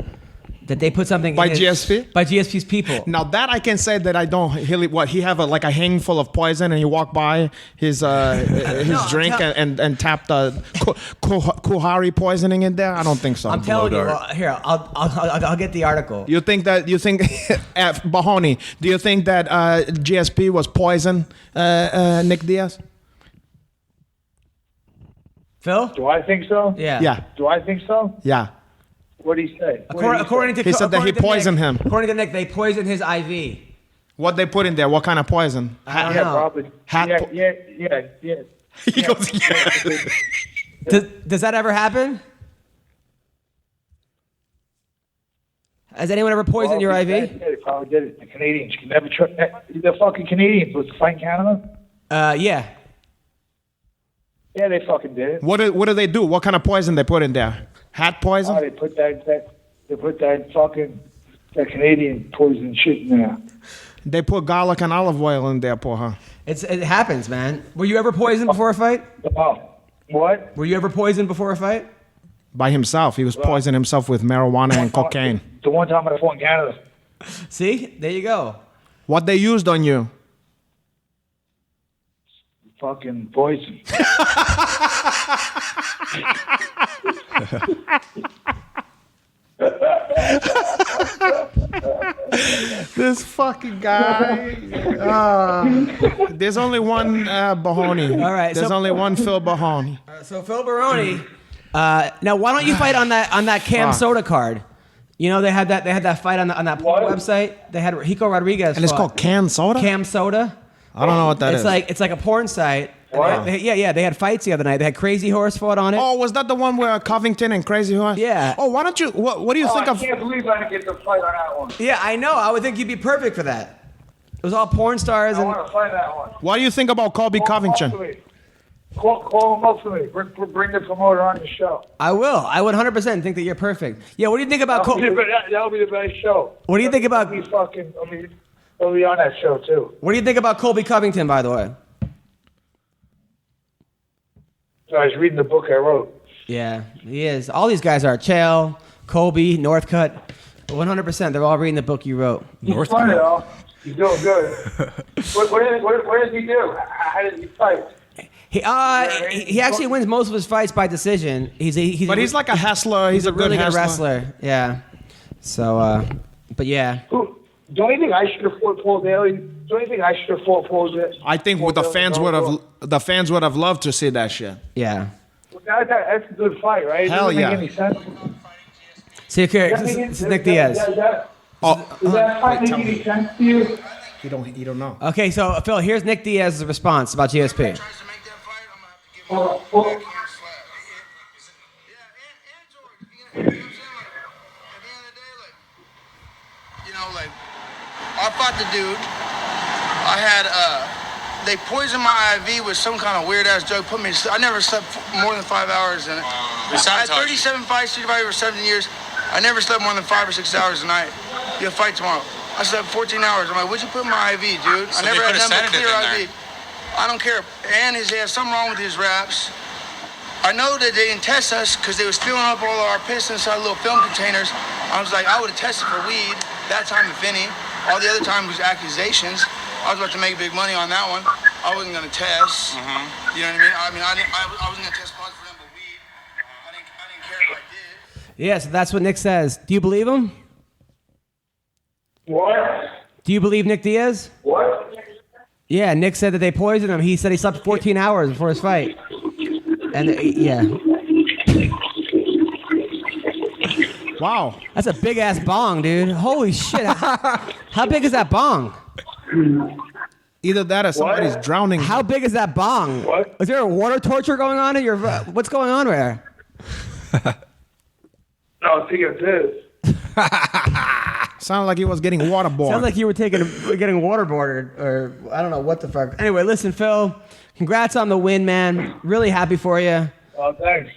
That they put something By in GSP? By GSP's people. Now that I can say that I don't. He have like a handful of poison and he walked by his drink and tapped the Kuhari poisoning in there. I don't think so. I'm telling you. Well, here, I'll get the article. You think Baroni? Do you think that GSP was poison Nick Diaz? Phil? Do I think so? Yeah. Yeah. Do I think so? Yeah. What did he say? According to He said that he poisoned him. According to Nick, they poisoned his IV. What they put in there? What kind of poison? I don't Yeah, know. probably. Yeah. He goes, yeah. Does that ever happen? Has anyone ever poisoned your IV? Yeah, they probably did it. The Canadians can never trust. The fucking Canadians was to fight in Canada. Yeah. Yeah, they fucking did it. What do they do? What kind of poison they put in there? Hat poison? Oh, they put that fucking that Canadian poison shit in there. They put garlic and olive oil in there, poor huh? It happens, man. Were you ever poisoned before a fight? Oh, what? Were you ever poisoned before a fight? By himself. He was poisoning himself with marijuana and cocaine. The one time I fought in Canada. See? There you go. What they used on you? Fucking poison. This fucking guy. There's only one Baroni. All right, There's so- only one Phil Baroni. So Phil Baroni. Now, why don't you fight on that Cam Soda card? You know they had that fight on that porn website. They had Rico Rodriguez. And it's fought. called Can Soda? Cam Soda. I don't know what that is. It's like a porn site. What? They had fights the other night. They had Crazy Horse fought on it. Oh, was that the one where Covington and Crazy Horse? Yeah. Oh, why don't you? What do you think I of? can't believe I didn't get to fight on that one. Yeah, I know. I would think you'd be perfect for that. It was all porn stars I and. want to fight that one. What do you think about Colby Covington? Call him up for me. Bring the promoter on the show. I will. I would 100% think that you're perfect. Yeah. What do you think about That'll Colby? be the best show. What do you think about? I'll be on that show too. What do you think about Colby Covington, by the way? So I was reading the book I wrote. Yeah, he is. All these guys are Chael, Colby, Northcutt. 100%. They're all reading the book you wrote. He's funny though. He's doing good. What does he do? How does he fight? He actually wins most of his fights by decision. But he's like a hustler. He's a good really good wrestler. wrestler. Yeah. So, but yeah. Don't you think I should have fought Paul Daly? Don't you think I should have fought Paul Daly? I think the fans would have loved to see that shit. Yeah. That's a good fight, right? Hell Doesn't yeah. make any sense. See, this is Nick Diaz. Does that fight make any sense to you? You don't know. Okay, so Phil, here's Nick Diaz's response about GSP. I fought the dude. I had they poisoned my IV with some kind of weird ass drug. I never slept more than 5 hours in it. I had 37 fights, survived over 17 years. I never slept more than 5 or 6 hours a night. You have a fight tomorrow. I slept 14 hours. I'm like, what'd you put in my IV, dude? So I never they had put a nothing but sedative clear in IV. I don't care. And he has something wrong with his wraps. I know that they didn't test us because they was filling up all of our piss inside little film containers. I was like, I would have tested for weed that time, if any. All the other time was accusations. I was about to make big money on that one. I wasn't going to test. You know what I mean? I wasn't going to test positive for them, but weed. I didn't care if I did. Yeah, so that's what Nick says. Do you believe him? What? Do you believe Nick Diaz? What? Yeah, Nick said that they poisoned him. He said he slept 14 hours before his fight. And yeah. Wow. That's a big ass bong, dude. Holy shit. How big is that bong? Either that or somebody's drowning. How big is that bong? What? Is there a water torture going on in your... What's going on there? No, I think it's this. Sounded like he was getting waterboarded. Sounds like you were getting waterboarded, or I don't know what the fuck. Anyway, listen, Phil, congrats on the win, man. Really happy for you. Oh, thanks.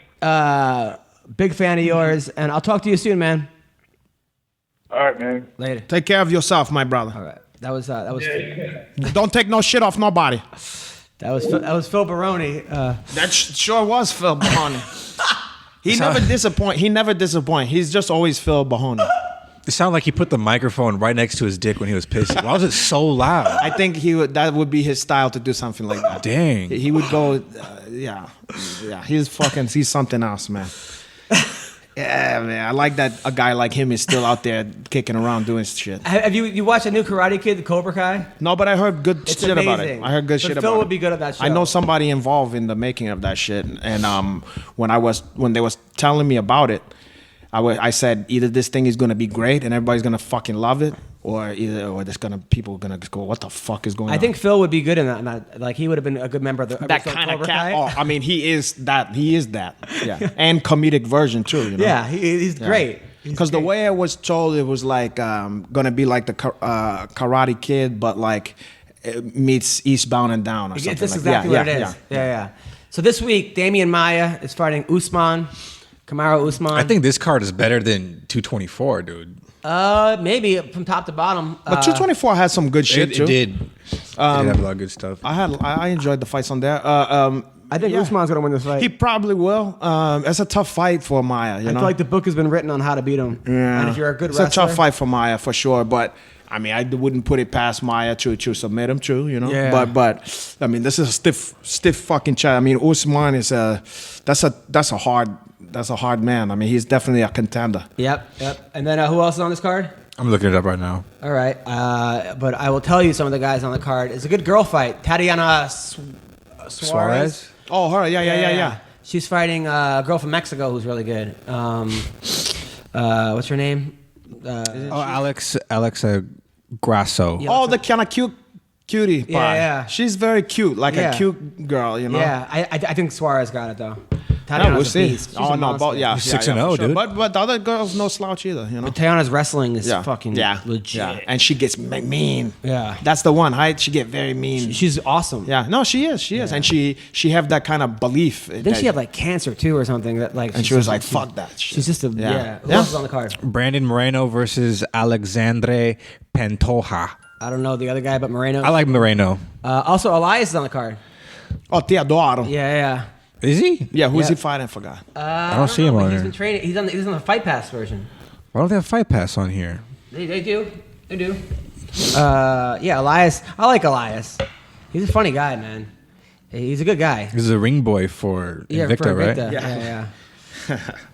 Big fan of yours, and I'll talk to you soon, man. All right, man. Later. Take care of yourself, my brother. All right. That was Don't take no shit off nobody. that was Phil Baroni. That sure was Phil Mahoney. He never disappoint. He's just always Phil Mahoney. It sounded like he put the microphone right next to his dick when he was pissing. Why was it so loud? I think that would be his style to do something like that. Dang. He would go, yeah. He's something else, man. Yeah, man. I like that a guy like him is still out there kicking around doing shit. Have you watched a new Karate Kid, the Cobra Kai? No, but I heard good It's shit about it. amazing. I heard good But shit Phil about it. would be good at that show. I know somebody involved in the making of that shit, and when they was telling me about it, I said either this thing is gonna be great and everybody's gonna fucking love it, or people are gonna go, what the fuck is going on? I think Phil would be good in that. Like he would have been a good member of the that episode kind of Cobra cat. Kai. Oh, I mean, he is that. Yeah, and comedic version too. You know? Yeah, he's great. Because the way I was told, it was like gonna be like the Karate Kid, but like it meets Eastbound and Down or something. That's like exactly what it is. Yeah. So this week, Damian Maia is fighting Kamaru Usman. I think this card is better than 224, dude. Maybe from top to bottom. But 224 had some good shit too. It did. It did have a lot of good stuff. I enjoyed the fights on there. I think Usman's gonna win this fight. He probably will. It's a tough fight for Maia. I feel like the book has been written on how to beat him. Yeah. And if you're a good it's wrestler, a tough fight for Maia for sure. But I mean, I wouldn't put it past Maia to submit him too. You know. Yeah. But I mean, this is a stiff fucking chat. I mean, Usman is that's a hard man. I mean, he's definitely a contender. Yep. And then who else is on this card? I'm looking it up right now. All right. But I will tell you some of the guys on the card. It's a good girl fight. Tatiana Suarez. Oh, her. Yeah. She's fighting a girl from Mexico who's really good. What's her name? Alexa Grasso. Yeah. Oh, the kind of cutie pie. Yeah. She's very cute, like Yeah. a cute girl, you know. Yeah, I think Suarez got it though. Yeah, Tatiana's we'll a see. beast. She's Oh a no, monster. but yeah, She's yeah, 6-0, for sure. dude. But the other girl's no slouch either, you know. Tatiana's wrestling is fucking yeah, legit. yeah, and she gets mean. Yeah. That's the one, right? She get very mean. She's awesome. Yeah, no, she is, and she have that kind of belief. I think she had like cancer too or something that like. and she was like, "Fuck that shit." She's just a Who else is on the card? Brandon Moreno versus Alexandre Pantoja. I don't know the other guy, but Moreno. I like Moreno. Also, Elias is on the card. Oh, Teodoro. Yeah. Is he? Yeah, who's Yeah. he fighting? I forgot. I don't see him know, but on He's here. been training. He's on the Fight Pass version. Why don't they have Fight Pass on here? They do. Yeah, Elias. I like Elias. He's a funny guy, man. He's a good guy. He's a ring boy for Invicta, for right? Invicta. Yeah.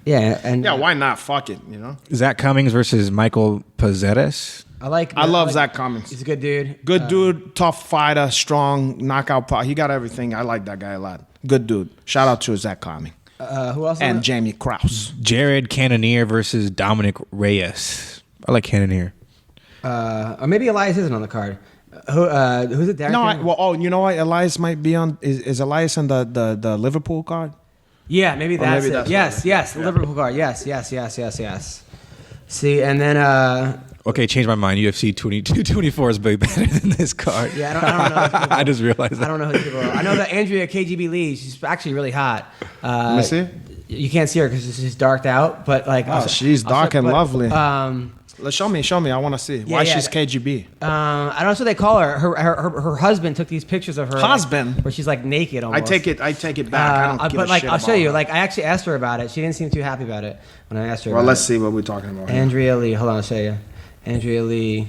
Yeah, and Yeah, why not? Fuck it, you know. Zach Cummings versus Michael Pazzeres. I love Zach Cummings. He's a good dude. Good dude, tough fighter, strong knockout power. He got everything. I like that guy a lot. Good dude. Shout out to Zach Cummings Who else? and Jamie Krause. Jared Cannonier versus Dominic Reyes. I like Cannonier. Or maybe Elias isn't on the card. Who's it? Derek No, Cannon? you know what? Elias might be on. Is Elias on the Liverpool card? Yeah, maybe that's maybe it. that's Yes, the Liverpool card. Yes. See, and then Okay, change my mind. UFC 224 is way better than this card. yeah, I don't know. I just realized I that. don't know who these people are. I know that Andrea KGB Lee. She's actually really hot. Let me see. You can't see her because she's darked out, but like, Oh, she's dark and lovely. Show me. I want to see why yeah, she's KGB. I don't know what they call her. Her husband took these pictures of her. Husband? where she's like naked almost. I take it back. I don't give but a like, shit I'll show about you. her. Like, I actually asked her about it. She didn't seem too happy about it when I asked her. Well, about let's it. see what we're talking about. here. Andrea Lee. Hold on, I'll show you. Andrea Lee,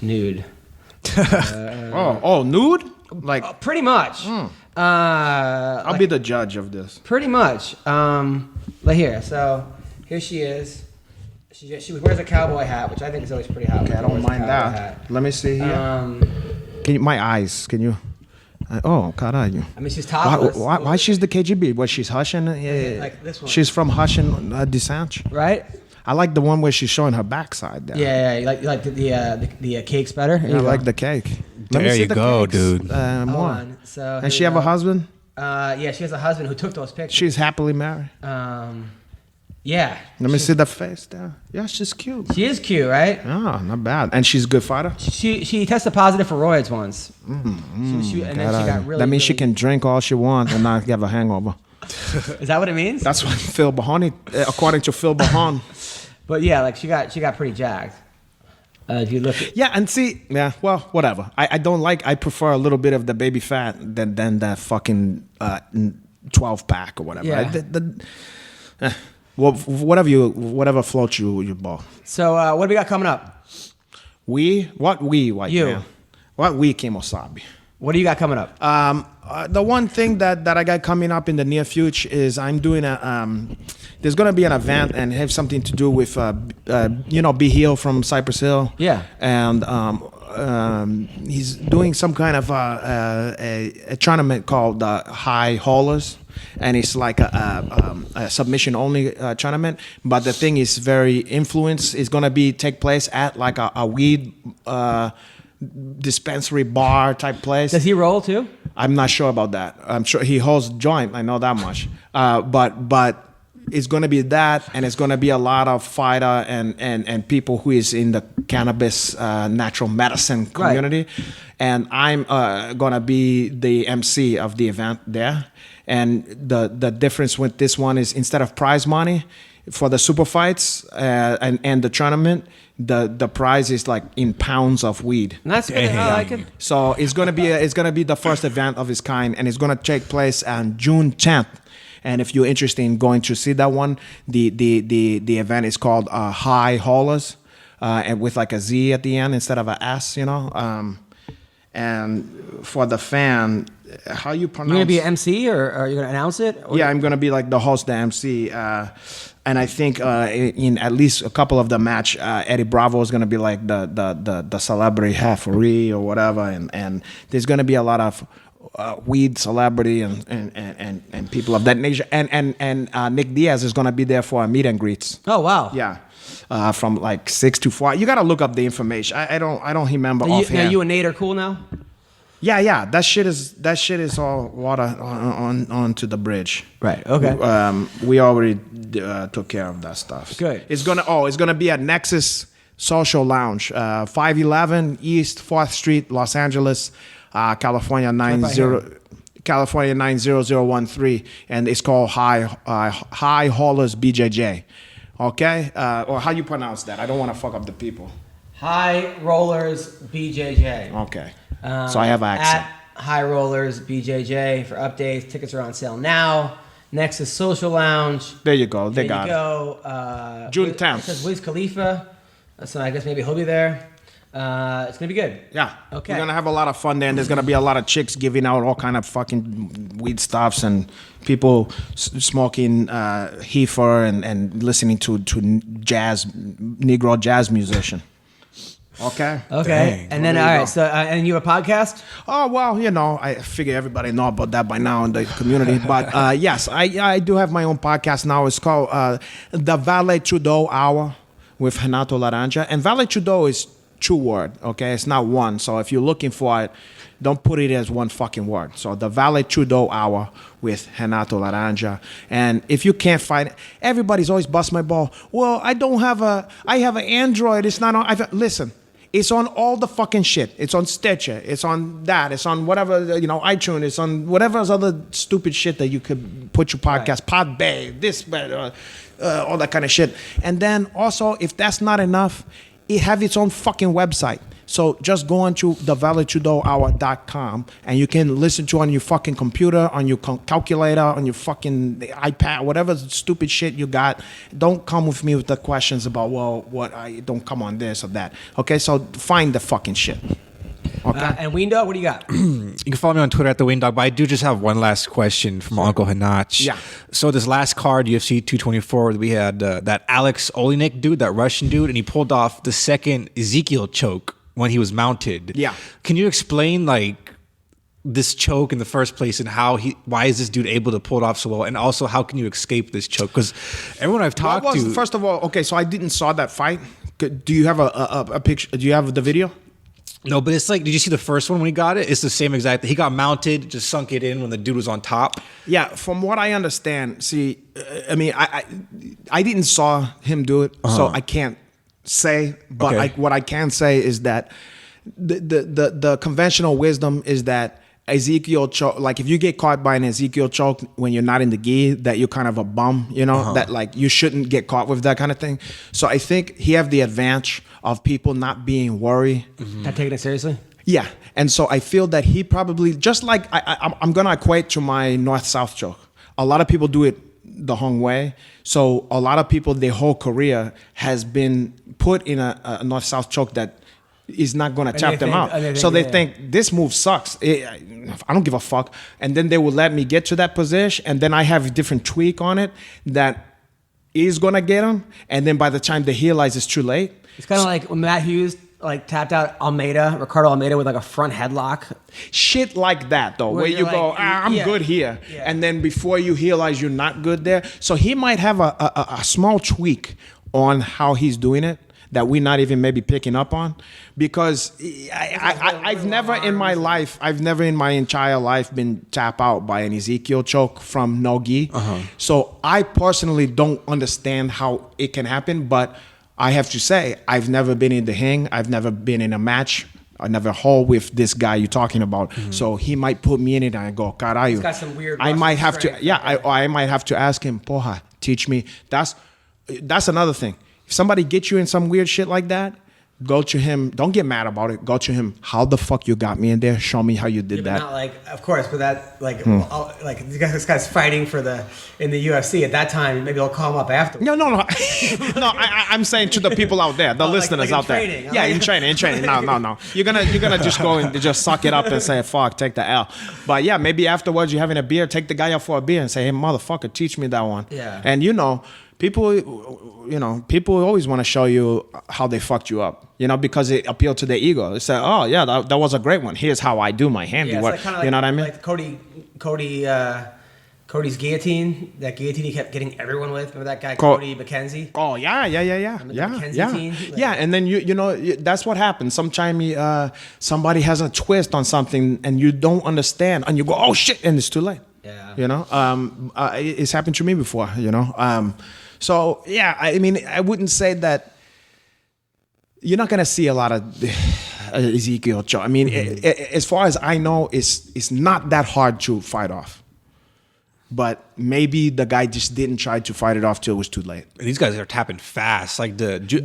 nude. Nude? Like Pretty much. I'll be the judge of this. Pretty much. Like here. So here she is. She wears a cowboy hat, which I think is always pretty hot. Okay, I don't mind that. Hat. Let me see here. Can you, my eyes? Can you? Oh, caralho. I mean, she's topless. Why she's the KGB? Was she's hushing? Like this one. She's from hushing descent. Right? I like the one where she's showing her backside. There. Yeah. You like the cakes better? I like the cake. Let me There see you the go, cakes. dude. More. On. So And she have a husband? Yeah, she has a husband who took those pictures. She's happily married. Yeah. Let me see the face there. Yeah, she's cute. She is cute, right? Oh, not bad. And she's a good fighter? She tested positive for roids once. And then she got really. That means she really- can drink all she wants and not have a hangover. Is that what it means? That's what Phil Bahani, according to Phil Bahan. But yeah, like she got pretty jacked. If you look at Yeah, and see, well, whatever. I don't like. I prefer a little bit of the baby fat than that fucking 12 pack or whatever. Yeah. Well, whatever floats your ball. So what do we got coming up? White You. man. What we Kemosabi. What do you got coming up? The one thing that I got coming up in the near future is I'm doing there's gonna be an event and have something to do with Be Heal from Cypress Hill. Yeah. And he's doing some kind of a tournament called High Haulers. And it's like a submission only tournament, but the thing is very influenced. It's gonna take place at like a weed dispensary bar type place. Does he roll too? I'm not sure about that. I'm sure he holds joint. I know that much. But it's gonna be that, and it's gonna be a lot of fighter and people who is in the cannabis natural medicine community. Right. And I'm gonna be the MC of the event there. And the difference with this one is instead of prize money for the super fights and the tournament, the prize is like in pounds of weed. That's good. I like it. So it's gonna be the first event of its kind, and it's gonna take place on June 10th. And if you're interested in going to see that one, the event is called High Haulers, and with like a Z at the end instead of a S, And for the fan, how you pronounce? You're gonna be an MC, or are you gonna announce it? Yeah, I'm gonna be like the host, the MC, and I think in at least a couple of the match, Eddie Bravo is gonna be like the celebrity referee or whatever, and there's gonna be a lot of weed celebrity and people of that nature, and Nick Diaz is gonna be there for a meet and greets. Oh wow! Yeah. From like 6 to 4. You gotta look up the information. I don't remember offhand. Now you and Nate are cool now? Yeah. That shit is all water onto the bridge. Right. Okay. We already took care of that stuff. Good. It's gonna be at Nexus Social Lounge, 511 East 4th Street, Los Angeles, California 90013, and it's called High Haulers BJJ. Okay, or how you pronounce that? I don't want to fuck up the people. High Rollers BJJ. Okay, so I have accent. At High Rollers BJJ for updates. Tickets are on sale now. Nexus Social Lounge. There you go. There you go. June 10th. It says Wiz Khalifa, so I guess maybe he'll be there. It's gonna be good. Yeah. Okay. We're gonna have a lot of fun there, and there's gonna be a lot of chicks giving out all kind of fucking weed stuffs and people smoking heifer and listening to jazz, Negro jazz musician. Okay. Okay. And then all right. So and you have a podcast? Oh well, I figure everybody know about that by now in the community. But yes, I do have my own podcast now. It's called the Valet Trudeau Hour with Renato Laranja, and Valet Trudeau is 2 words, okay? It's not one. So if you're looking for it, don't put it as one fucking word. So the Valet Trudeau Hour with Renato Laranja. And if you can't find it, everybody's always bust my ball. Well, I have an Android. It's not on. Listen, it's on all the fucking shit. It's on Stitcher. It's on that. It's on whatever, iTunes. It's on whatever other stupid shit that you could put your podcast, right. Podbay, this, all that kind of shit. And then also, if that's not enough, it have its own fucking website. So just go on to thevaletrudeauhour.com and you can listen to it on your fucking computer, on your calculator, on your fucking iPad, whatever stupid shit you got. Don't come with me with the questions about, don't come on this or that. Okay, so find the fucking shit. Okay. And Weendawg, what do you got? You can follow me on Twitter at the Weendawg, but I do just have one last question from Uncle Hanach. Yeah. So this last card, UFC 224, we had that Alex Oleinik dude, that Russian dude, and he pulled off the second Ezekiel choke when he was mounted. Yeah. Can you explain this choke in the first place and why is this dude able to pull it off so well? And also, how can you escape this choke? Because everyone I've talked to... First of all, okay, so I didn't saw that fight. Do you have a picture? Do you have the video? No, but it's like, did you see the first one when he got it? It's the same exact thing. He got mounted, just sunk it in when the dude was on top. Yeah, from what I understand, see, I mean, I didn't saw him do it, so I can't say. But Okay. what I can say is that the conventional wisdom is that Ezekiel choke, like if you get caught by an Ezekiel choke when you're not in the gi, that you're kind of a bum, you know, that like you shouldn't get caught with that kind of thing. So I think he have the advantage of people not being worried. Not taking it seriously? Yeah, and so I feel that he probably, just like I'm gonna equate to my north-south choke. A lot of people do it the Hong way. So a lot of people, their whole career has been put in a north-south choke that is not gonna tap them out. So they think this move sucks. I don't give a fuck. And then they will let me get to that position, and then I have a different tweak on it that is gonna get him. And then by the time they realize it's too late. It's kind of like when Matt Hughes tapped out Ricardo Almeida with like a front headlock. Shit like that though, where you you're go, like, I'm yeah, good here. yeah. And then before you realize you're not good there. So he might have a small tweak on how he's doing it that we're not even maybe picking up on, because I've never in my life, I've never in my entire life been tapped out by an Ezekiel choke from no gi. So I personally don't understand how it can happen, but I have to say, I've never been in the ring. I've never been in a match. I never hold with this guy you're talking about. So he might put me in it and I go, caralho. He's got some weird I might have strength. to, yeah, I might have to ask him, porra, teach me. That's another thing. If somebody gets you in some weird shit like that, go to him. Don't get mad about it. Go to him. How the fuck you got me in there? Show me how you did that. Not of course, but that this guy's fighting in the UFC at that time. Maybe they'll call him up afterwards. No. No, I'm saying to the people out there, the listeners in out there. training. Yeah, in training. No. You're gonna just go and just suck it up and say, fuck, take the L. But yeah, maybe afterwards you're having a beer, take the guy out for a beer and say, hey, motherfucker, teach me that one. Yeah. And people always want to show you how they fucked you up, because it appealed to their ego. They say, oh yeah, that was a great one. Here's how I do my handiwork. You know what I mean? Like Cody's guillotine, that guillotine he kept getting everyone with. Remember that guy, Cody McKenzie? Oh yeah. Remember the McKenzie team? Yeah, and then that's what happens. Sometimes somebody has a twist on something and you don't understand, and you go, oh shit, and it's too late. Yeah. It's happened to me before. So yeah, I mean, I wouldn't say that you're not gonna see a lot of Ezekiel choke. I mean, as far as I know, it's not that hard to fight off. But maybe the guy just didn't try to fight it off till it was too late. These guys are tapping fast.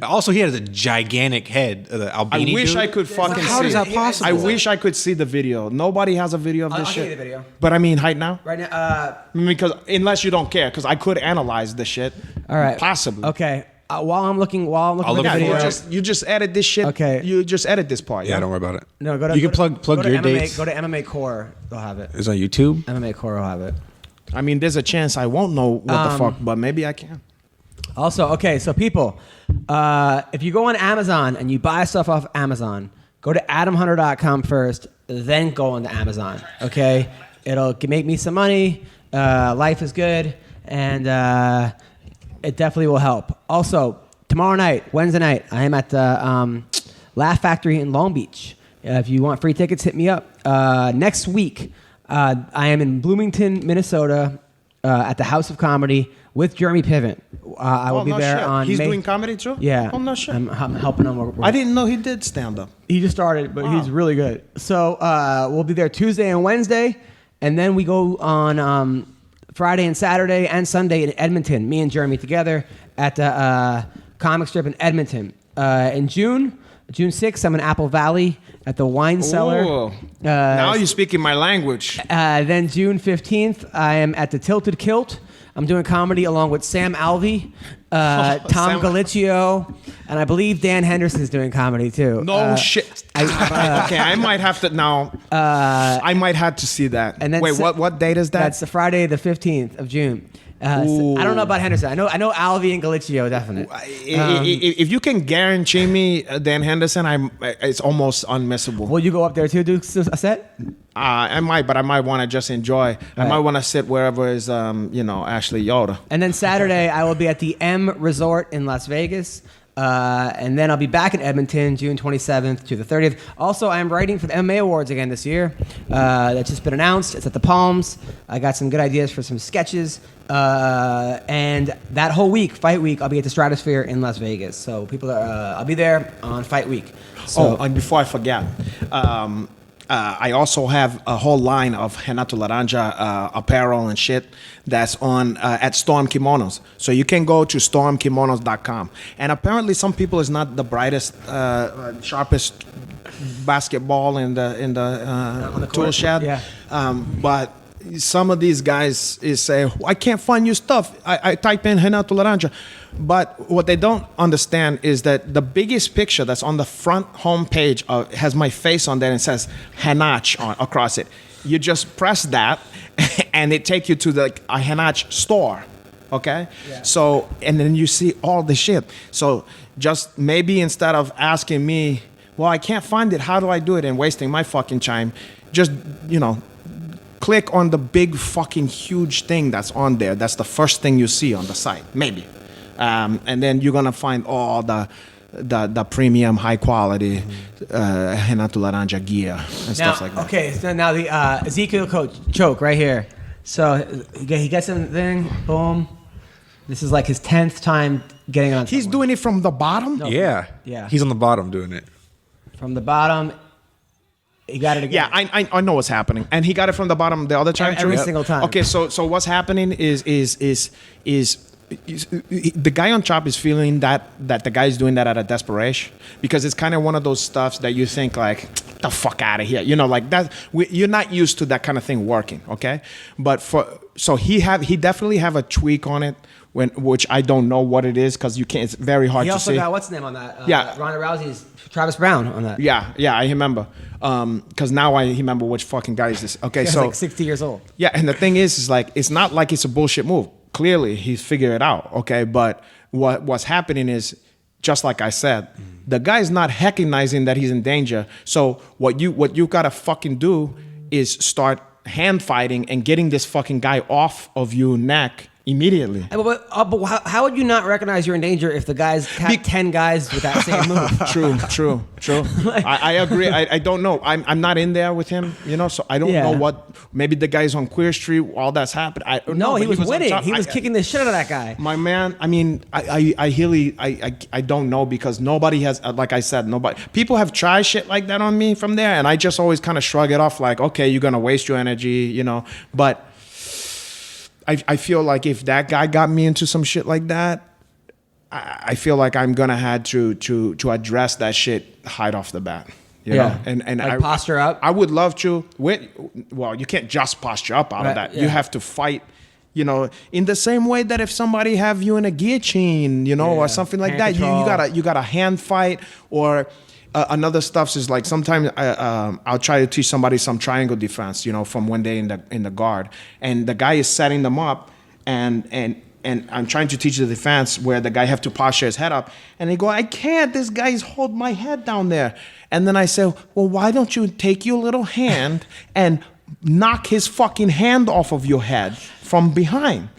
Also, he has a gigantic head. The Albini I wish dude. I could fucking How see is that it. possible? I wish I could see the video. Nobody has a video of this I'll shit. give you the video. But I mean, right now? Right now, Because unless you don't care, because I could analyze the shit. all right. Possibly. Okay. While I'm looking I'll at look the for video. it. You just edit this shit. Okay. You just edit this part. Yeah, don't worry about it. No, go to. You can plug go to your MMA, dates. Go to MMA Core. They'll have it. It's on YouTube. MMA Core will have it. I mean, there's a chance I won't know what the fuck, but maybe I can. Also, okay, so people, if you go on Amazon and you buy stuff off Amazon, go to adamhunter.com first, then go on to Amazon, okay? It'll make me some money. Life is good, and it definitely will help. Also, tomorrow night, Wednesday night, I am at the Laugh Factory in Long Beach. If you want free tickets, hit me up. Next week, I am in Bloomington, Minnesota, at the House of Comedy with Jeremy Piven. I will be there on He's May. doing comedy too? Yeah. Oh, no shit. I'm helping him. I didn't know he did stand up. He just started, but he's really good. So we'll be there Tuesday and Wednesday, and then we go on Friday and Saturday and Sunday in Edmonton, me and Jeremy together at the comic strip in Edmonton. In June 6th, I'm in Apple Valley at the Wine Cellar. Ooh. Now you're speaking my language. Then June 15th, I am at the Tilted Kilt I'm doing comedy along with Sam Alvey, Tom Sam- Galicchio, and I believe Dan Henderson's doing comedy too. No shit. Okay, I might have to now. I might have to see that. And then wait, what date is that? That's the Friday, the 15th of June. So I don't know about Henderson. I know Alvey and Galicchio definitely. If you can guarantee me Dan Henderson, it's almost unmissable. Will you go up there too, do a set? I might, but I might want to just enjoy. I might want to sit wherever is, Ashley Yoder. And then Saturday, I will be at the M Resort in Las Vegas. And then I'll be back in Edmonton, June 27th to the 30th. Also, I'm writing for the MMA Awards again this year. That's just been announced. It's at the Palms. I got some good ideas for some sketches. And that whole week, Fight Week, I'll be at the Stratosphere in Las Vegas. So I'll be there on Fight Week. So, and before I forget, I also have a whole line of Renato Laranja apparel and shit that's on at Storm Kimonos. So you can go to stormkimonos.com. And apparently some people is not the brightest, sharpest basketball in the tool shed. Yeah. But some of these guys say, I can't find your stuff. I type in Renato Laranja. But what they don't understand is that the biggest picture that's on the front home page has my face on there and says Hanach across it. You just press that and it takes you to the Hanach store. Okay? Yeah. So, and then you see all the shit. So just maybe instead of asking me, well, I can't find it, how do I do it, and wasting my fucking time, just, click on the big fucking huge thing that's on there. That's the first thing you see on the site, maybe. And then you're gonna find all the premium, high quality Renato Laranja gear and stuff like that. Okay, so now the Ezekiel choke right here. So he gets in the thing, boom. This is like his 10th time getting on. He's doing it from the bottom? No. Yeah. He's on the bottom doing it. From the bottom. He got it again. Yeah, I know what's happening, and he got it from the bottom the other time. Every single time. Okay, so what's happening is the guy on top is feeling that the guy is doing that out of desperation, because it's kind of one of those stuffs that you think like, get the fuck out of here, like that. You're not used to that kind of thing working, okay? But he definitely have a tweak on it. Which I don't know what it is, because you can't. It's very hard to see. He also got what's the name on that? Yeah, Ronda Rousey's Travis Brown on that. Yeah, I remember. Because now I remember which fucking guy is this. Okay, He's so like 60 years old. Yeah, and the thing is like it's not like it's a bullshit move. Clearly, he's figured it out. Okay, but what's happening is, just like I said, the guy's not recognizing that he's in danger. So what you gotta fucking do is start hand fighting and getting this fucking guy off of your neck immediately. But how would you not recognize you're in danger if the guys have 10 guys with that same move? True. I agree. I don't know. I'm not in there with him, so I don't know what. Maybe the guy's on Queer Street. All that's happened. No, he was winning. He was kicking the shit out of that guy. My man. I mean, I don't know, because nobody has. Like I said, nobody. People have tried shit like that on me from there, and I just always kind of shrug it off, like, okay, you're gonna waste your energy, but. I feel like if that guy got me into some shit like that, I feel like I'm gonna have to address that shit right off the bat. You know? And like posture up. I would love to. Well, you can't just posture up out of that. Yeah. You have to fight. In the same way that if somebody have you in a guillotine, or something like that, you gotta hand fight. Or another stuff is like sometimes I'll try to teach somebody some triangle defense, from when they in the guard, and the guy is setting them up, and I'm trying to teach the defense where the guy have to posture his head up, and they go, I can't. This guy's hold my head down there, and then I say, well, why don't you take your little hand and knock his fucking hand off of your head from behind,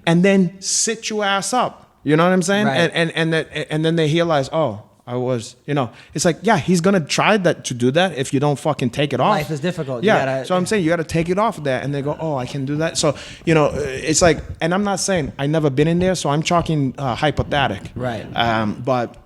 and then sit your ass up. You know what I'm saying? Right. And then they realize, oh. I was, it's like, yeah, he's going to try to do that if you don't fucking take it off. Life is difficult. Yeah. So I'm saying you got to take it off there. And they go, oh, I can do that. So, it's like, and I'm not saying I never been in there. So I'm talking hypothetical. Right. But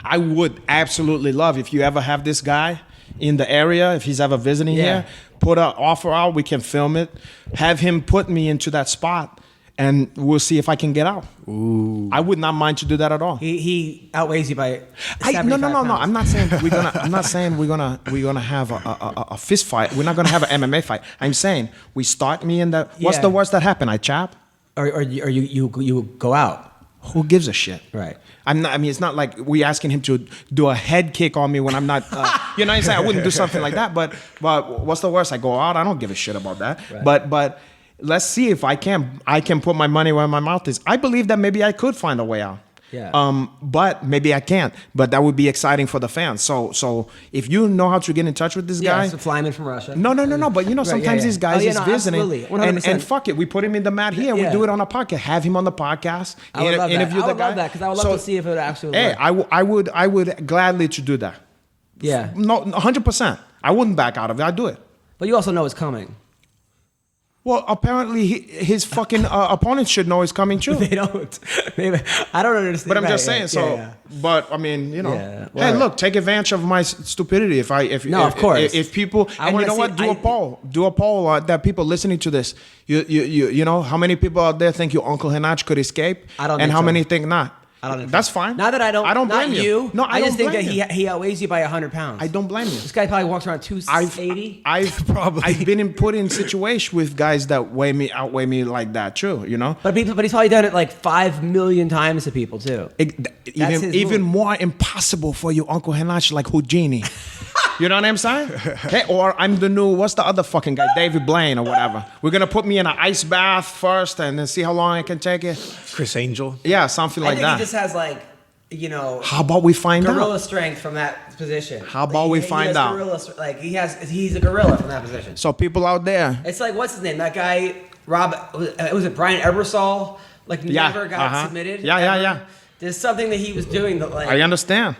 I would absolutely love if you ever have this guy in the area, if he's ever visiting here, put an offer out. We can film it. Have him put me into that spot. And we'll see if I can get out. Ooh. I would not mind to do that at all. He outweighs you by 75 No. pounds. I'm not saying we're gonna have a fist fight. We're not gonna have an MMA fight. I'm saying we start me in the. What's the worst that happened? I chop. or you go out. Who gives a shit? Right. I'm not. I mean, it's not like we asking him to do a head kick on me when I'm not. You know what I'm saying? I wouldn't do something like that. But what's the worst? I go out. I don't give a shit about that. Right. But let's see if I can put my money where my mouth is. I believe that maybe I could find a way out. Yeah. But maybe I can't. But that would be exciting for the fans. So if you know how to get in touch with this guy, it's a flyman from Russia. No. But you know, sometimes these guys is visiting, absolutely. 100%. and fuck it, we put him in the mat here. We do it on a podcast. Have him on the podcast. I would love that. Interview the guy. Love that because I would love to see if it would actually. Hey, I would gladly to do that. Yeah. No, 100%. I wouldn't back out of it. I'd do it. But you also know it's coming. Well, apparently his fucking opponents should know it's coming true. They don't. I don't understand. But I'm just saying. But I mean, you know. Yeah. Hey, look, take advantage of my stupidity. Of course. If people, and you know what, do a poll that people listening to this. You know how many people out there think your Uncle Henach could escape, and how many think not. I don't. That's fine. Not that I don't blame you. No, I just think that he outweighs you by 100 pounds. I don't blame you. This guy probably walks around 280. I've been put in situations with guys that outweigh me like that too. You know. But he's probably done it like 5 million times to people too. Even more impossible for you, Uncle Henach, like Houdini. You know what I'm saying? Hey, or I'm the new, what's the other fucking guy, David Blaine or whatever. We're gonna put me in an ice bath first and then see how long I can take it. Chris Angel. Yeah, something like that. I think he just has like, you know. How about we find out? Gorilla strength from that position. How about we find out? He's a gorilla from that position. So people out there. It's like, what's his name? That guy, was it Brian Ebersol? Like never got submitted. Yeah. There's something that he was doing that like. I understand.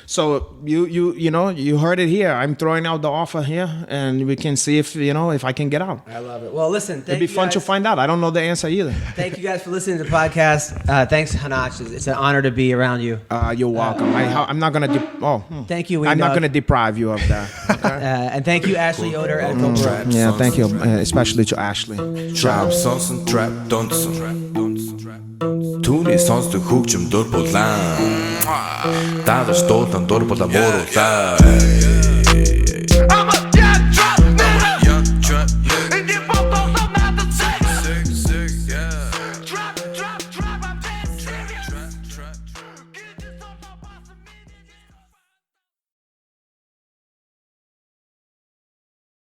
So you know you heard it here. I'm throwing out the offer here, and we can see if I can get out. I love it. Well, listen, it'd be fun to find out. I don't know the answer either. Thank you guys for listening to the podcast. Thanks, Henach. It's an honor to be around you. You're welcome. I'm not gonna. Thank you. I'm not gonna deprive you of that. Okay? And thank you, Ashley Yoder and Phil Baroni. Yeah, thank you, especially to Ashley. Trap sonsen, trap donsen. Түүний сонсдог хөгжим дур булаан. Даадar стуулан дур булаа мууруулаа.